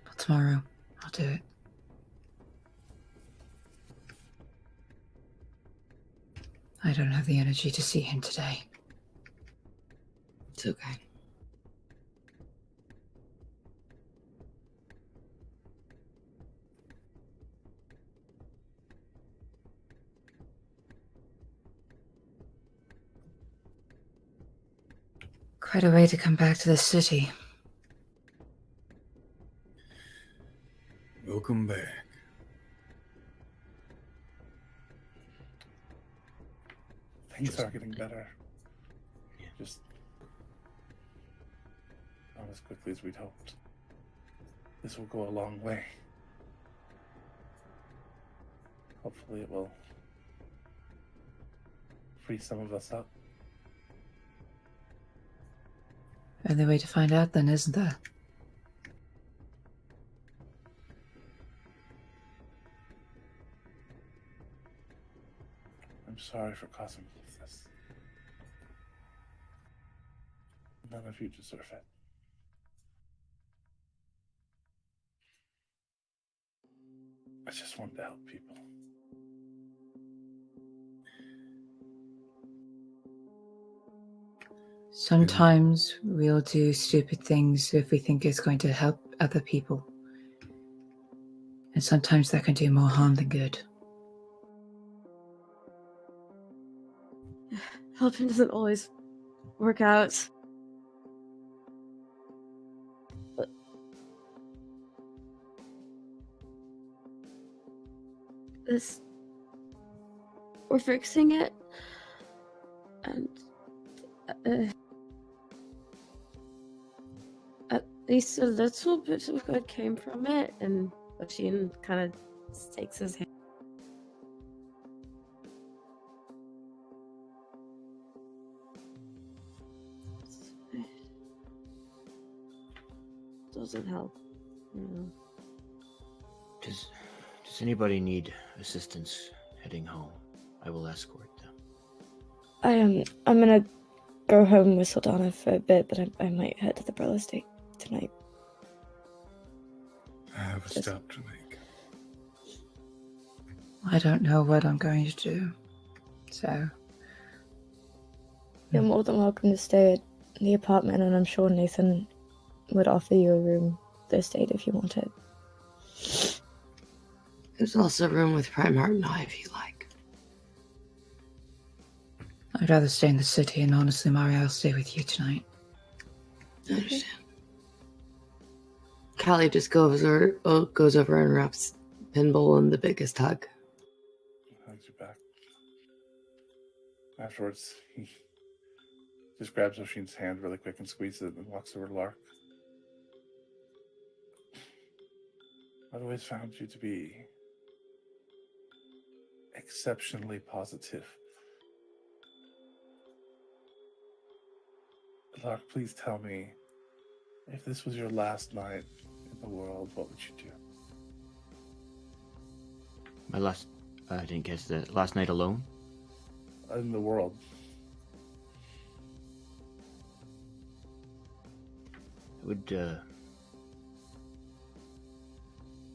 But tomorrow, I'll do it. I don't have the energy to see him today. It's okay. Quite a way to come back to the city. Welcome back. Things are getting better. Just not as quickly as we'd hoped. This will go a long way. Hopefully it will free some of us up. Only way to find out then, isn't there? I'm sorry for causing this. None of you deserve it. I just want to help people. Sometimes we'll do stupid things if we think it's going to help other people. And sometimes that can do more harm than good. Helping doesn't always work out. But this, we're fixing it, and at least a little bit of good came from it. And Oshin kind of takes his hand. Doesn't help. Does anybody need assistance heading home? I will escort them. I'm gonna go home with Saldana for a bit, but I might head to the Brella estate tonight. I have a stop to make. I don't know what I'm going to do. So, You're more than welcome to stay at the apartment, and I'm sure Nathan would offer you a room at the estate if you wanted. There's also room with Primeheart and I if you like. I'd rather stay in the city, and honestly, Mari, I'll stay with you tonight. I understand. Callie just goes over and wraps Pinball in the biggest hug. Hugs you back. Afterwards, he just grabs Oshin's hand really quick and squeezes it and walks over to Lark. I've always found you to be exceptionally positive. Lark, please tell me, if this was your last night in the world, what would you do? I didn't guess the last night alone? In the world. I would,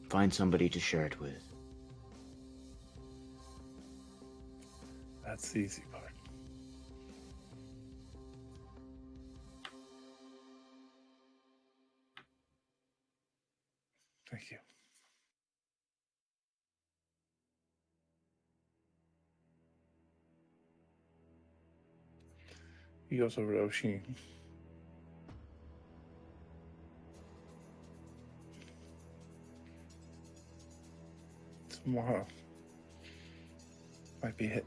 find somebody to share it with. That's the easy part. Thank you. He goes over to Oshin. Tomorrow might be it.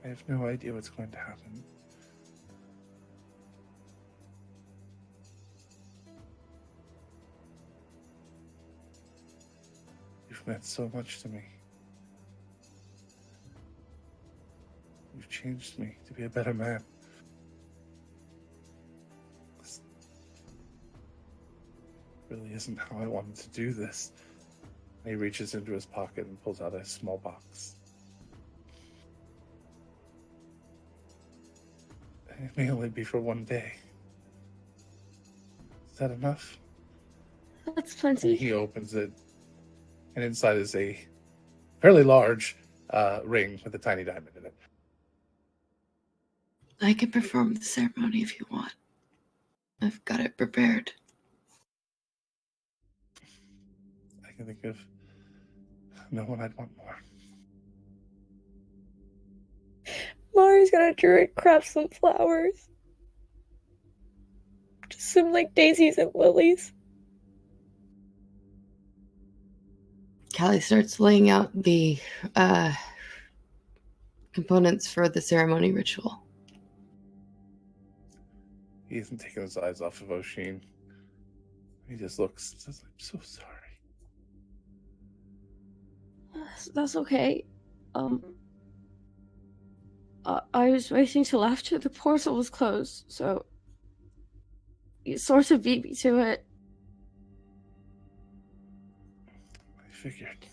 I have no idea what's going to happen. You've meant so much to me. You've changed me to be a better man. This really isn't how I wanted to do this. He reaches into his pocket and pulls out a small box. It may only be for one day. Is that enough? That's And plenty. he opens it, and inside is a fairly large ring with a tiny diamond in it. I can perform the ceremony if you want. I've got it prepared. I can think of no one I'd want more. Mari's gonna druid craft some flowers. Just some like daisies and lilies. Callie starts laying out the components for the ceremony ritual. He hasn't taken his eyes off of Oshin. He just looks and says, I'm so sorry. That's okay. I was waiting till after the portal was closed, so you sort of beat me to it. I figured.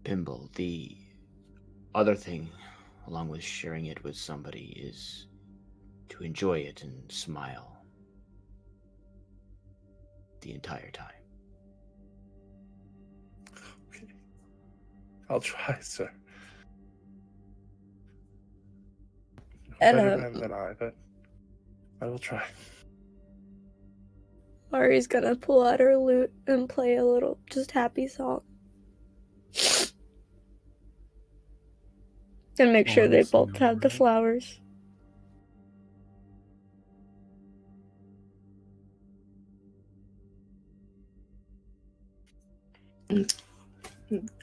Pimble, the other thing, along with sharing it with somebody, is to enjoy it and smile the entire time. Okay. I'll try, sir. And, Better man than I, but I will try. Mari's gonna pull out her lute and play a little just happy song. And make sure they both have the flowers.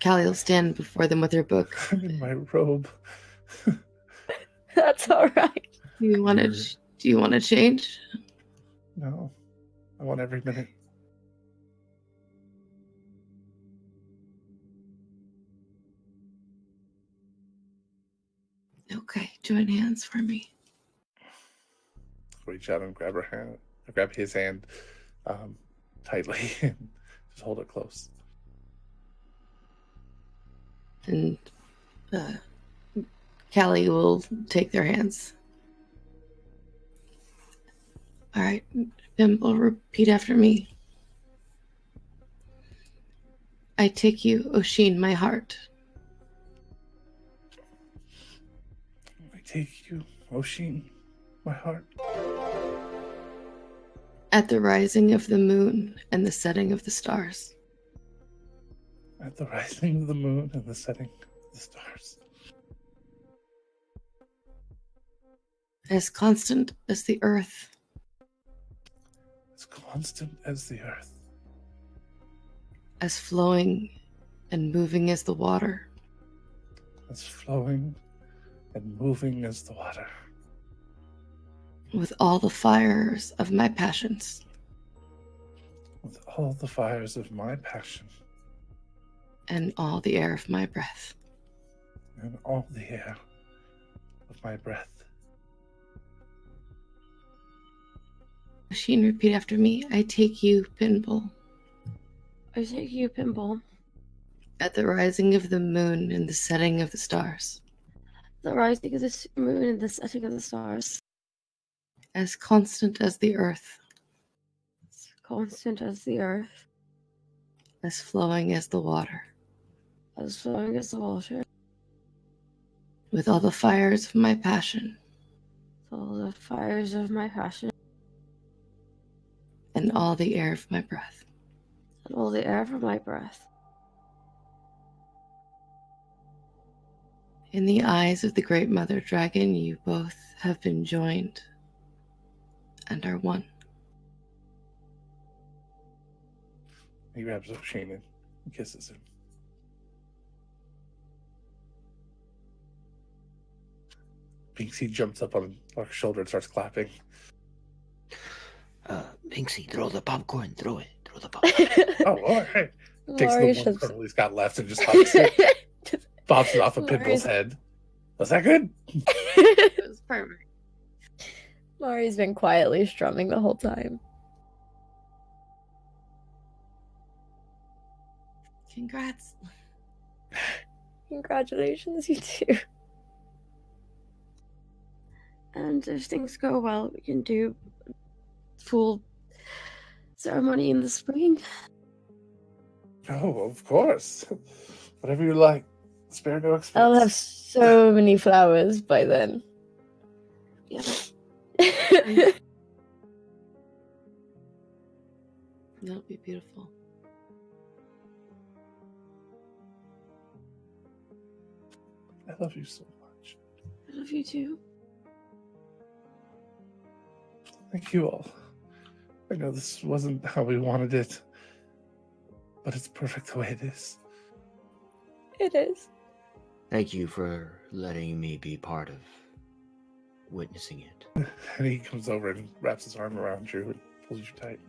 Callie will stand before them with her book. I'm in my robe. That's alright. Do you want to change? No. I want every minute. Okay, join hands for me. Reach out and grab her hand, grab his hand tightly, and just hold it close. And Callie will take their hands. All right, Pimple, repeat after me. I take you, Oshin, my heart. I take you, Oshin, my heart. At the rising of the moon and the setting of the stars. At the rising of the moon and the setting of the stars. As constant as the earth. As constant as the earth. As flowing and moving as the water. As flowing and moving as the water. With all the fires of my passions. With all the fires of my passion. And all the air of my breath. And all the air of my breath. Oshin, repeat after me. I take you, Pimple. I take you, Pimple. At the rising of the moon and the setting of the stars. The rising of the moon and the setting of the stars. As constant as the earth. As constant as the earth. As flowing as the water. As flowing as the water. With all the fires of my passion. With all the fires of my passion. And all the air of my breath. And all the air of my breath. In the eyes of the great mother dragon, you both have been joined and are one. He grabs Oshin and kisses him. Binksy jumps up on Lark's shoulder and starts clapping. Binksy, throw the popcorn. Throw it. Throw the popcorn. Oh, all right. Takes Mari the one should- kernel he's got left and just pops it off of Pimple's head. Was that good? It was perfect. Mari's been quietly strumming the whole time. Congrats. Congratulations, you two. And if things go well, we can do full ceremony in the spring. Oh, of course. Whatever you like. Spare no expense. I'll have so many flowers by then. Yeah. That'll be beautiful. I love you so much. I love you too. Thank you all. I know this wasn't how we wanted it, but it's perfect the way it is. It is. Thank you for letting me be part of witnessing it. And he comes over and wraps his arm around you and pulls you tight.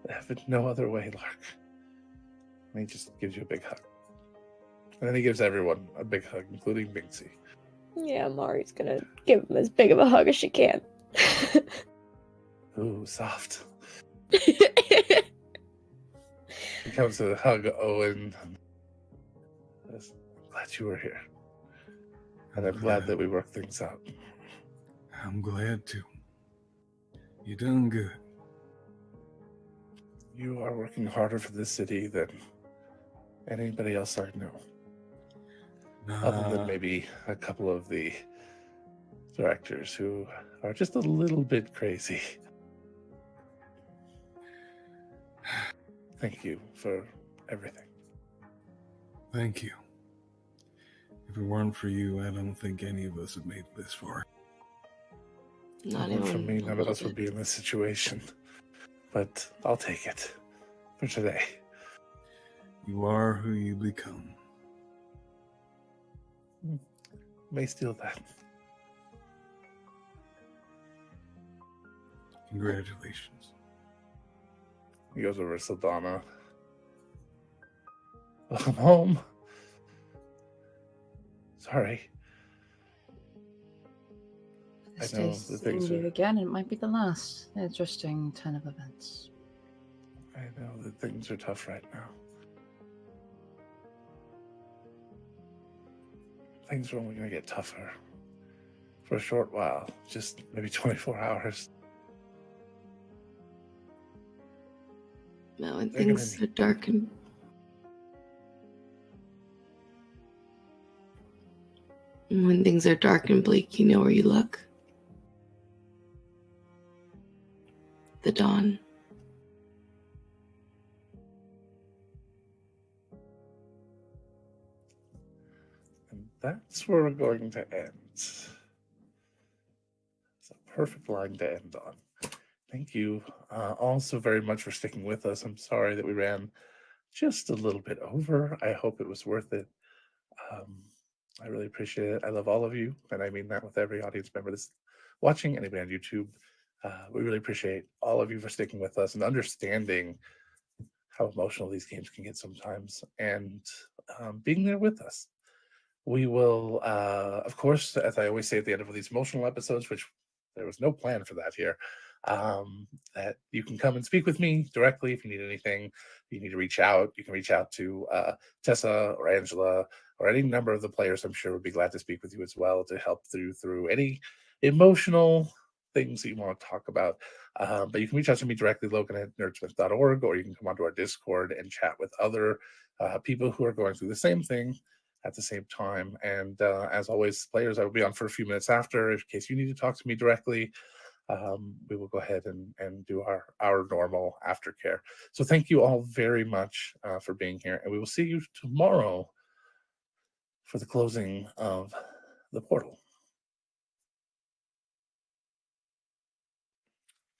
I have it no other way, Lark. And he just gives you a big hug. And then he gives everyone a big hug, including Binksy. Yeah, Mari's gonna give him as big of a hug as she can. Ooh, soft. He comes to hug Owen. Says, I'm glad you were here. And I'm glad that we worked things out. I'm glad to. You're doing good. You are working harder for this city than anybody else I know. Other than maybe a couple of the directors who are just a little bit crazy. Thank you for everything. Thank you. If it weren't for you, I don't think any of us had made it this far. Not For even me, a none of little us would bit. be in this situation. But I'll take it for today. You are who you become. May steal that. Congratulations. He goes over to Saldana. Welcome home. Sorry. This I know day's the seeing things you are. again. It might be the last. Interesting turn of events. I know that things are tough right now. Things are only going to get tougher for a short while, just maybe 24 hours. No, when They're gonna things are dark and when things are dark and bleak, you know where you look. The dawn. And that's where we're going to end. It's a perfect line to end on. Thank you all so very much for sticking with us. I'm sorry that we ran just a little bit over. I hope it was worth it. I really appreciate it. I love all of you, and I mean that with every audience member that's watching, anybody on YouTube. We really appreciate all of you for sticking with us and understanding how emotional these games can get sometimes, and being there with us. We will, of course, as I always say at the end of these emotional episodes, which there was no plan for that here, that you can come and speak with me directly if you need anything. If you need to reach out, you can reach out to Tessa or Angela or any number of the players. I'm sure would be glad to speak with you as well to help through any emotional things that you want to talk about. But you can reach out to me directly, Logan@nerdsmith.org, or you can come onto our Discord and chat with other people who are going through the same thing at the same time. And as always, players, I will be on for a few minutes after in case you need to talk to me directly. We will go ahead and do our normal aftercare. So thank you all very much for being here, and we will see you tomorrow for the closing of the portal.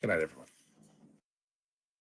Good night, everyone.